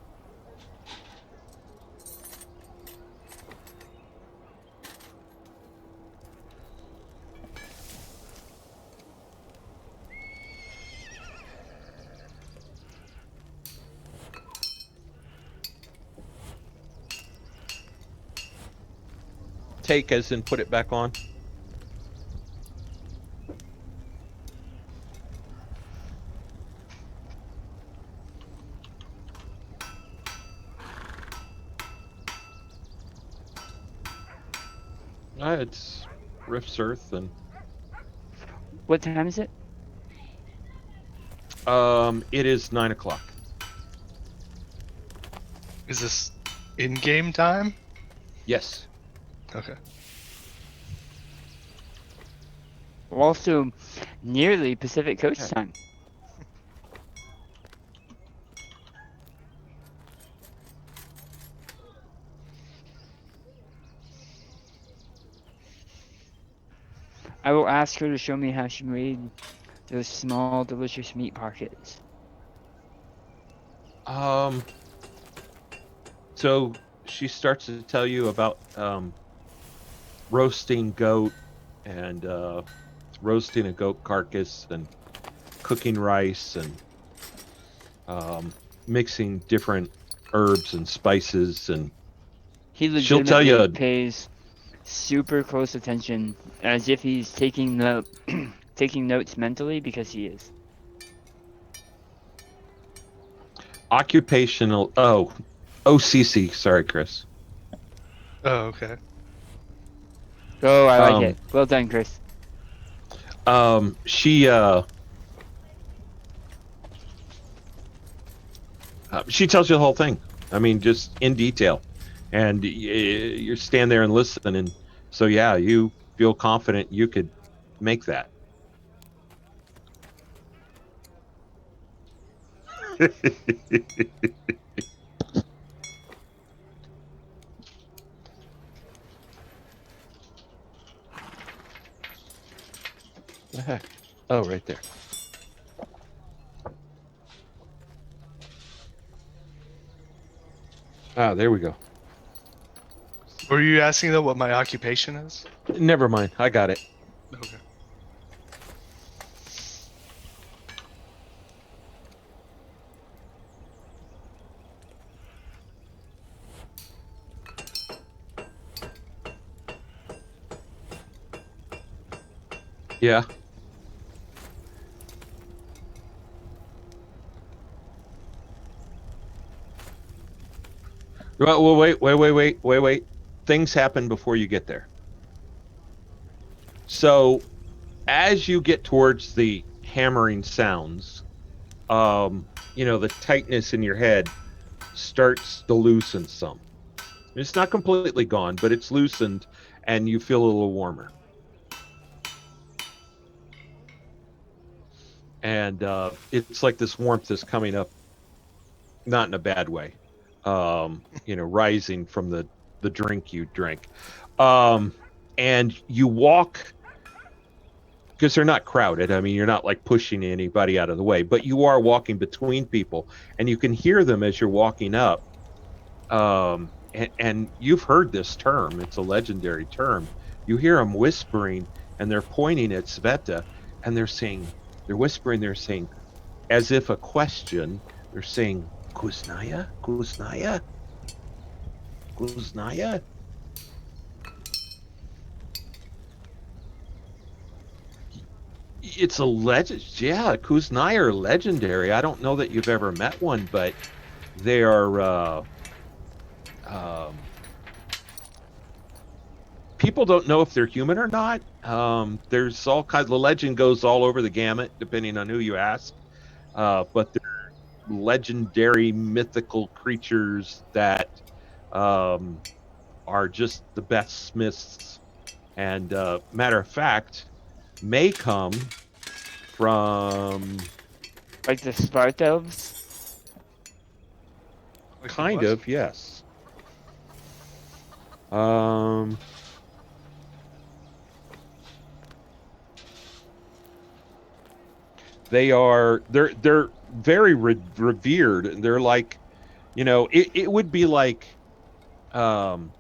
Take as in put it back on. It's Rift's Earth, and
What time is it?
it is 9:00.
Is this in-game time?
Yes.
Okay.
Also, nearly Pacific Coast time. I will ask her to show me how she made those small, delicious meat pockets.
So she starts to tell you about roasting goat and roasting a goat carcass and cooking rice and mixing different herbs and spices, and
He
she'll tell
legitimately
you
pays super close attention, as if he's taking taking notes mentally, because he is.
occupational. Oh, OCC. Sorry, Chris.
Oh, okay.
Oh, I like
Um,
it. Well done, Chris.
She tells you the whole thing. I mean, just in detail, and you stand there and listen, and so yeah, you feel confident you could make that. The heck? Oh, right there. Ah, there we go.
Were you asking though what my occupation is?
Never mind. I got it.
Okay.
Yeah. Well, wait. Things happen before you get there. So, as you get towards the hammering sounds, the tightness in your head starts to loosen some. It's not completely gone, but it's loosened, and you feel a little warmer. And it's like this warmth is coming up, not in a bad way, rising from the drink you drink. And you walk, because they're not crowded. I mean, you're not like pushing anybody out of the way, but you are walking between people, and you can hear them as you're walking up. And you've heard this term. It's a legendary term. You hear them whispering, and they're pointing at Sveta, and they're whispering, they're saying, as if a question, they're saying, Kuznaya? Kuznaya? Kuznaya? It's a legend. Yeah, Kuznaya are legendary. I don't know that you've ever met one, but they are. People don't know if they're human or not. There's all kinds. The legend goes all over the gamut, depending on who you ask. But they're legendary, mythical creatures that are just the best smiths. And matter of fact, may come from
Like the Spartans.
Like the
kind
what?
of, yes. Um, they're very revered. They're like, it would be like Brad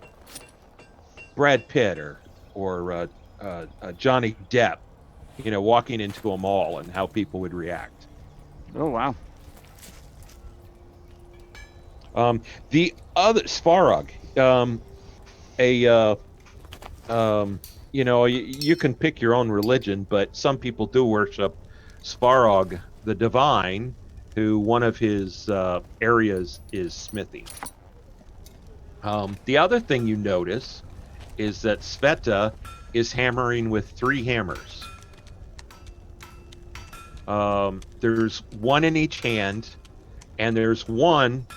Pitt or Johnny Depp, walking into a mall and how people would react.
Oh wow.
The other Svarog, you can pick your own religion, but some people do worship Svarog, the divine, who one of his areas is smithing. The other thing you notice is that Sveta is hammering with 3 hammers. There's one in each hand, and there's one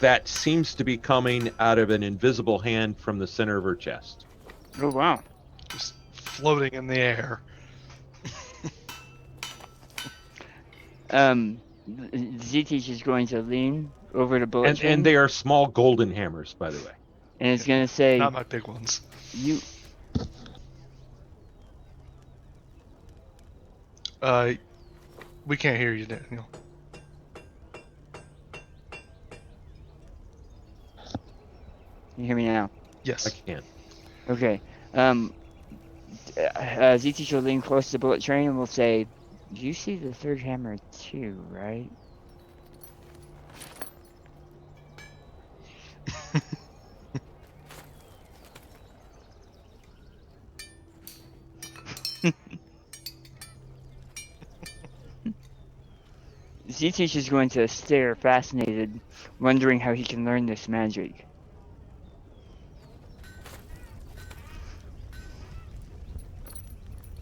that seems to be coming out of an invisible hand from the center of her chest.
Oh wow.
Just floating in the air.
Z-Teach is going to lean over the bullet train
And they are small golden hammers, by the way.
and it's going to say,
Not my big ones.
"You."
We can't hear you, Daniel.
Can you hear me now?
I
Yes.
can.
Okay. Z-Teach will lean close to the bullet train and will say, "You see the third hammer too, right?" Z-Teach is going to stare, fascinated, wondering how he can learn this magic.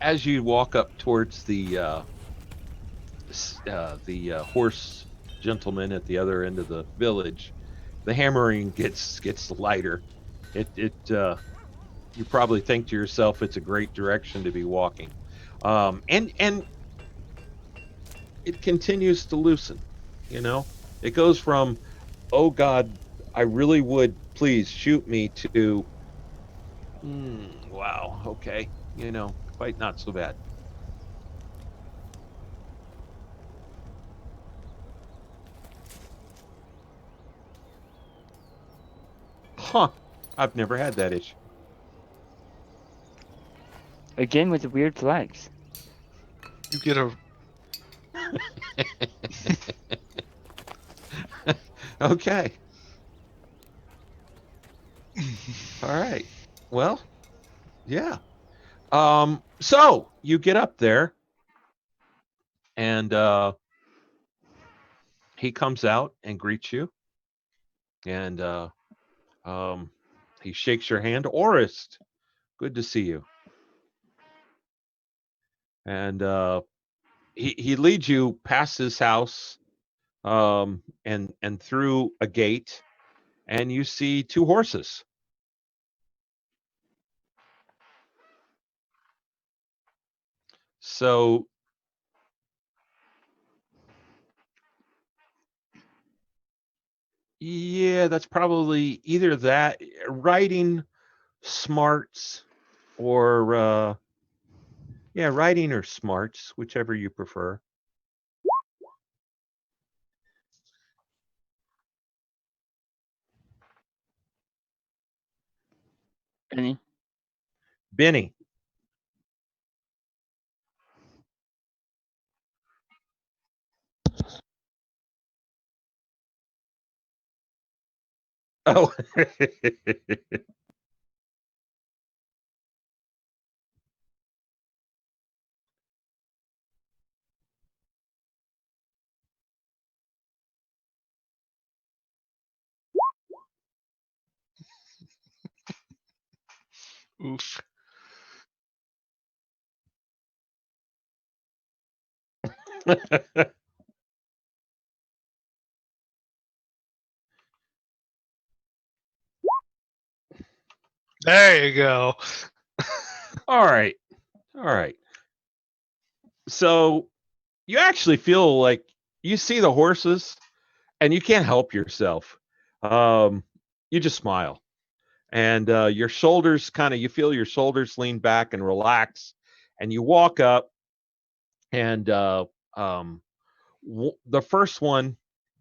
As you walk up towards the horse gentleman at the other end of the village, the hammering gets lighter. You probably think to yourself, it's a great direction to be walking, and it continues to loosen. You know, it goes from, oh God, I really would, please shoot me, to, wow, okay, you know, quite not so bad. Huh. I've never had that issue.
Again with the weird flags.
You get a.
Okay. All right. Well, yeah. So you get up there and he comes out and greets you, and he shakes your hand. Orist, good to see you. And he leads you past his house, and through a gate, and you see two horses. So yeah, that's probably either that, riding smarts, or yeah, riding or smarts, whichever you prefer.
Any?
Benny. Oh.
Oof. There you go.
All right. All right. So you actually feel like you see the horses and you can't help yourself. You just smile, and your shoulders you feel your shoulders lean back and relax, and you walk up, and the first one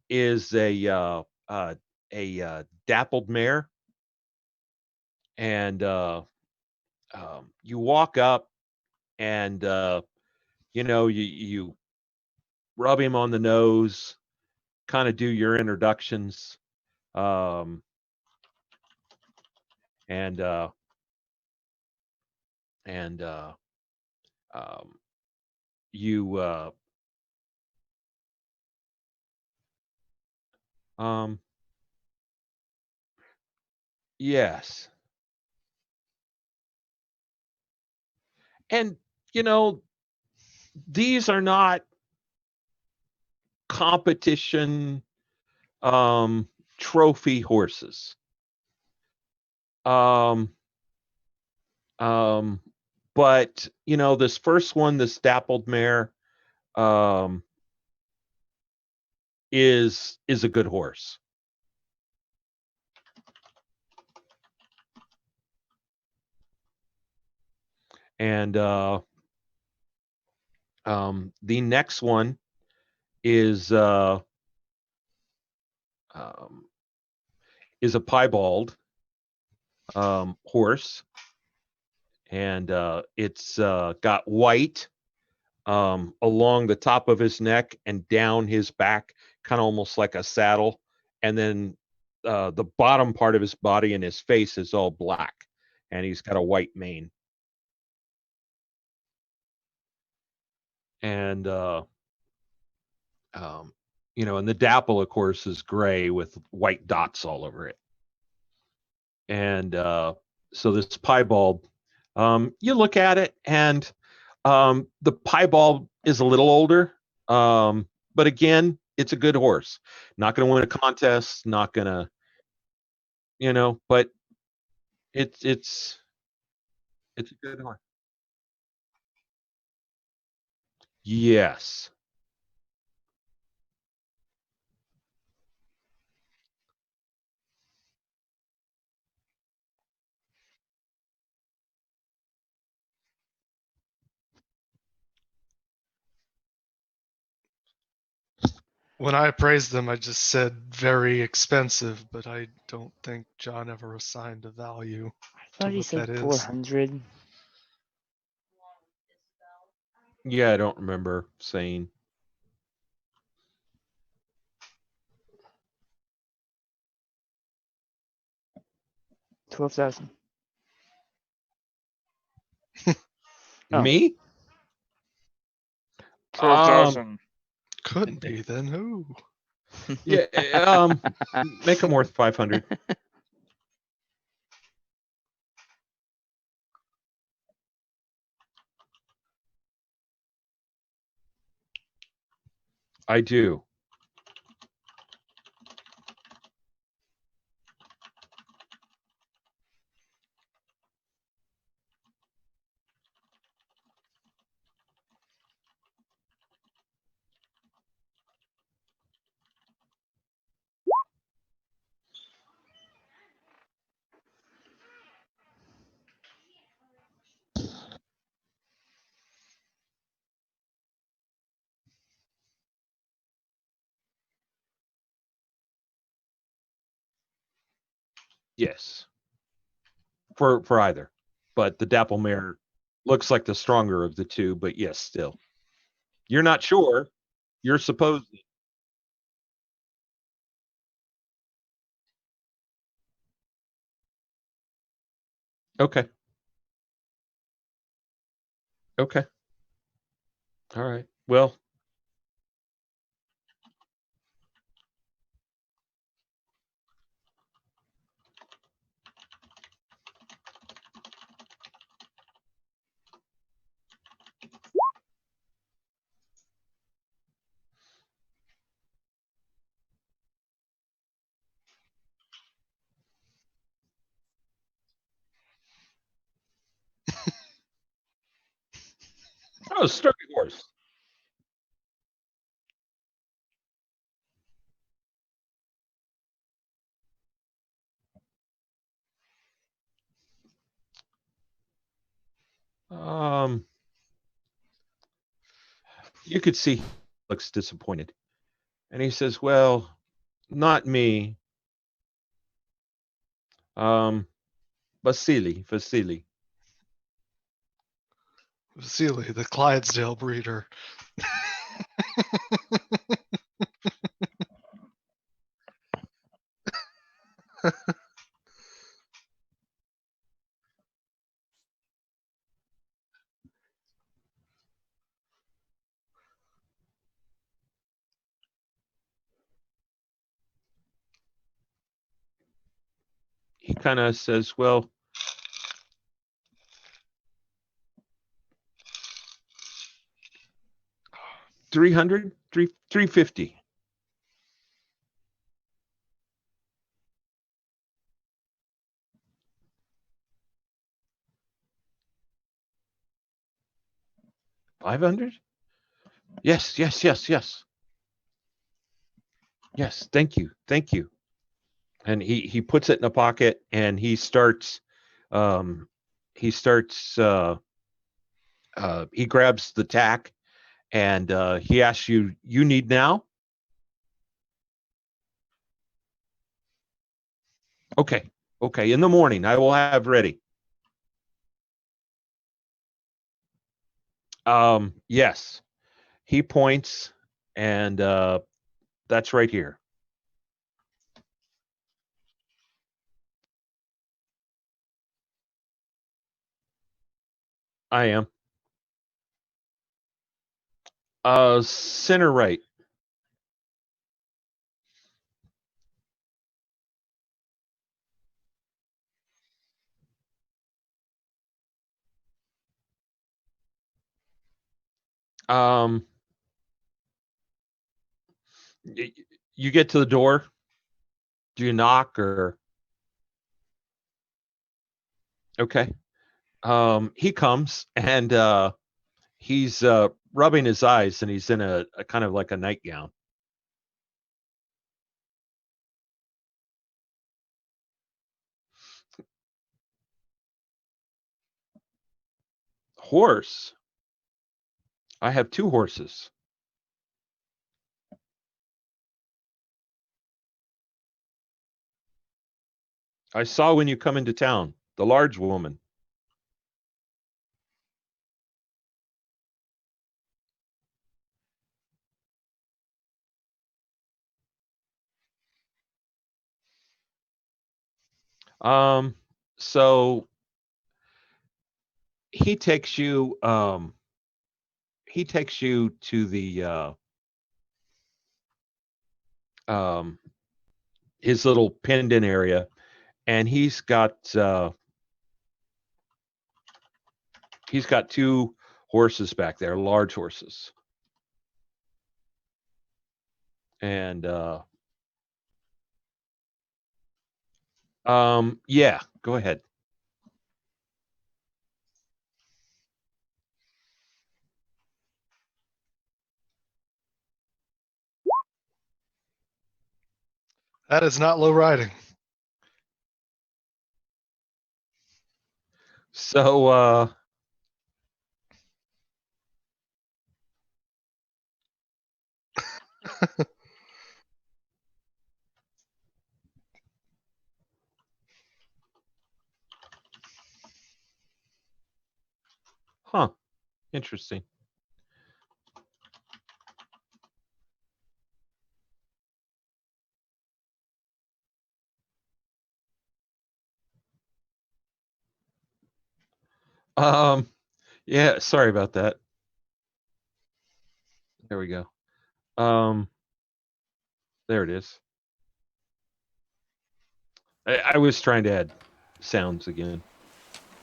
is a dappled mare, and you walk up, and you rub him on the nose, kind of do your introductions, um, and and um, you um, yes, and you know these are not competition um, trophy horses. Um, um, but this first one, this dappled mare, um, is a good horse. And the next one is a piebald horse, and it's got white along the top of his neck and down his back, kind of almost like a saddle, and then the bottom part of his body and his face is all black, and he's got a white mane. And and the dapple, of course, is gray with white dots all over it. And so this piebald, you look at it, and the piebald is a little older, but again, it's a good horse. Not going to win a contest, not going to, but it's a good horse. Yes.
When I appraised them, I just said very expensive, but I don't think John ever assigned a value.
I thought he
what
said
that is.
400.
Yeah, I don't remember saying.
$12,000. Oh.
Me?
12,000.
Couldn't be then. Who?
Yeah, make them worth 500. I do. Yes. For either. But the dapple mare looks like the stronger of the two, but yes, still. You're not sure. You're supposed. Okay. Okay. All right. Well, oh, sturdy horse. You could see he looks disappointed. And he says, well, not me. Vasily.
Vasily, the Clydesdale breeder.
He kind of says, well, $300, $350. $500? Yes, yes, yes, yes. Yes, thank you, thank you. And he puts it in a pocket, and um he starts he grabs the tack, and he asks you, you need now? Okay, okay, in the morning I will have ready. Yes. He points, and that's right here. I am. Center right. Um, you get to the door. Do you knock or okay? He comes, and he's rubbing his eyes, and he's in a kind of like a nightgown. Horse. I have two horses. I saw when you come into town, the large woman. Um, so he takes you to the um his little pinned in area, and he's got two horses back there, large horses. And yeah, go ahead.
That is not low riding.
So huh, interesting. Um yeah, sorry about that. There we go. Um there it is. I was trying to add sounds again.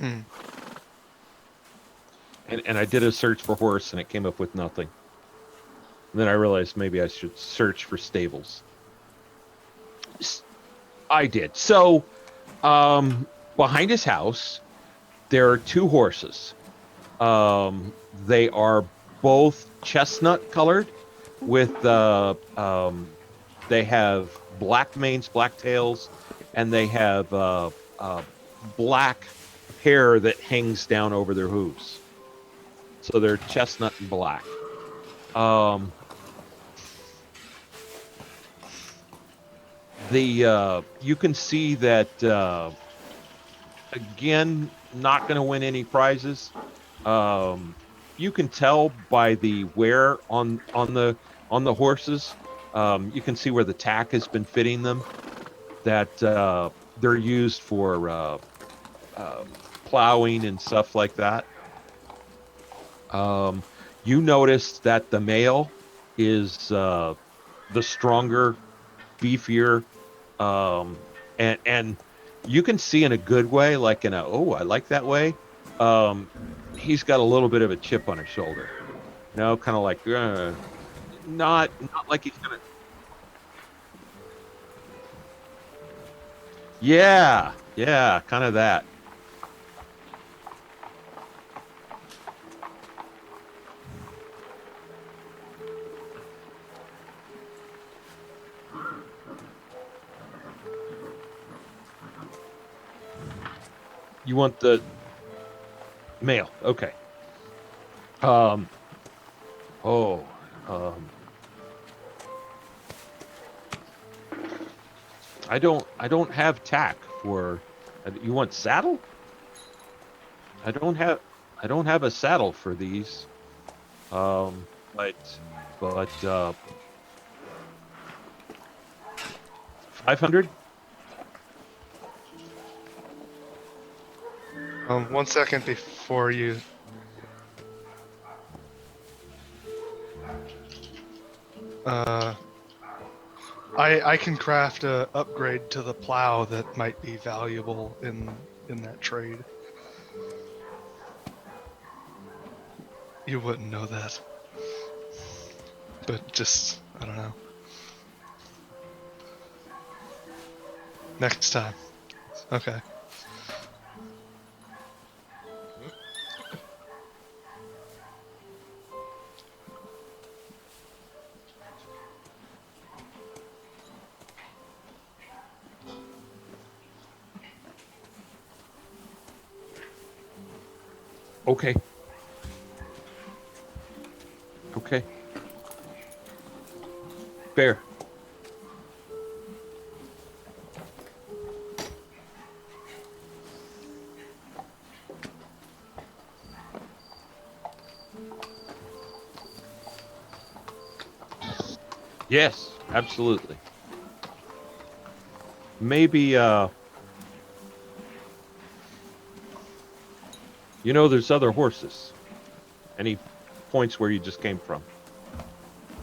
Mm.
And I did a search for horse, and it came up with nothing. And then I realized maybe I should search for stables. I did. So behind his house there are two horses. They are both chestnut colored with they have black manes, black tails, and they have black hair that hangs down over their hooves. So they're chestnut and black. Um, the you can see that again, not going to win any prizes. You can tell by the wear on the horses. You can see where the tack has been fitting them. That they're used for plowing and stuff like that. You notice that the male is the stronger, beefier, and you can see in a good way, like in a oh, I like that way. Um, he's got a little bit of a chip on his shoulder, kind of like not like he's gonna. Yeah, yeah, kind of that. You want the male? Okay. Um. Oh. I don't have tack for. You want saddle? I don't have a saddle for these. But 500.
1 second before you. I can craft a upgrade to the plow that might be valuable in that trade. You wouldn't know that, but just I don't know. Next time. Okay.
Okay. Okay. Bear. Yes, absolutely. Maybe there's other horses. Any points where you just came from.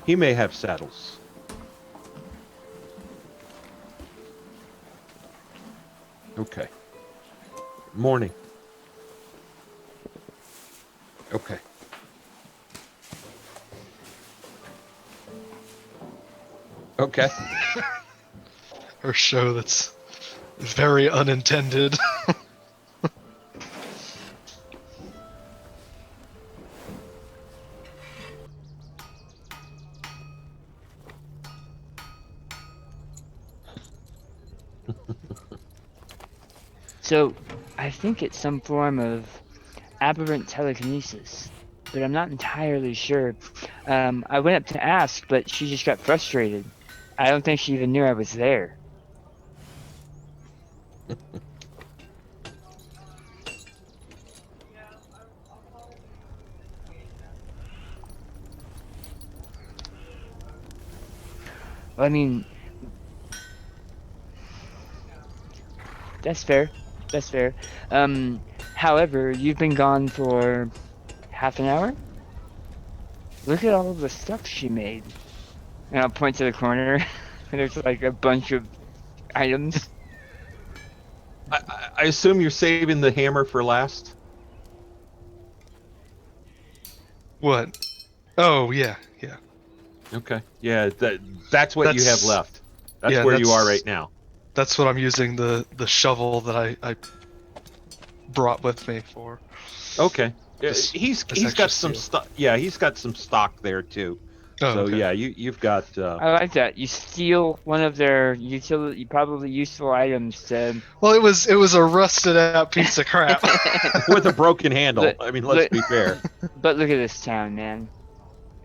He may have saddles. Okay. Morning. Okay. Okay.
Or show that's very unintended.
So, I think it's some form of aberrant telekinesis, but I'm not entirely sure. I went up to ask, but she just got frustrated. I don't think she even knew I was there. I mean, that's fair. That's fair. However, you've been gone for half an hour? Look at all the stuff she made. And I'll point to the corner. There's like a bunch of items.
I assume you're saving the hammer for last.
What? Oh yeah.
Okay. Yeah, that's what you have
That's-
left. That's
yeah,
where you are
that's-
right now.
That's what I'm using the shovel that I brought with me for.
Okay.
This-
He's
this
got
extra
some
steel.
stock. Yeah, he's got some stock there too.
Oh,
So
okay.
yeah, you've got
I like that. You steal one of their probably useful items to.
Well, it was a rusted out piece of crap.
with a broken handle.
Look-
I mean, let's
look-
be fair.
But look at this town, man.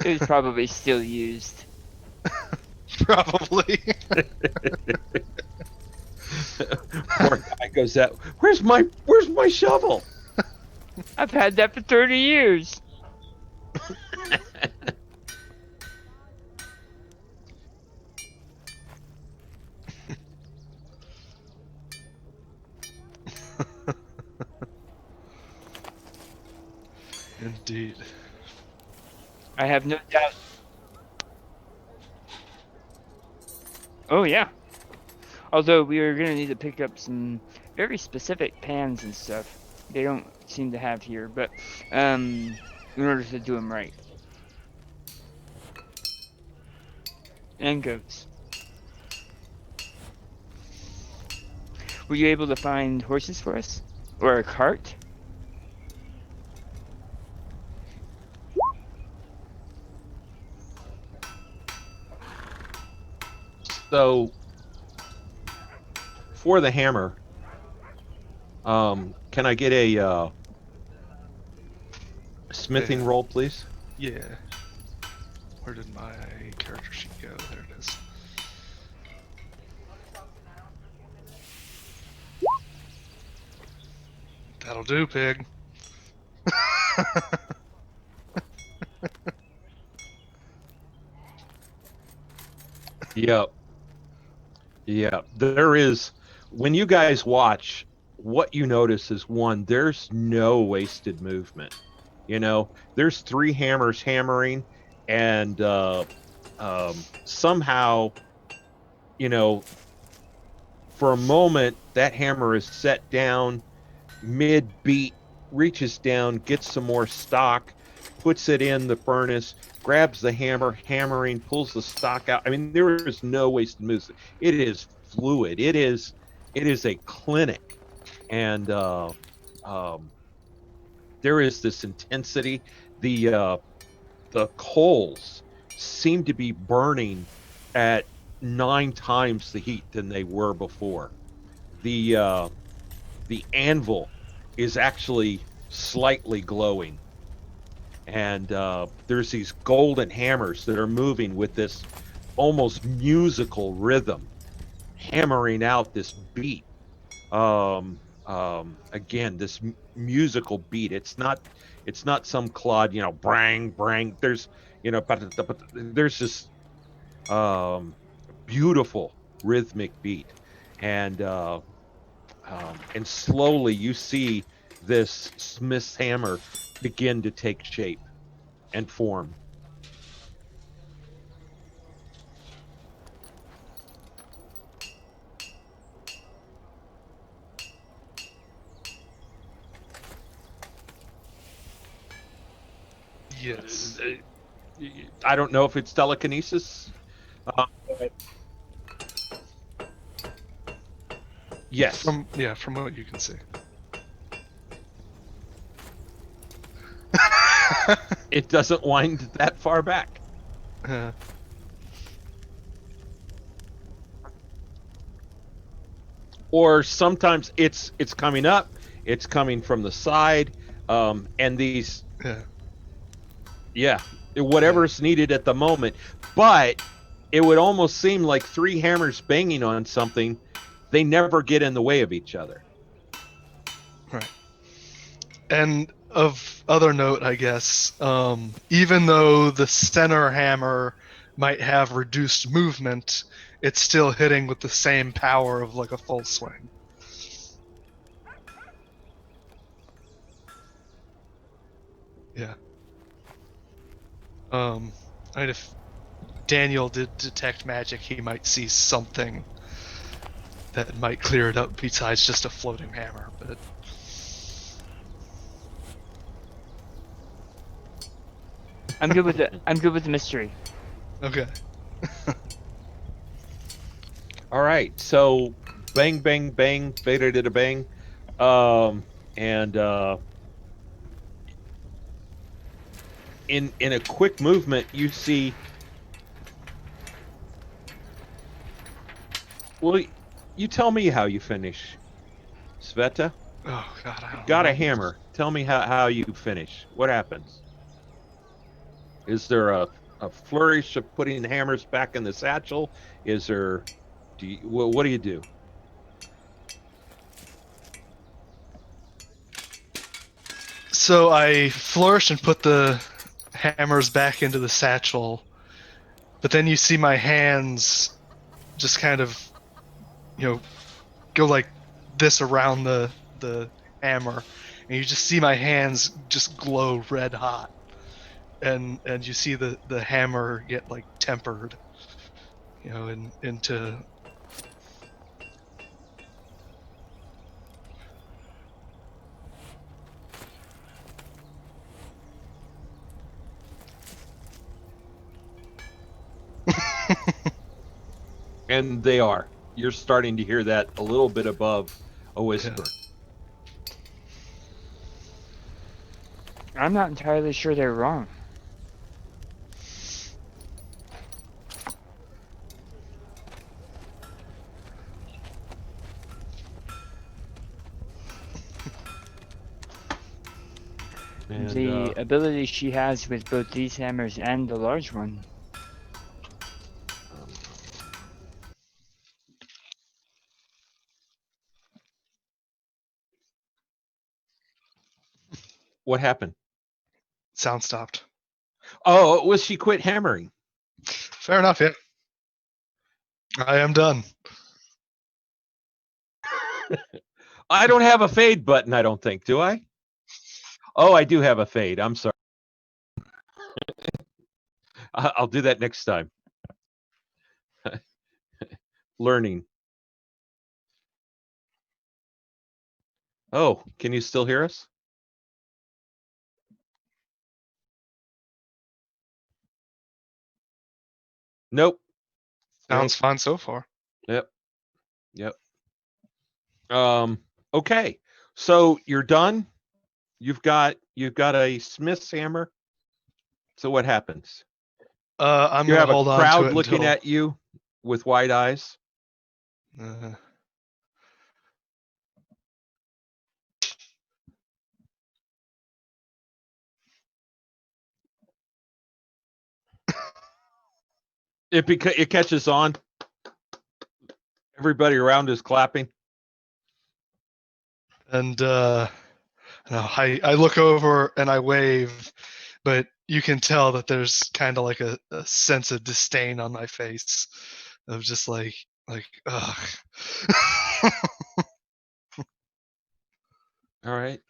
It was probably still used.
Probably.
Poor guy goes out. Where's my shovel?
I've had that for 30 years.
Indeed.
I have no doubt. Oh yeah. Although we are gonna need to pick up some very specific pans and stuff. They don't seem to have here, but in order to do them right. And goats. Were you able to find horses for us? Or a cart?
So for the hammer, Can I get a smithing
Yeah.
roll, please?
Yeah. Where did my character sheet go? There it is. That'll do, pig.
Yep. Yeah. There is, when you guys watch, what you notice is one, there's no wasted movement. You know, there's three hammers hammering, and somehow, you know, for a moment, that hammer is set down mid beat, reaches down, gets some more stock, puts it in the furnace, grabs the hammer, hammering, pulls the stock out. I mean, there is no wasted moves. It is fluid. It is a clinic, and there is this intensity. The coals seem to be burning at 9 times the heat than they were before. The anvil is actually slightly glowing, and there's these golden hammers that are moving with this almost musical rhythm, hammering out this beat. Again, this musical beat. It's not some clod, brang brang. There's this um, beautiful rhythmic beat, and and slowly you see this Smith's hammer begin to take shape and form.
Yes.
I don't know if it's telekinesis. Uh, yes,
From what you can see.
it doesn't wind that far back. Or sometimes it's coming up, it's coming from the side, and these,
Yeah.
yeah, whatever's needed at the moment. But it would almost seem like three hammers banging on something, they never get in the way of each other.
Right. And of other note, I guess, even though the center hammer might have reduced movement, it's still hitting with the same power of like a full swing. Yeah. And if Daniel did detect magic, he might see something that might clear it up besides just a floating hammer. But
I'm good with the mystery.
okay.
All right, so bang, bang, bang, beta did a bang, and in a quick movement, you see. Well, you tell me how you finish, Sveta.
Oh God, I
You
don't
got a
know.
hammer. Tell me how you finish. What happens? Is there a flourish of putting the hammers back in the satchel? Is there? What do you do?
So I flourish and put the hammers back into the satchel, but then you see my hands just kind of, go like this around the hammer, and you just see my hands just glow red hot, and you see the hammer get like tempered, into.
And they are. You're starting to hear that a little bit above a whisper.
I'm not entirely sure they're wrong.
And
the ability she has with both these hammers and the large one.
um, what happened?
Sound stopped.
Oh, it was she quit hammering.
Fair enough. Yeah. I am done.
I don't have a fade button, I don't think, do I? Oh, I do have a fade. I'm sorry. I'll do that next time. Learning. Oh, can you still hear us? Nope.
Sounds fine so far.
Yep. Okay. So you're done. You've got a smith's hammer. So what happens?
I'm
You
gonna
have a
hold on to
crowd
it
looking
until.
at you with wide eyes. It catches on. Everybody around is clapping.
And no, I look over and I wave, but you can tell that there's kind of like a sense of disdain on my face, of just like ugh.
All right.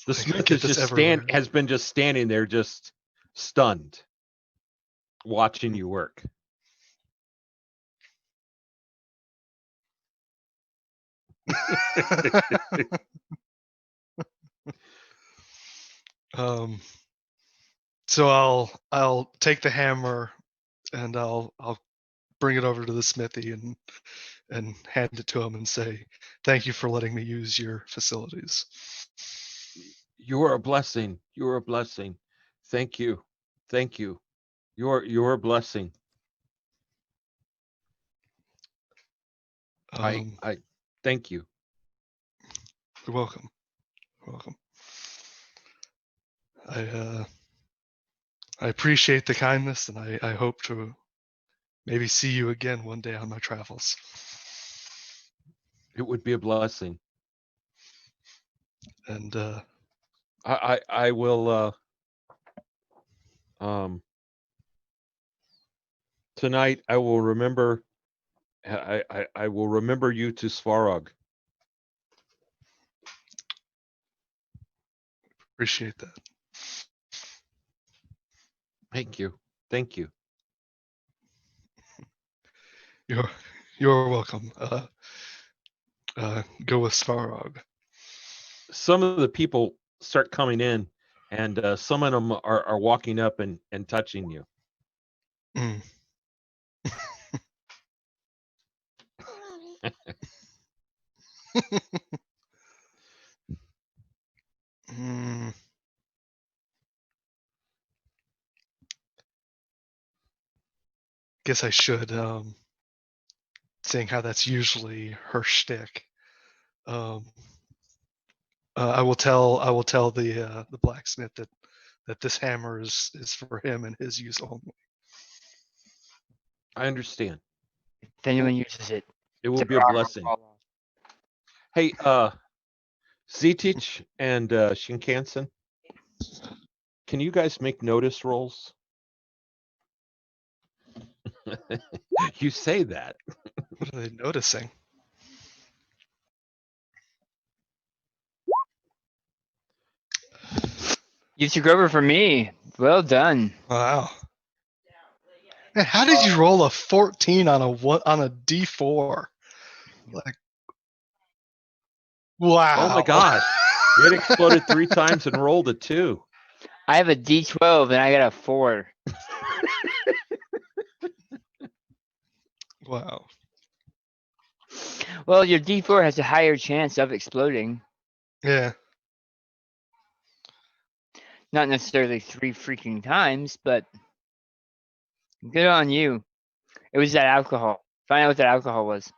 The
Like, I
smith
get
is
this
just
everywhere.
has been just standing there, just stunned, watching you work.
So I'll take the hammer and I'll bring it over to the smithy and hand it to him and say, "Thank you for letting me use your facilities."
You are a blessing. You are a blessing. Thank you. Thank you. You're a blessing. I thank you.
You're welcome. You're welcome. I appreciate the kindness, and I hope to maybe see you again one day on my travels.
It would be a blessing.
And
I will tonight I will remember I will remember you to Svarog.
appreciate that.
Thank you. Thank you.
You're welcome. Go with Svarog.
Some of the people start coming in, and some of them are walking up and touching you.
Mm. Mm. Guess I should, seeing how that's usually her shtick. I will tell the blacksmith that this hammer is for him and his use only.
I understand.
If anyone uses it,
It will
their
be a
armor
blessing.
fall off.
Hey, Zetich and Shinkansen, can you guys make notice rolls? You say that.
What are they noticing?
You took over for me. Well done.
Wow. Man, how did you roll a 14 on a D4? Like, wow.
Oh my God. It exploded 3 times and rolled a 2.
I have a D12 and I got a 4.
Wow.
Well, your D4 has a higher chance of exploding.
Yeah.
Not necessarily 3 freaking times, but good on you. It was that alcohol. Find out what that alcohol was.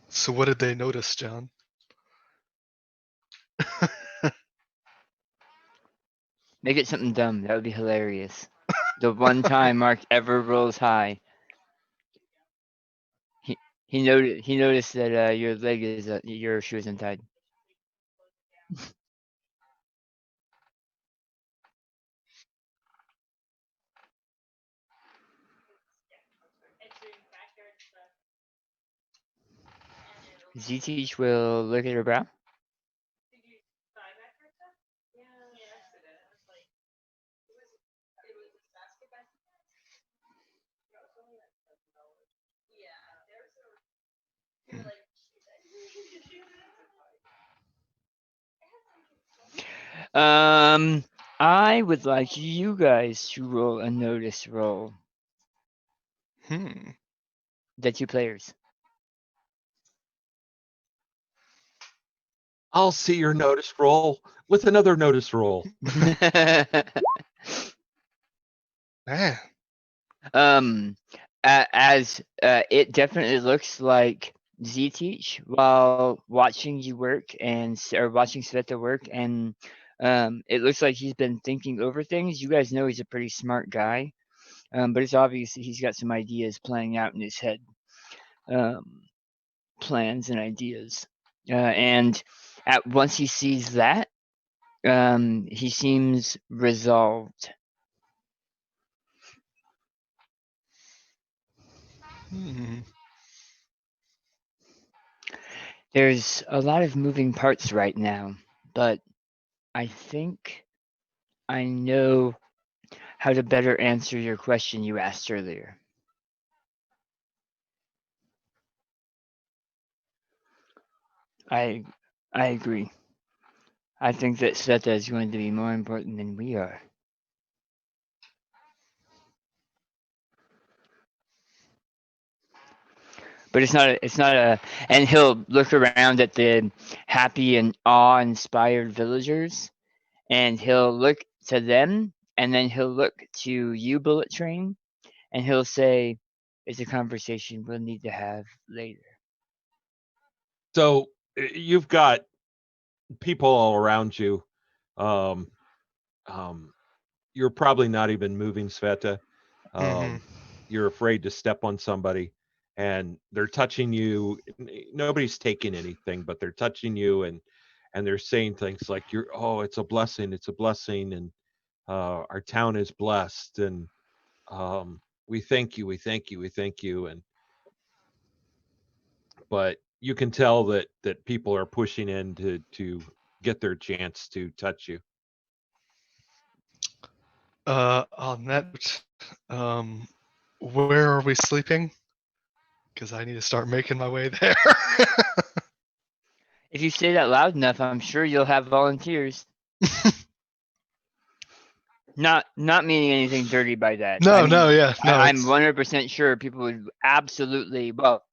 So what did they notice, John?
Make it something dumb. That would be hilarious. The one time Mark ever rolls high. He noticed that your leg is your shoe is untied. Z-Teach will look at her brow. I would like you guys to roll a notice roll. The two players.
I'll see your notice roll with another notice roll.
Man.
As it definitely looks like Z-Teach while watching you work or watching Sveta work, and it looks like he's been thinking over things. You guys know he's a pretty smart guy, but it's obvious that he's got some ideas playing out in his head, plans and ideas, and once he sees that, he seems resolved. There's a lot of moving parts right now, but I think I know how to better answer your question you asked earlier. I agree. I think that Sveta is going to be more important than we are. But it's not a, and he'll look around at the happy and awe-inspired villagers, and he'll look to them, and then he'll look to you, Bullet Train, and he'll say, it's a conversation we'll need to have later.
So you've got people all around you. You're probably not even moving, Sveta. You're afraid to step on somebody, and they're touching you. Nobody's taking anything, but they're touching you, and they're saying things like, it's a blessing, and our town is blessed, and we thank you, and but you can tell that people are pushing in to get their chance to touch you.
On that, where are we sleeping? Because I need to start making my way there.
If you say that loud enough, I'm sure you'll have volunteers. Not meaning anything dirty by that.
No,
I mean,
yeah. No,
I'm 100% sure people would absolutely, well,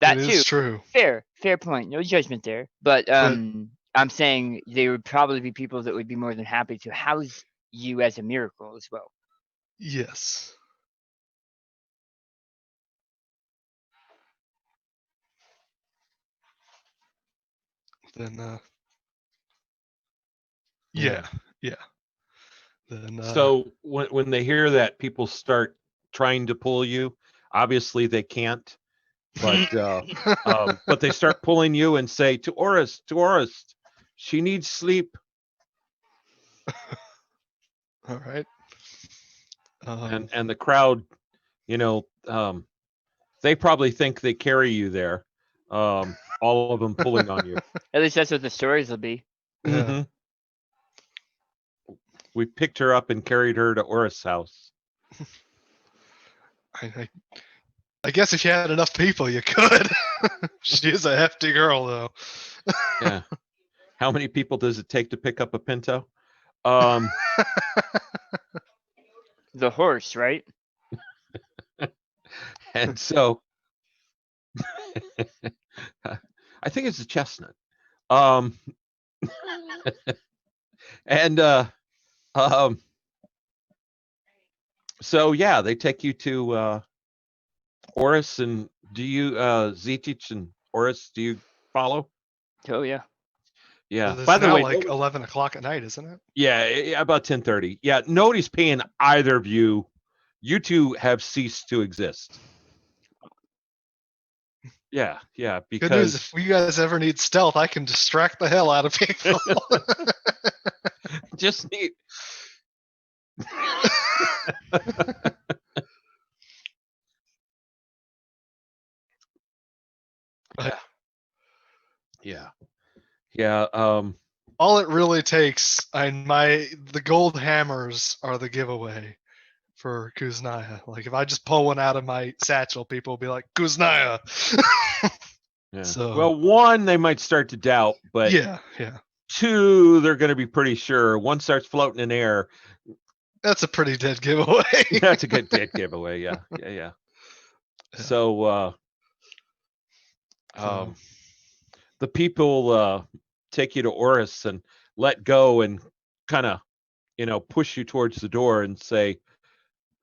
that
it
too.
is true.
Fair point. No judgment there. But I'm saying they would probably be people that would be more than happy to house you as a miracle as well.
Yes. Then, yeah. Then,
so when they hear that, people start trying to pull you. Obviously, they can't, but but they start pulling you and say, to Oris, she needs sleep.
All right.
And the crowd, they probably think they carry you there. All of them pulling on you.
At least that's what the stories will be.
Mm-hmm. We picked her up and carried her to Oris' house.
I guess if you had enough people, you could. She is a hefty girl, though.
Yeah. How many people does it take to pick up a Pinto?
The horse, right?
And so I think it's a chestnut. And so yeah, they take you to Oris, and do you Z-Teach and Oris, do you follow?
Oh yeah.
Yeah.
It's
By the
now
way,
like 11 o'clock at night, isn't it?
yeah, about 10:30. Yeah, nobody's paying either of you. You two have ceased to exist. Yeah,
Good news.
because
If you guys ever need stealth, I can distract the hell out of people.
just need. Yeah.
All it really takes, the gold hammers are the giveaway for Kuznaya. Like if I just pull one out of my satchel, people will be like, Kuznaya.
Yeah.
So
Well, one, they might start to doubt, but
yeah.
two, they're going to be pretty sure. One starts floating in air.
That's a pretty dead giveaway.
That's a good dead giveaway. Yeah. So, the people take you to Oris and let go and kind of, push you towards the door and say,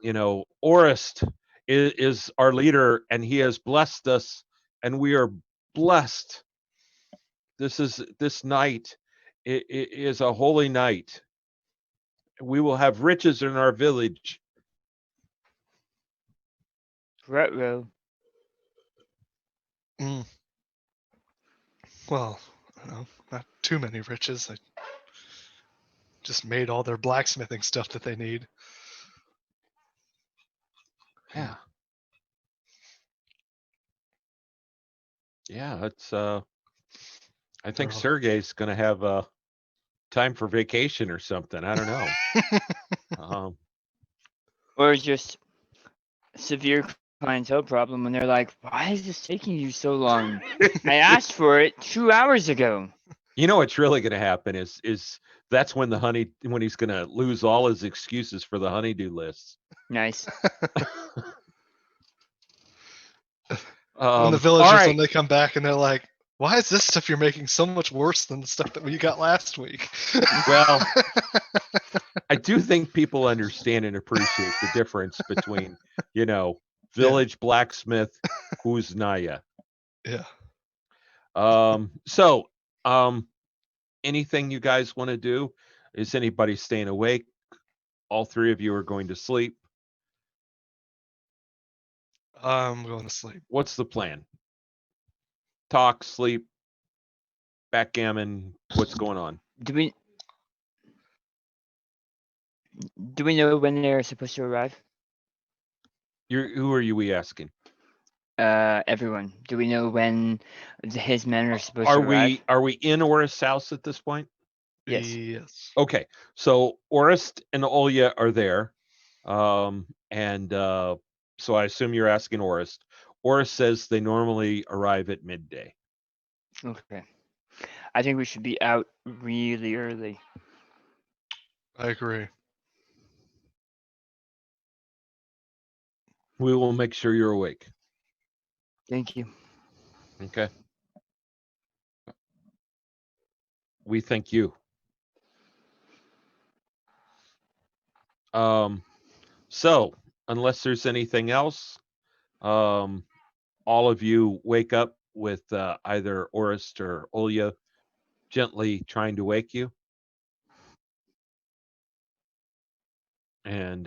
Orist is our leader and he has blessed us and we are blessed. This night is a holy night. We will have riches in our village.
Retro.
Well, not too many riches. I just made all their blacksmithing stuff that they need.
Yeah. It's I think
They're all-
Sergey's going to have time for vacation or something. I don't know.
Or just severe clientele problem when they're like, why is this taking you so long? I asked for it 2 hours ago.
What's really going to happen is that's when when he's going to lose all his excuses for the honeydew list.
Nice.
when the
All
villagers,
right.
when they come back and they're like, why is this stuff you're making so much worse than the stuff that we got last week?
Well, I do think people understand and appreciate the difference between, village blacksmith, Kuznaya.
Yeah.
So, anything you guys want to do? Is anybody staying awake? All three of you are going to sleep.
I'm going to sleep.
What's the plan? Talk, sleep, backgammon. What's going on?
Do we know when they're supposed to arrive?
Who are you asking?
Everyone. Do we know when his men are supposed
Are
to arrive?
we in Oris' house at this point?
Yes.
Yes.
Okay, so Orist and Olya are there, and so I assume you're asking Orist. Orist says they normally arrive at midday.
Okay. I think we should be out really early.
I agree.
We will make sure you're awake.
Thank you.
Okay. We thank you. So unless there's anything else, all of you wake up with either Orist or Olya gently trying to wake you. And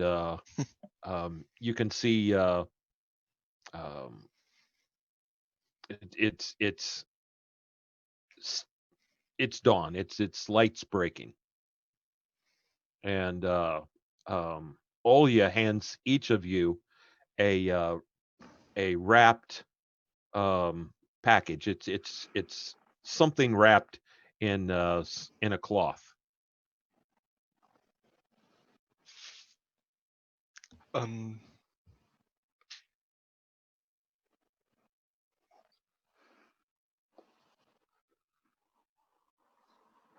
you can see it's dawn. It's lights breaking. And Olya hands each of you a wrapped package. It's something wrapped in a cloth.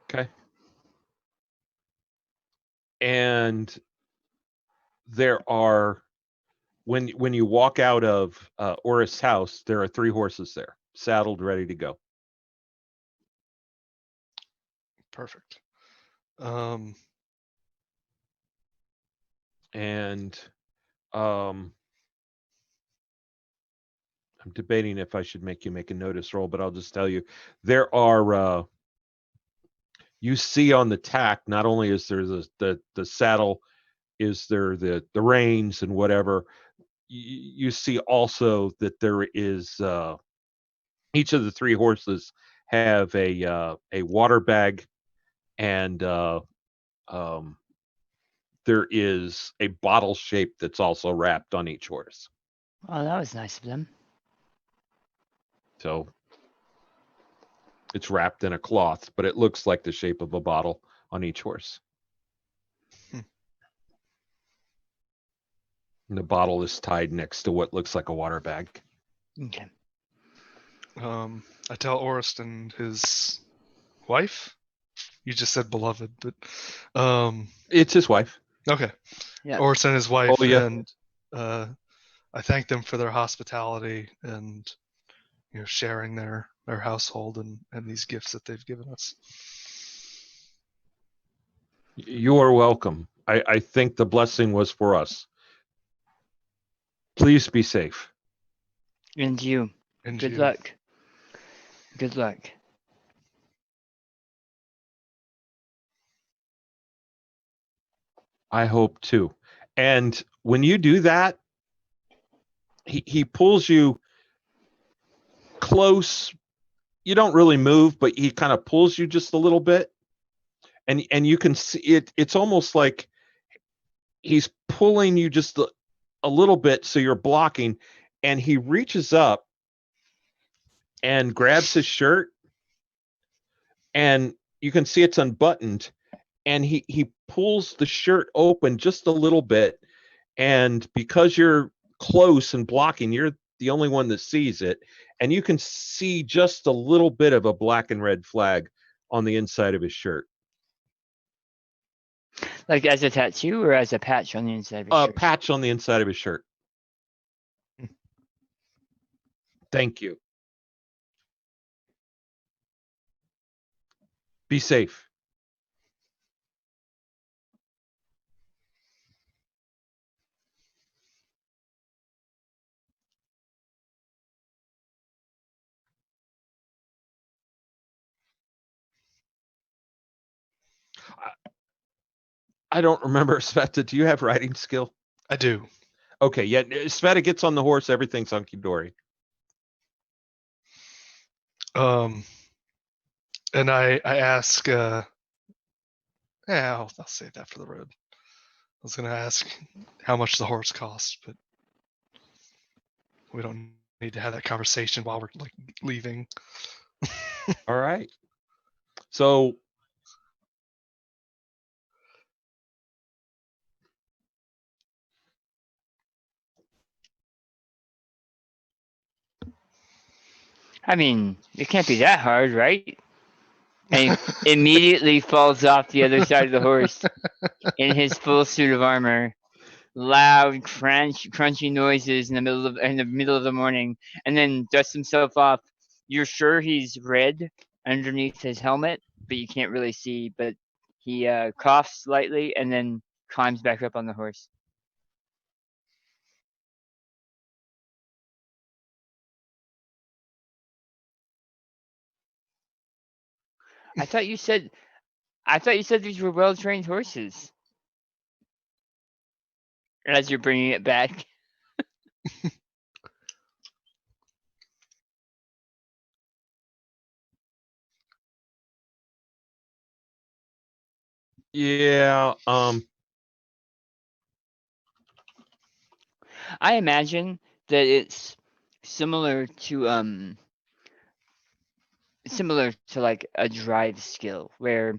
Okay. And there are when you walk out of Oris' house, there are 3 horses there, saddled, ready to go.
Perfect.
And I'm debating if I should make you make a notice roll, but I'll just tell you there are you see on the tack, not only is there the saddle, is there the reins and whatever, you see also that there is each of the three horses have a water bag, and um, there is a bottle shape that's also wrapped on each horse.
Oh, that was nice of them.
So it's wrapped in a cloth, but it looks like the shape of a bottle on each horse. And the bottle is tied next to what looks like a water bag.
Okay.
I tell Orest and his wife. You just said beloved, but
It's his wife.
okay.
Yeah.
Orest and his wife,
Oh, yeah.
and I thank them for their hospitality and sharing their household and these gifts that they've given us.
You are welcome. I think the blessing was for us. Please be safe.
And you.
And
Good
you.
luck. Good luck.
I hope too. And when you do that, he pulls you close. You don't really move, but he kind of pulls you just a little bit. And you can see it. It's almost like he's pulling you just a little bit, so you're blocking. And he reaches up and grabs his shirt, and you can see it's unbuttoned. And he pulls the shirt open just a little bit, and because you're close and blocking, you're the only one that sees it, and you can see just a little bit of a black and red flag on the inside of his shirt.
Like as a tattoo or as a patch on the inside of his
A
shirt?
patch on the inside of his shirt. Thank you. Be safe. I don't remember, Sveta. Do you have riding skill?
I do.
Okay, yeah. Sveta gets on the horse. Everything's hunky dory.
And I ask. Yeah, I'll save that for the road. I was gonna ask how much the horse costs, but we don't need to have that conversation while we're like leaving.
All right. So
I mean, it can't be that hard, right? And he immediately falls off the other side of the horse in his full suit of armor. Loud crunchy noises in the middle of the morning, and then dusts himself off. You're sure he's red underneath his helmet, but you can't really see. But he coughs slightly and then climbs back up on the horse. I thought you said these were well-trained horses. As you're bringing it back.
yeah,
I imagine that it's similar to like a drive skill where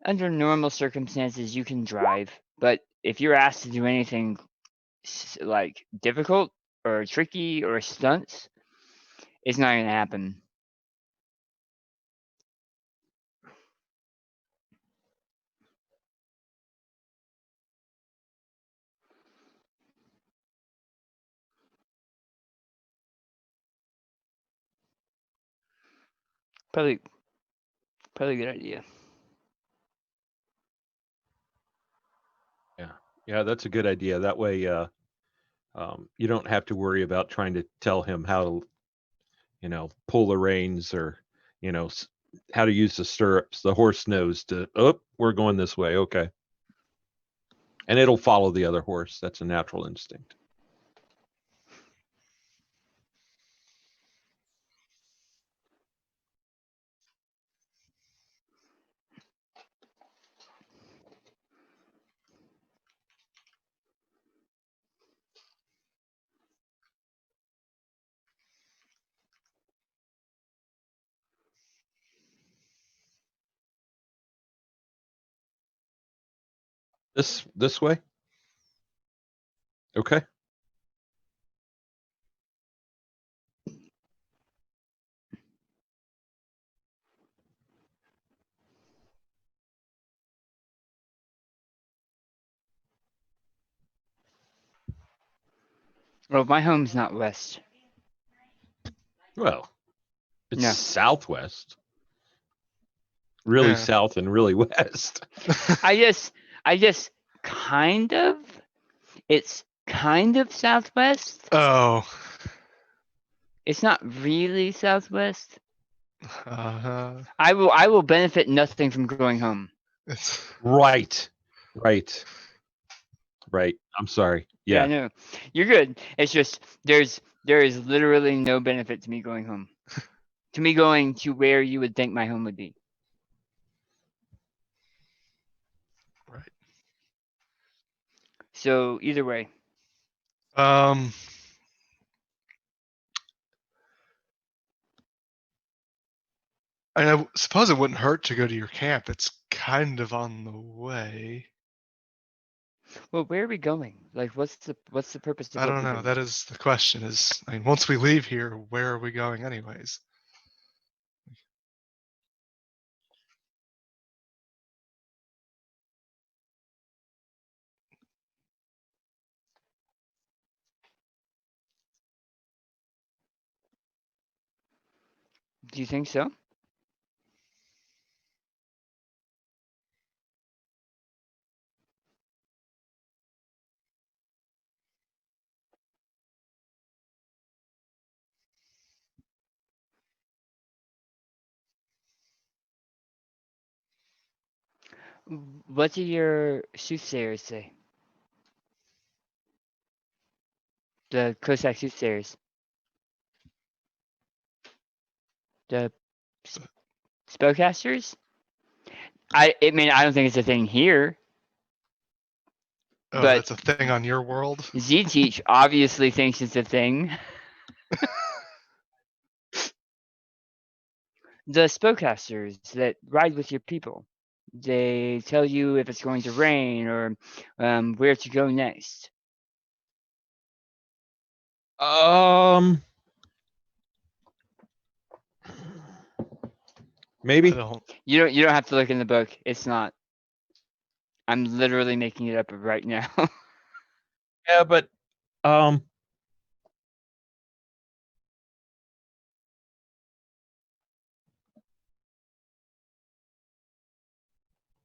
under normal circumstances you can drive, but if you're asked to do anything like difficult or tricky or stunts, it's not going to happen. Probably a good idea.
yeah, that's a good idea. That way, you don't have to worry about trying to tell him how to, pull the reins or, how to use the stirrups. The horse knows to. Oh, we're going this way. Okay, and it'll follow the other horse. That's a natural instinct. This way. Okay.
Well, my home's not west.
Well, it's
No.
southwest. Really
Yeah.
south and really west.
I just kind of. It's kind of southwest.
Oh.
It's not really southwest.
Uh-huh.
I will benefit nothing from going home.
It's
Right. I'm sorry. Yeah.
No, you're good. It's just there is literally no benefit to me going home. To me going to where you would think my home would be.
right.
So either way,
I suppose it wouldn't hurt to go to your camp. It's kind of on the way.
well, where are we going? Like, what's the purpose of
I
what
don't
we're
know.
doing?
That is the question. Once we leave here, where are we going anyways?
Do you think so? What do your soothsayers say? The Cossack soothsayers. The spellcasters? I don't think it's a thing here.
Oh,
But
that's a thing on your world?
Z-Teach obviously thinks it's a thing. The spellcasters that ride with your people. They tell you if it's going to rain or where to go next.
Maybe.
I don't.
You don't have to look in the book. It's not. I'm literally making it up right now.
Yeah, but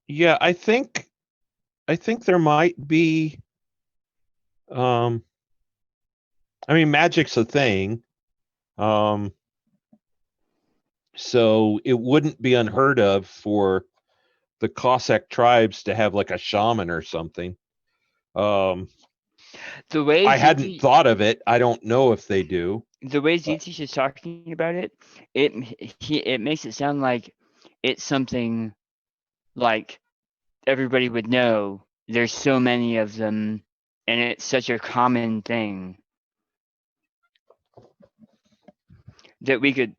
yeah, I think there might be I mean magic's a thing. So it wouldn't be unheard of for the Cossack tribes to have like a shaman or something.
The way
I hadn't thought of it. I don't know if they do.
The way Z-Teach is talking about it, it makes it sound like it's something like everybody would know. There's so many of them, and it's such a common thing that we could.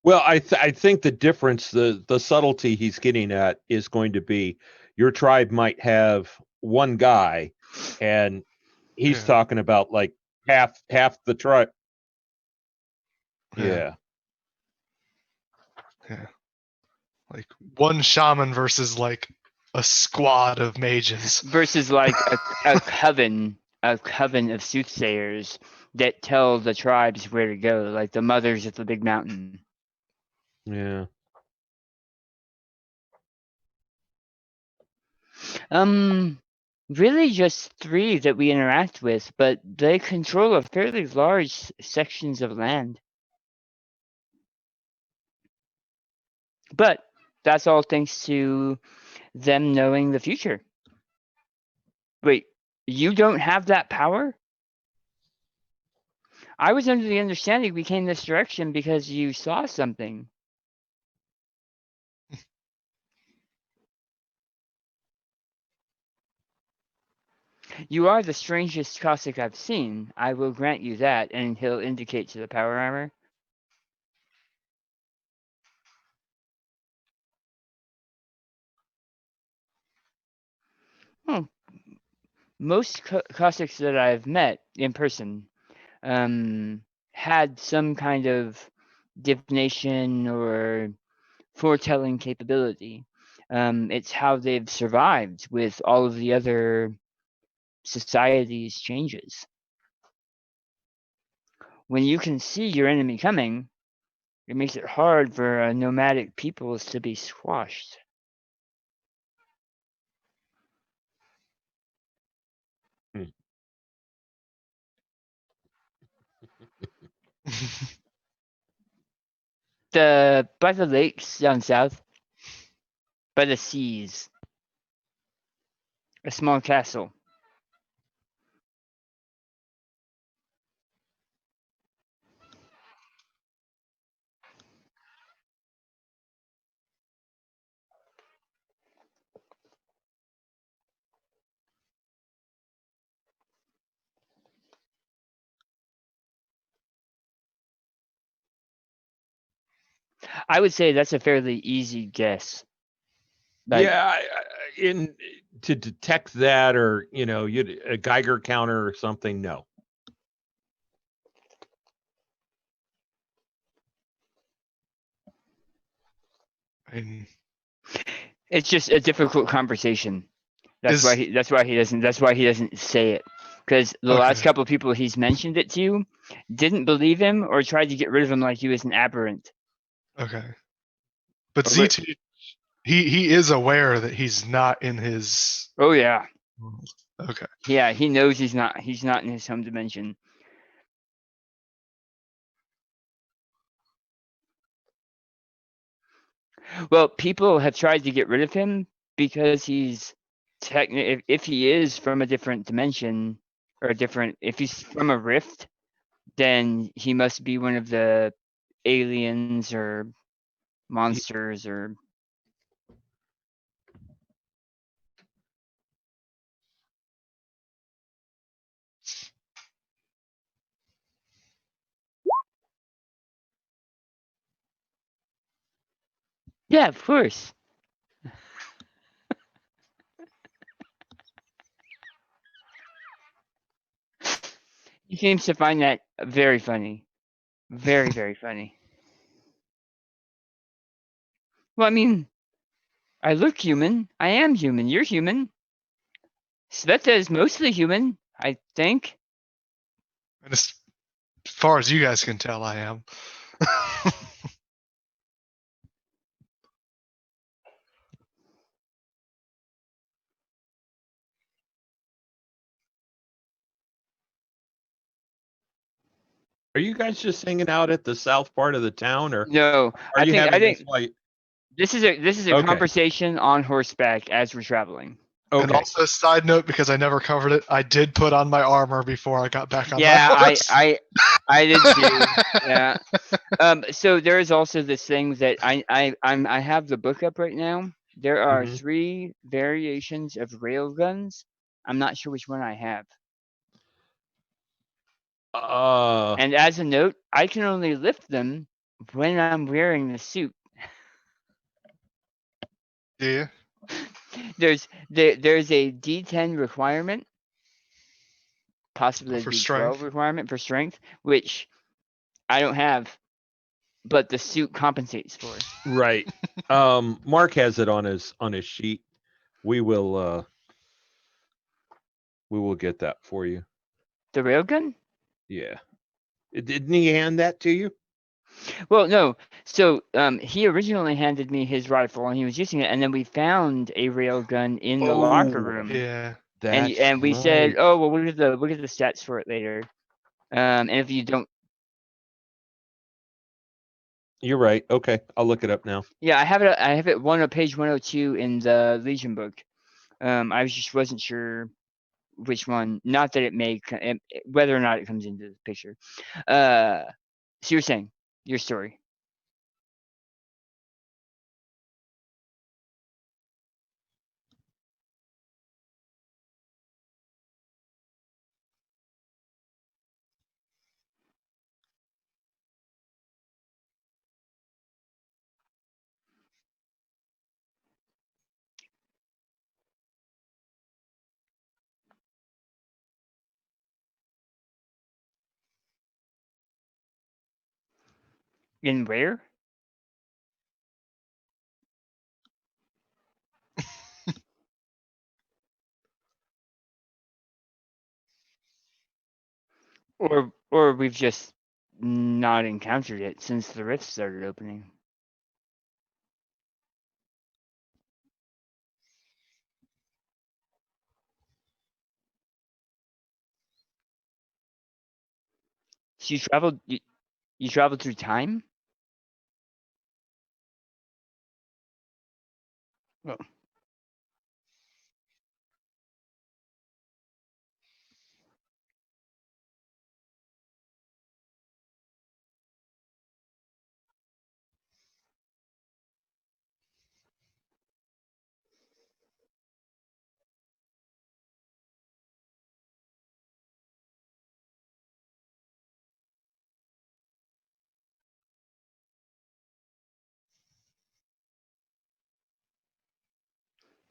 Well, I think the difference, the subtlety he's getting at is going to be your tribe might have one guy, and he's
Yeah.
talking about like half the tribe.
Yeah.
Yeah.
Like one shaman versus like a squad of mages.
Versus like a coven of soothsayers that tell the tribes where to go, like the mothers at the big mountain.
Yeah.
Really just 3 that we interact with, but they control a fairly large sections of land. But that's all thanks to them knowing the future. Wait, you don't have that power? I was under the understanding we came this direction because you saw something. You are the strangest Cossack I've seen. I will grant you that, and he'll indicate to the power armor. Most Cossacks that I've met in person had some kind of divination or foretelling capability. It's how they've survived with all of the other society's changes. When you can see your enemy coming, it makes it hard for nomadic peoples to be squashed. By the lakes down south, by the seas, a small castle. I would say that's a fairly easy guess. Like,
Yeah, in to detect that, or a Geiger counter or something. No.
And
it's just a difficult conversation. That's
Is-
why he doesn't say it. Because the last
Okay.
couple of people he's mentioned it to didn't believe him or tried to get rid of him like he was an aberrant.
Okay. But
Or
Z2, he is aware that he's not in his
Oh yeah,
world. Okay.
yeah. He knows he's not in his home dimension. Well, people have tried to get rid of him because he's if he is from a different dimension or if he's from a rift, then he must be one of the aliens or monsters or yeah, of course. He seems to find that very funny. Very, very funny. Well, I mean, I look human. I am human. You're human. Sveta is mostly human, I think.
And as far as you guys can tell, I am.
Are you guys just hanging out at the south part of the town, or
No,
are
I
you
think
having this fight?
this is a
Okay.
conversation on horseback as we're traveling.
And
Okay.
also, side note, because I never covered it, I did put on my armor before I got back on
Yeah,
my horse.
I did too. Yeah. So there is also this thing that I have the book up right now. There are
Mhm.
3 variations of railguns. I'm not sure which one I have. And as a note, I can only lift them when I'm wearing the suit.
Yeah.
There's a D10 requirement, possibly a
For
D12
strength.
requirement for strength, which I don't have. but the suit compensates for.
Right. Mark has it on his sheet. We will get that for you.
The railgun?
Yeah. Didn't he hand that to you?
Well, no. So he originally handed me his rifle, and he was using it, and then we found a railgun in the locker
Oh,
room,
Yeah.
That's
and we said,
right.
"Oh, well, look at the stats for it later." And if you don't,
You're right. Okay, I'll look it up now.
yeah, I have it. I have it page 102 in the Legion book. I just wasn't sure which one. Not that it may whether or not it comes into the picture. So you're saying your story. In where? Or we've just not encountered it since the rift started opening. So you traveled through time? Oh.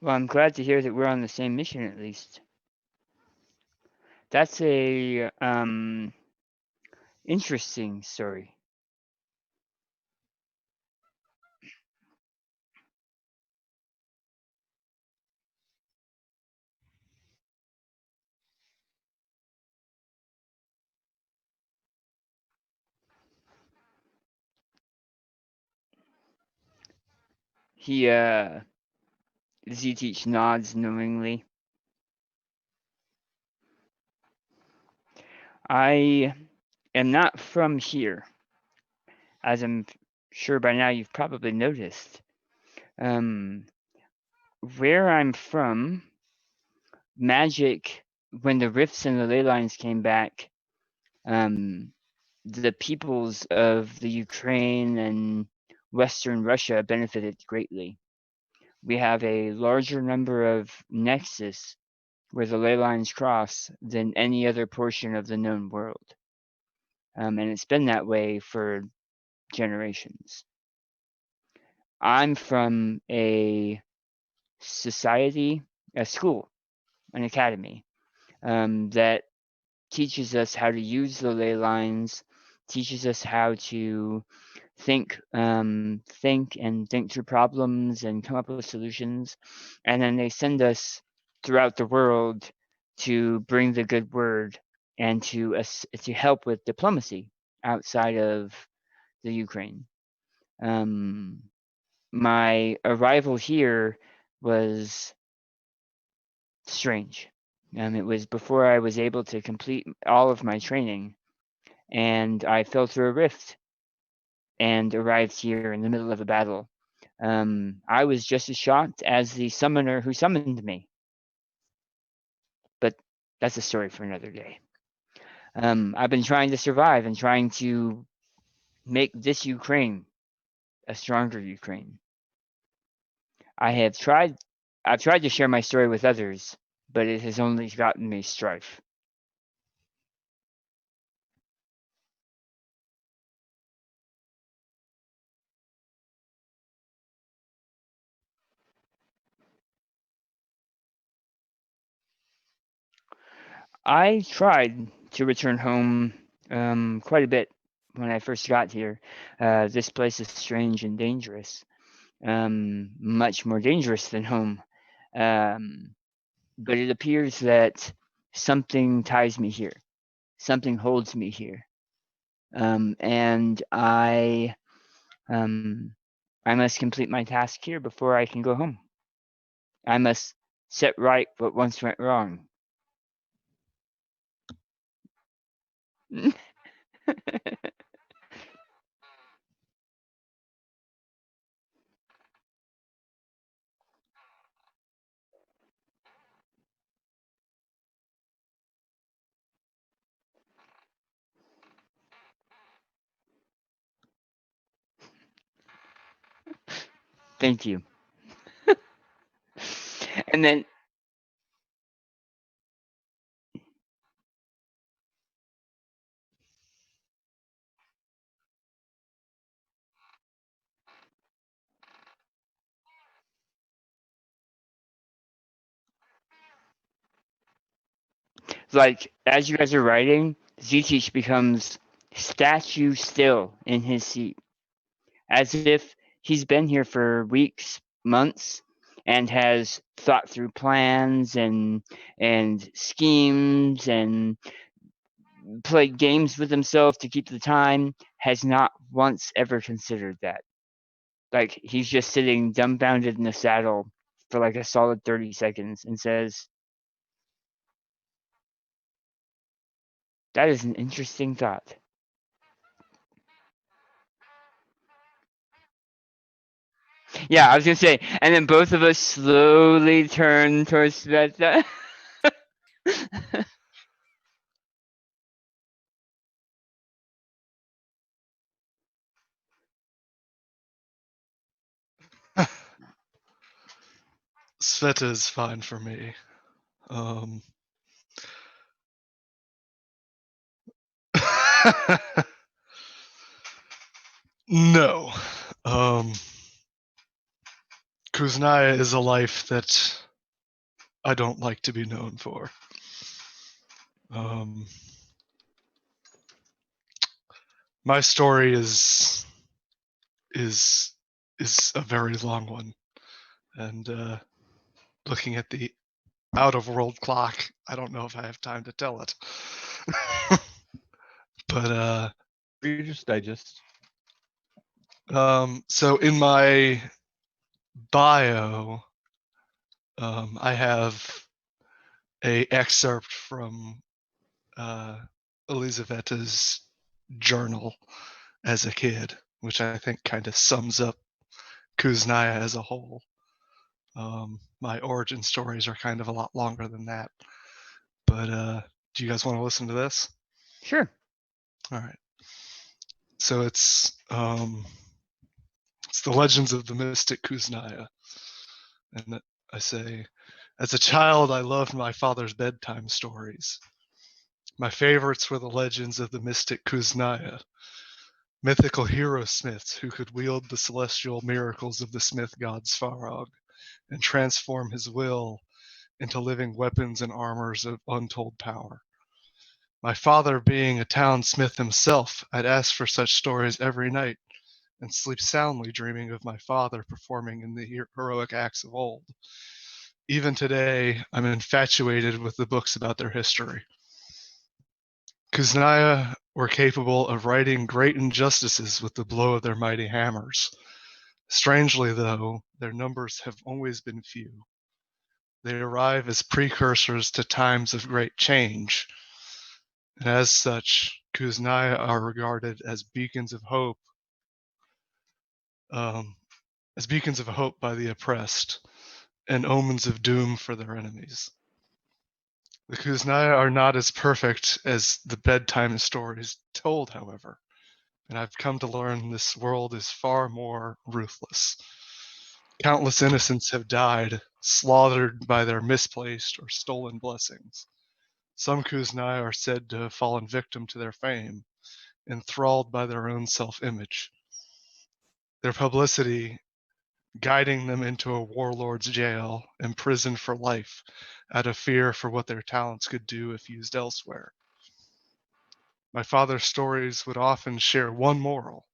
Well, I'm glad to hear that we're on the same mission at least. That's a interesting story. He Z-Teach nods knowingly. I am not from here, as I'm sure by now you've probably noticed. Where I'm from, magic, when the rifts and the ley lines came back, the peoples of the Ukraine and Western Russia benefited greatly. We have a larger number of nexus where the ley lines cross than any other portion of the known world. And it's been that way for generations. I'm from a society, a school, an academy that teaches us how to use the ley lines, teaches us how to think through problems and come up with solutions, and then they send us throughout the world to bring the good word and to help with diplomacy outside of the Ukraine. My arrival here was strange. It was before I was able to complete all of my training, and I fell through a rift and arrived here in the middle of a battle. I was just as shocked as the summoner who summoned me. But that's a story for another day. I've been trying to survive and trying to make this Ukraine a stronger Ukraine. I've tried to share my story with others, but it has only gotten me strife. I tried to return home quite a bit when I first got here. This place is strange and dangerous. Much more dangerous than home. But it appears that something ties me here. Something holds me here. And I must complete my task here before I can go home. I must set right what once went wrong. Thank you. And then like as you guys are writing, Ztich becomes statue still in his seat, as if he's been here for weeks, months, and has thought through plans and schemes and played games with himself to keep the time. Has not once ever considered that. Like he's just sitting dumbfounded in the saddle for like a solid 30 seconds and says, "That is an interesting thought." Yeah, I was gonna say, and then both of us slowly turn towards Sveta.
Sveta is fine for me. No. Kuznaya is a life that I don't like to be known for. My story is a very long one, and looking at the out of world clock, I don't know if I have time to tell it. But
Reader's Digest.
so in my bio, I have a excerpt from Elizaveta's journal as a kid, which I think kind of sums up Kuznaya as a whole. My origin stories are kind of a lot longer than that. But do you guys want to listen to this?
Sure.
All right. So it's the legends of the mystic Kuznaya. And I say, as a child, I loved my father's bedtime stories. My favorites were the legends of the mystic Kuznaya, mythical hero smiths who could wield the celestial miracles of the smith god Svarog and transform his will into living weapons and armors of untold power. My father being a town smith himself, I'd ask for such stories every night and sleep soundly dreaming of my father performing in the heroic acts of old. Even today, I'm infatuated with the books about their history. Kuznaya were capable of righting great injustices with the blow of their mighty hammers. Strangely, though, their numbers have always been few. They arrive as precursors to times of great change, and as such, Kuznaya are regarded as beacons of hope, by the oppressed, and omens of doom for their enemies. The Kuznaya are not as perfect as the bedtime stories told, however, and I've come to learn this world is far more ruthless. Countless innocents have died, slaughtered by their misplaced or stolen blessings. Some Kuznaya are said to have fallen victim to their fame, enthralled by their own self-image. Their publicity guiding them into a warlord's jail, imprisoned for life, out of fear for what their talents could do if used elsewhere. My father's stories would often share one moral,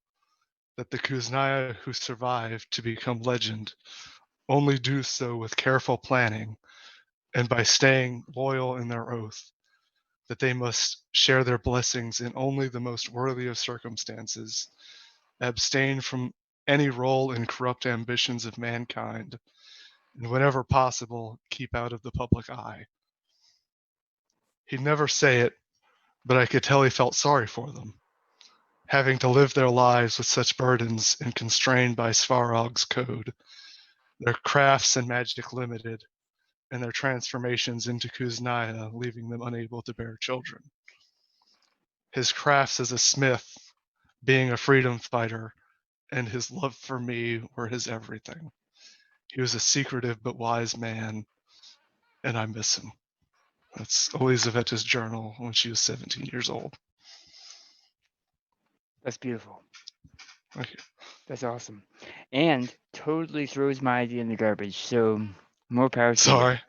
that the Kuznaya who survive to become legend only do so with careful planning and by staying loyal in their oath, that they must share their blessings in only the most worthy of circumstances, abstain from any role in corrupt ambitions of mankind, and whenever possible, keep out of the public eye. He'd never say it, but I could tell he felt sorry for them, having to live their lives with such burdens and constrained by Svarog's code, their crafts and magic limited, and their transformations into Kuznaya leaving them unable to bear children. His crafts as a smith, being a freedom fighter, and his love for me were his everything. He was a secretive but wise man, and I miss him. That's Elizaveta's journal when she was 17 years old.
That's beautiful.
Thank you.
That's awesome. And totally throws my idea in the garbage. So more power to you.
Sorry.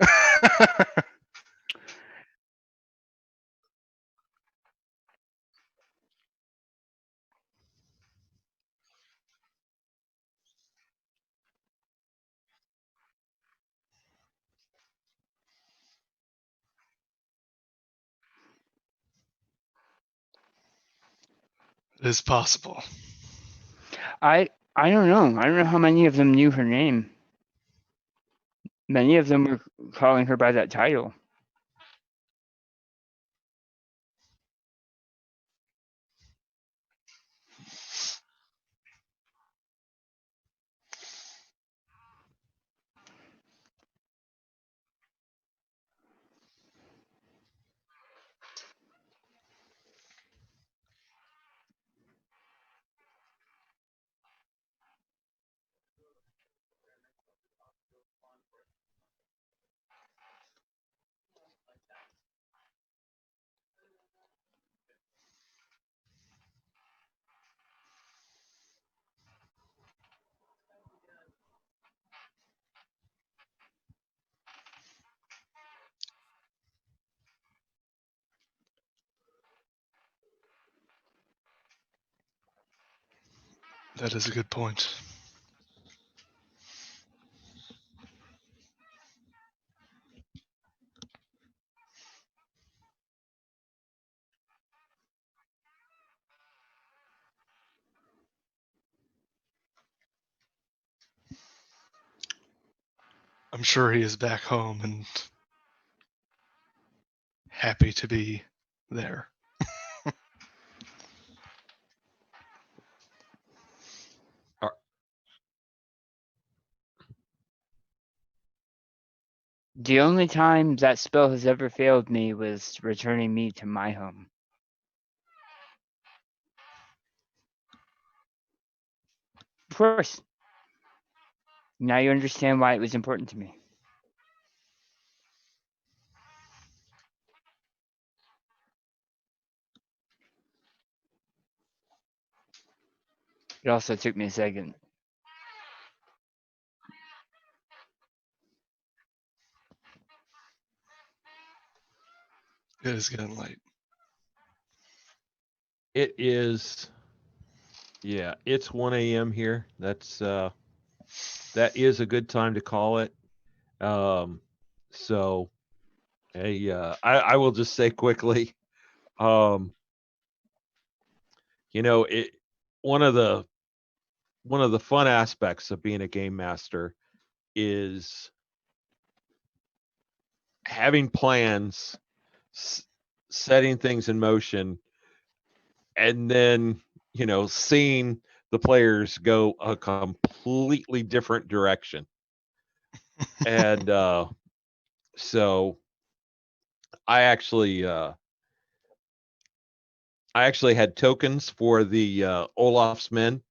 It is possible.
I don't know. I don't know how many of them knew her name. Many of them were calling her by that title.
That is a good point. I'm sure he is back home and happy to be there.
The only time that spell has ever failed me was returning me to my home. Of course. Now you understand why it was important to me. It also took me a second.
It is getting late.
It is. Yeah, it's 1 a.m. here. That's that is a good time to call it. So, hey, I will just say quickly, um, it one of the fun aspects of being a game master is having plans, setting things in motion, and then seeing the players go a completely different direction. And so I actually had tokens for the Olaf's men,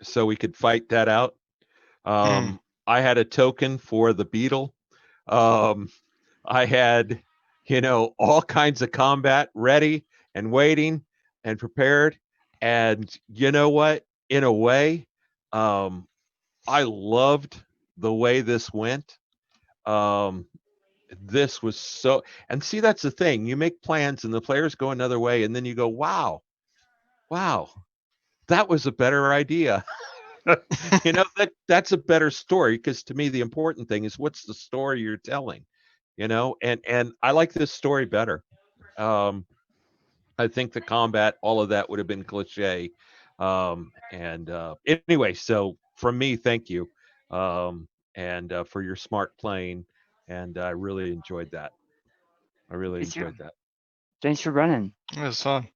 so we could fight that out. I had a token for the beetle. I had, all kinds of combat ready and waiting and prepared. And you know what? In a way, I loved the way this went. this was so, and see, that's the thing. You make plans and the players go another way, and then you go, wow, that was a better idea. That's a better story, because to me the important thing is what's the story you're telling, and I like this story better. I think the combat, all of that would have been cliche. And anyway, so from me, thank you. And for your smart playing. And I really enjoyed that. I really
It's
enjoyed that.
Thanks for running.
It was fun.